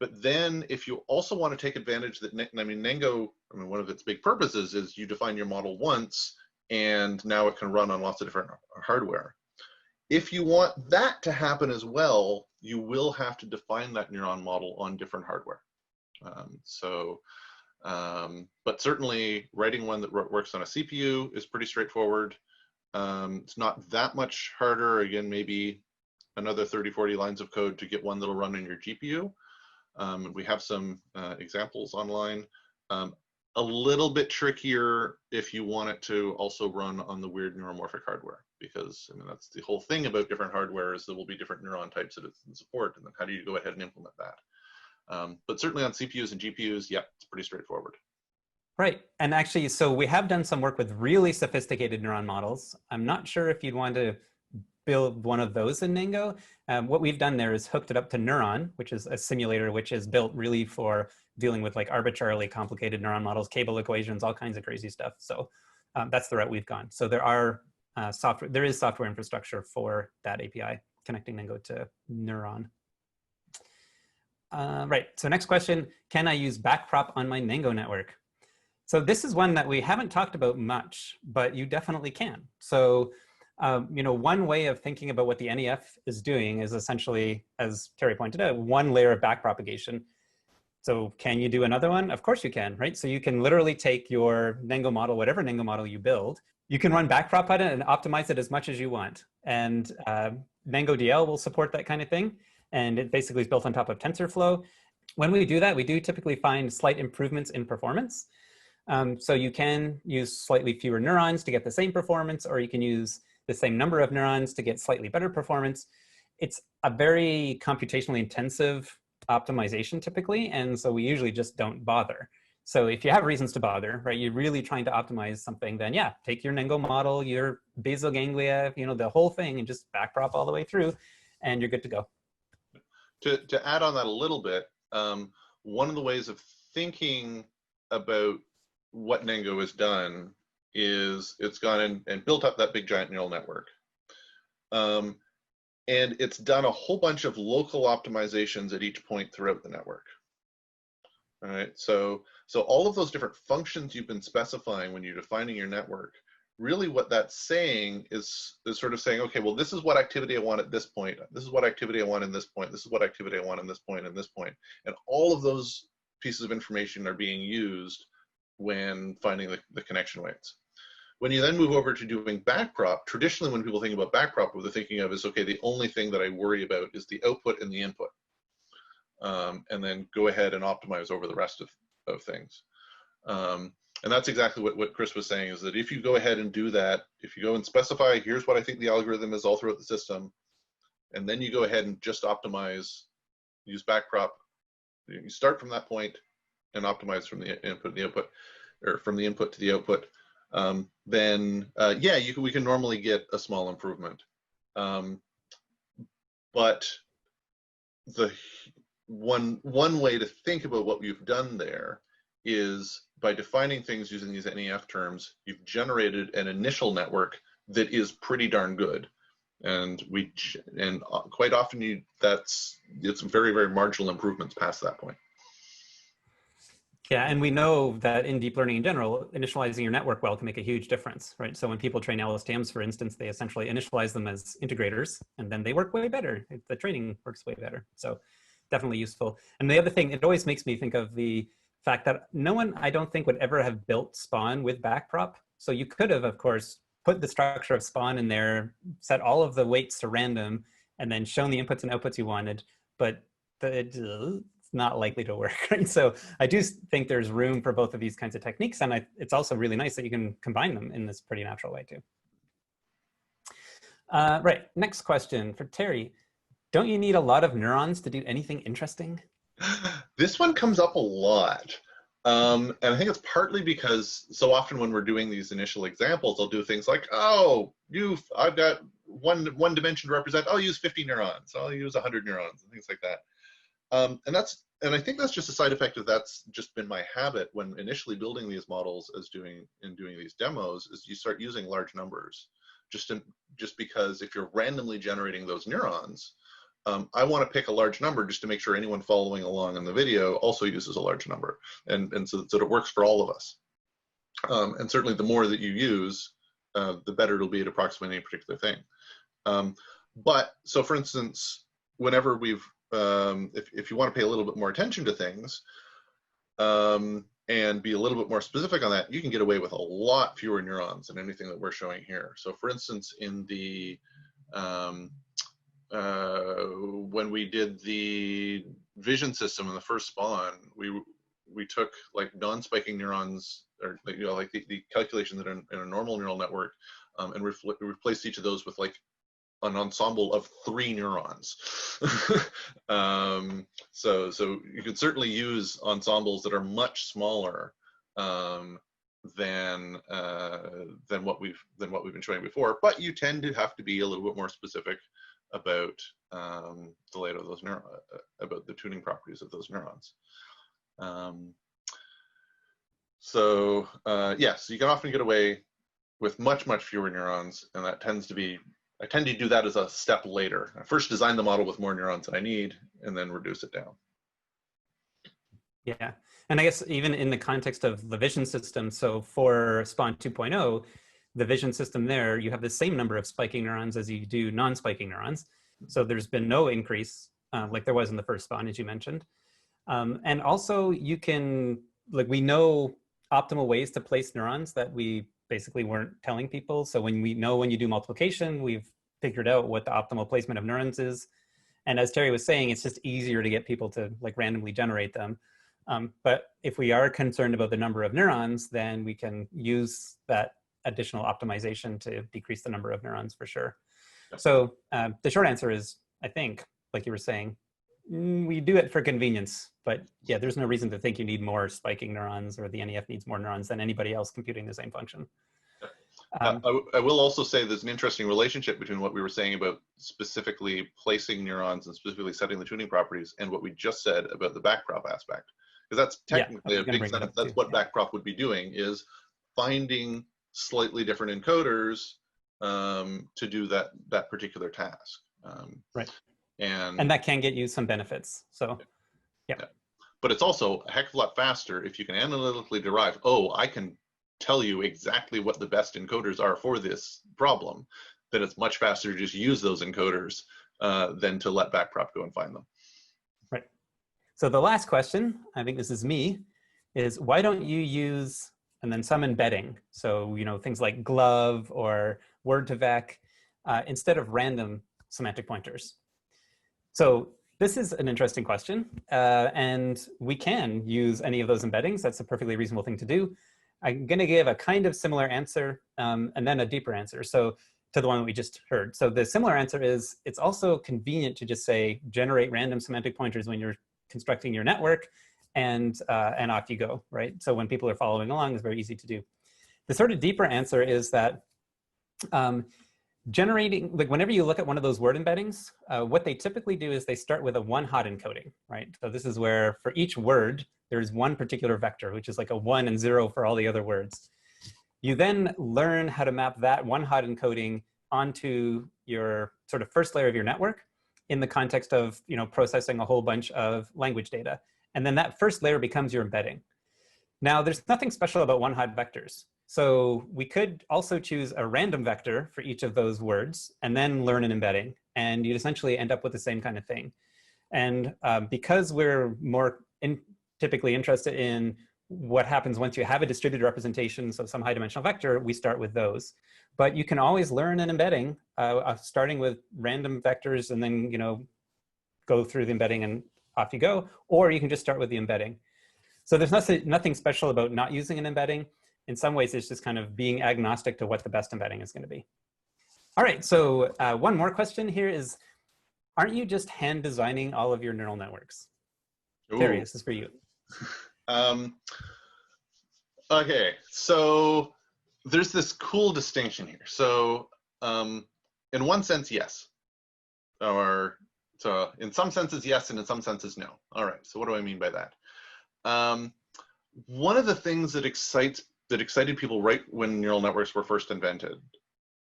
But then if you also want to take advantage that, Nengo, one of its big purposes is you define your model once, and now it can run on lots of different hardware. If you want that to happen as well, you will have to define that neuron model on different hardware. But certainly writing one that works on a CPU is pretty straightforward. It's not that much harder. Again, maybe another 30, 40 lines of code to get one that'll run in your GPU. We have some examples online. A little bit trickier if you want it to also run on the weird neuromorphic hardware, because that's the whole thing about different hardware is there will be different neuron types that it can support, and then how do you go ahead and implement that? But certainly on CPUs and GPUs, yeah, it's pretty straightforward. Right, and actually, so we have done some work with really sophisticated neuron models. I'm not sure if you'd want to build one of those in Nengo. What we've done there is hooked it up to Neuron, which is a simulator which is built really for dealing with like arbitrarily complicated neuron models, cable equations, all kinds of crazy stuff. So that's the route we've gone. So there is software infrastructure for that API connecting Nengo to Neuron. Right, so next question, can I use backprop on my Nengo network? So this is one that we haven't talked about much, but you definitely can. So one way of thinking about what the NEF is doing is essentially, as Terry pointed out, one layer of backpropagation. So can you do another one? Of course you can, right? So you can literally take your Nengo model, whatever Nengo model you build, you can run backprop on it and optimize it as much as you want. And Nengo DL will support that kind of thing. And it basically is built on top of TensorFlow. When we do that, we do typically find slight improvements in performance. So you can use slightly fewer neurons to get the same performance, or you can use the same number of neurons to get slightly better performance. It's a very computationally intensive optimization typically, and so we usually just don't bother. So if you have reasons to bother, right, you're really trying to optimize something, then yeah, take your Nengo model, your basal ganglia, the whole thing, and just backprop all the way through, and you're good to go. To add on that a little bit, one of the ways of thinking about what Nengo has done is it's gone in and built up that big giant neural network. And it's done a whole bunch of local optimizations at each point throughout the network. All right, so all of those different functions you've been specifying when you're defining your network, really what that's saying is sort of saying, okay, well, this is what activity I want at this point. This is what activity I want in this point. This is what activity I want in this point and this point. And all of those pieces of information are being used when finding the connection weights. When you then move over to doing backprop, traditionally when people think about backprop, what they're thinking of is, okay, the only thing that I worry about is the output and the input. And then go ahead and optimize over the rest of things. And that's exactly what Chris was saying, is that if you go ahead and do that, if you go and specify, here's what I think the algorithm is all throughout the system, and then you go ahead and just optimize, use backprop, you start from that point, and optimize from the input to the output, or from the input to the output, then yeah, we can normally get a small improvement. But the one way to think about what you've done there is by defining things using these NEF terms, you've generated an initial network that is pretty darn good. And quite often it's very, very marginal improvements past that point. Yeah, and we know that in deep learning in general, initializing your network well can make a huge difference, right? So when people train LSTMs, for instance, they essentially initialize them as integrators, and then they work way better. The training works way better. So definitely useful. And the other thing, it always makes me think of the fact that no one, I don't think, would ever have built Spaun with backprop. So you could have, of course, put the structure of Spaun in there, set all of the weights to random, and then shown the inputs and outputs you wanted, but it's not likely to work, right? So I do think there's room for both of these kinds of techniques, and it's also really nice that you can combine them in this pretty natural way too. Right, next question for Terry. Don't you need a lot of neurons to do anything interesting? This one comes up a lot. And I think it's partly because so often when we're doing these initial examples, I'll do things like, oh, I've got one dimension to represent, I'll use 50 neurons, I'll use 100 neurons, and things like that. And I think that's just a side effect of that's just been my habit when initially building these models doing these demos, is you start using large numbers, just because if you're randomly generating those neurons, I want to pick a large number just to make sure anyone following along in the video also uses a large number, and so that it works for all of us. And certainly the more that you use, the better it'll be at approximating a particular thing. But so for instance, whenever we've, if you want to pay a little bit more attention to things, and be a little bit more specific on that, you can get away with a lot fewer neurons than anything that we're showing here. So for instance, in the, when we did the vision system in the first Spaun, we took like non-spiking neurons, or like the calculation that in a normal neural network, and replaced each of those with like an ensemble of 3 neurons. So you can certainly use ensembles that are much smaller than what we've been showing before, but you tend to have to be a little bit more specific about the layout of those about the tuning properties of those neurons. So yes, you can often get away with much fewer neurons, and that tends to be, I tend to do that as a step later. I first design the model with more neurons than I need, and then reduce it down. Yeah, and I guess even in the context of the vision system, so for Spaun 2.0, the vision system there, you have the same number of spiking neurons as you do non-spiking neurons. So there's been no increase like there was in the first Spaun, as you mentioned. And also you can, like, we know optimal ways to place neurons that we basically weren't telling people. So when we know when you do multiplication, we've figured out what the optimal placement of neurons is. And as Terry was saying, it's just easier to get people to like randomly generate them. But if we are concerned about the number of neurons, then we can use that additional optimization to decrease the number of neurons for sure. So the short answer is, I think, like you were saying, we do it for convenience, but yeah, there's no reason to think you need more spiking neurons or the NEF needs more neurons than anybody else computing the same function. I will also say there's an interesting relationship between what we were saying about specifically placing neurons and specifically setting the tuning properties and what we just said about the backprop aspect. Because that's technically a big set of, that's what backprop would be doing, is finding slightly different encoders to do that particular task. Right. And that can get you some benefits. So, yeah. But it's also a heck of a lot faster if you can analytically derive, oh, I can tell you exactly what the best encoders are for this problem, then it's much faster to just use those encoders than to let backprop go and find them. Right. So the last question, I think this is me, is why don't you use, and then some embedding, so things like glove or word2vec instead of random semantic pointers? So this is an interesting question, and we can use any of those embeddings. That's a perfectly reasonable thing to do. I'm going to give a kind of similar answer and then a deeper answer, so to the one that we just heard. So the similar answer is it's also convenient to just say generate random semantic pointers when you're constructing your network, and off you go, right? So when people are following along, it's very easy to do. The sort of deeper answer is that generating, like whenever you look at one of those word embeddings, what they typically do is they start with a one-hot encoding, right? So this is where for each word, there's one particular vector, which is like a 1 and 0 for all the other words. You then learn how to map that one-hot encoding onto your sort of first layer of your network in the context of, you know, processing a whole bunch of language data. And then that first layer becomes your embedding. Now, there's nothing special about one-hot vectors. So we could also choose a random vector for each of those words and then learn an embedding. And you'd essentially end up with the same kind of thing. And because we're more typically interested in what happens once you have a distributed representation, so some high dimensional vector, we start with those. But you can always learn an embedding starting with random vectors and then, you know, go through the embedding and off you go, or you can just start with the embedding. So there's nothing special about not using an embedding. In some ways, it's just kind of being agnostic to what the best embedding is going to be. All right, so one more question here is, aren't you just hand designing all of your neural networks? Ooh. Terry, this is for you. Okay, so there's this cool distinction here. So in one sense, yes. Or so in some senses, yes, and in some senses, no. All right, so what do I mean by that? One of the things that excited people right when neural networks were first invented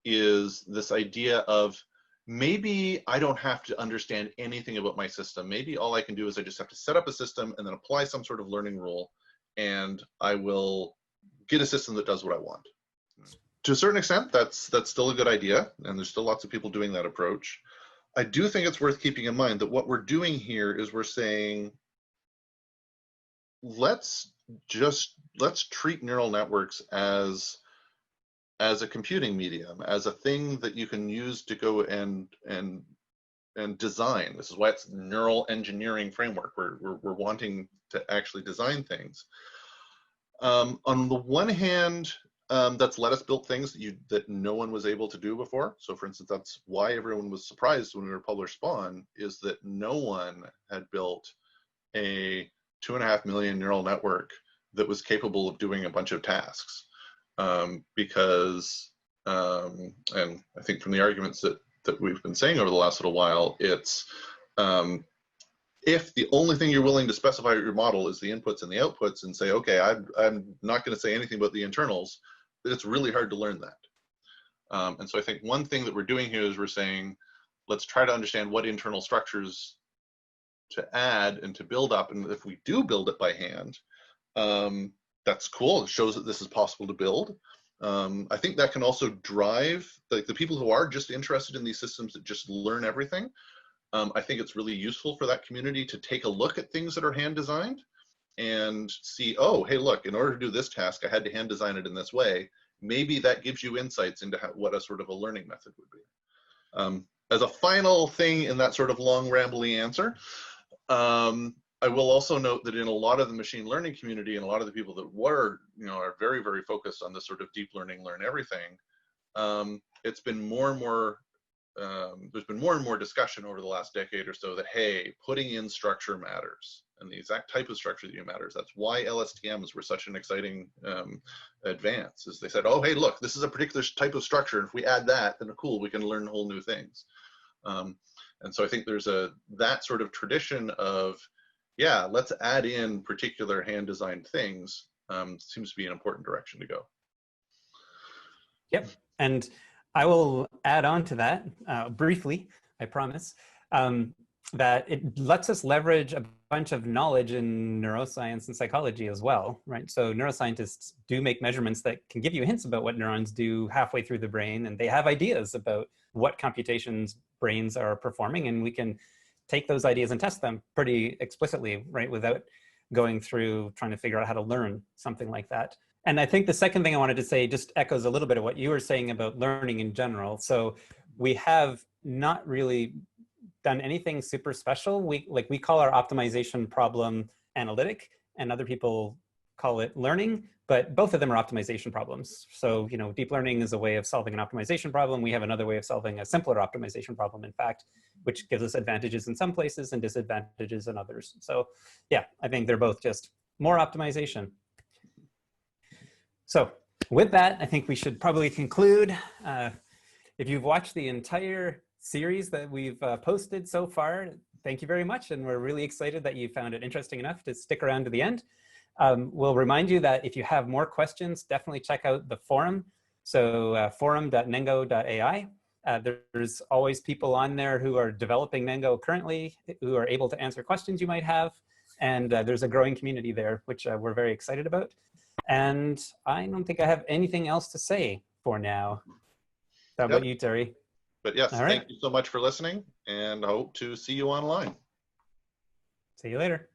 is this idea of maybe I don't have to understand anything about my system. Maybe all I can do is I just have to set up a system and then apply some sort of learning rule, and I will get a system that does what I want. To a certain extent, that's still a good idea, and there's still lots of people doing that approach. I do think it's worth keeping in mind that what we're doing here is we're saying, let's treat neural networks as a computing medium, as a thing that you can use to go and design. This is why it's neural engineering framework. We're wanting to actually design things. On the one hand, that's let us build things that no one was able to do before. So for instance, that's why everyone was surprised when we published Spaun, is that no one had built a 2.5 million neural network that was capable of doing a bunch of tasks. Because, and I think from the arguments that we've been saying over the last little while, it's if the only thing you're willing to specify with your model is the inputs and the outputs and say, okay, I'm not going to say anything about the internals, it's really hard to learn that. And so I think one thing that we're doing here is we're saying, let's try to understand what internal structures to add and to build up. And if we do build it by hand, that's cool. It shows that this is possible to build. I think that can also drive the people who are just interested in these systems that just learn everything. I think it's really useful for that community to take a look at things that are hand designed and see, oh, hey, look, in order to do this task, I had to hand design it in this way. Maybe that gives you insights into what a sort of a learning method would be. As a final thing in that sort of long, rambly answer, I will also note that in a lot of the machine learning community and a lot of the people that are very, very focused on this sort of deep learning, learn everything, it's been more and more, there's been more and more discussion over the last decade or so that, hey, putting in structure matters, and the exact type of structure that you matters. That's why LSTMs were such an exciting advance, is they said, oh, hey, look, this is a particular type of structure. If we add that, then cool, we can learn whole new things. And so I think there's that sort of tradition of, yeah, let's add in particular hand-designed things. Seems to be an important direction to go. Yep, and I will add on to that briefly, I promise, that it lets us leverage a bunch of knowledge in neuroscience and psychology as well, right? So neuroscientists do make measurements that can give you hints about what neurons do halfway through the brain, and they have ideas about what computations brains are performing, and we can take those ideas and test them pretty explicitly, right, without going through trying to figure out how to learn something like that. And I think the second thing I wanted to say just echoes a little bit of what you were saying about learning in general. So we have not really done anything super special. We call our optimization problem analytic, and other people call it learning, but both of them are optimization problems. So, you know, deep learning is a way of solving an optimization problem. We have another way of solving a simpler optimization problem, in fact, which gives us advantages in some places and disadvantages in others. So yeah, I think they're both just more optimization. So with that, I think we should probably conclude. If you've watched the entire series that we've posted so far, thank you very much. And we're really excited that you found it interesting enough to stick around to the end. We'll remind you that if you have more questions, definitely check out the forum. So forum.nengo.ai. There's always people on there who are developing Nengo currently, who are able to answer questions you might have. And there's a growing community there, which we're very excited about. And I don't think I have anything else to say for now. How about you, Terry? But yes, all right. Thank you so much for listening, and I hope to see you online. See you later.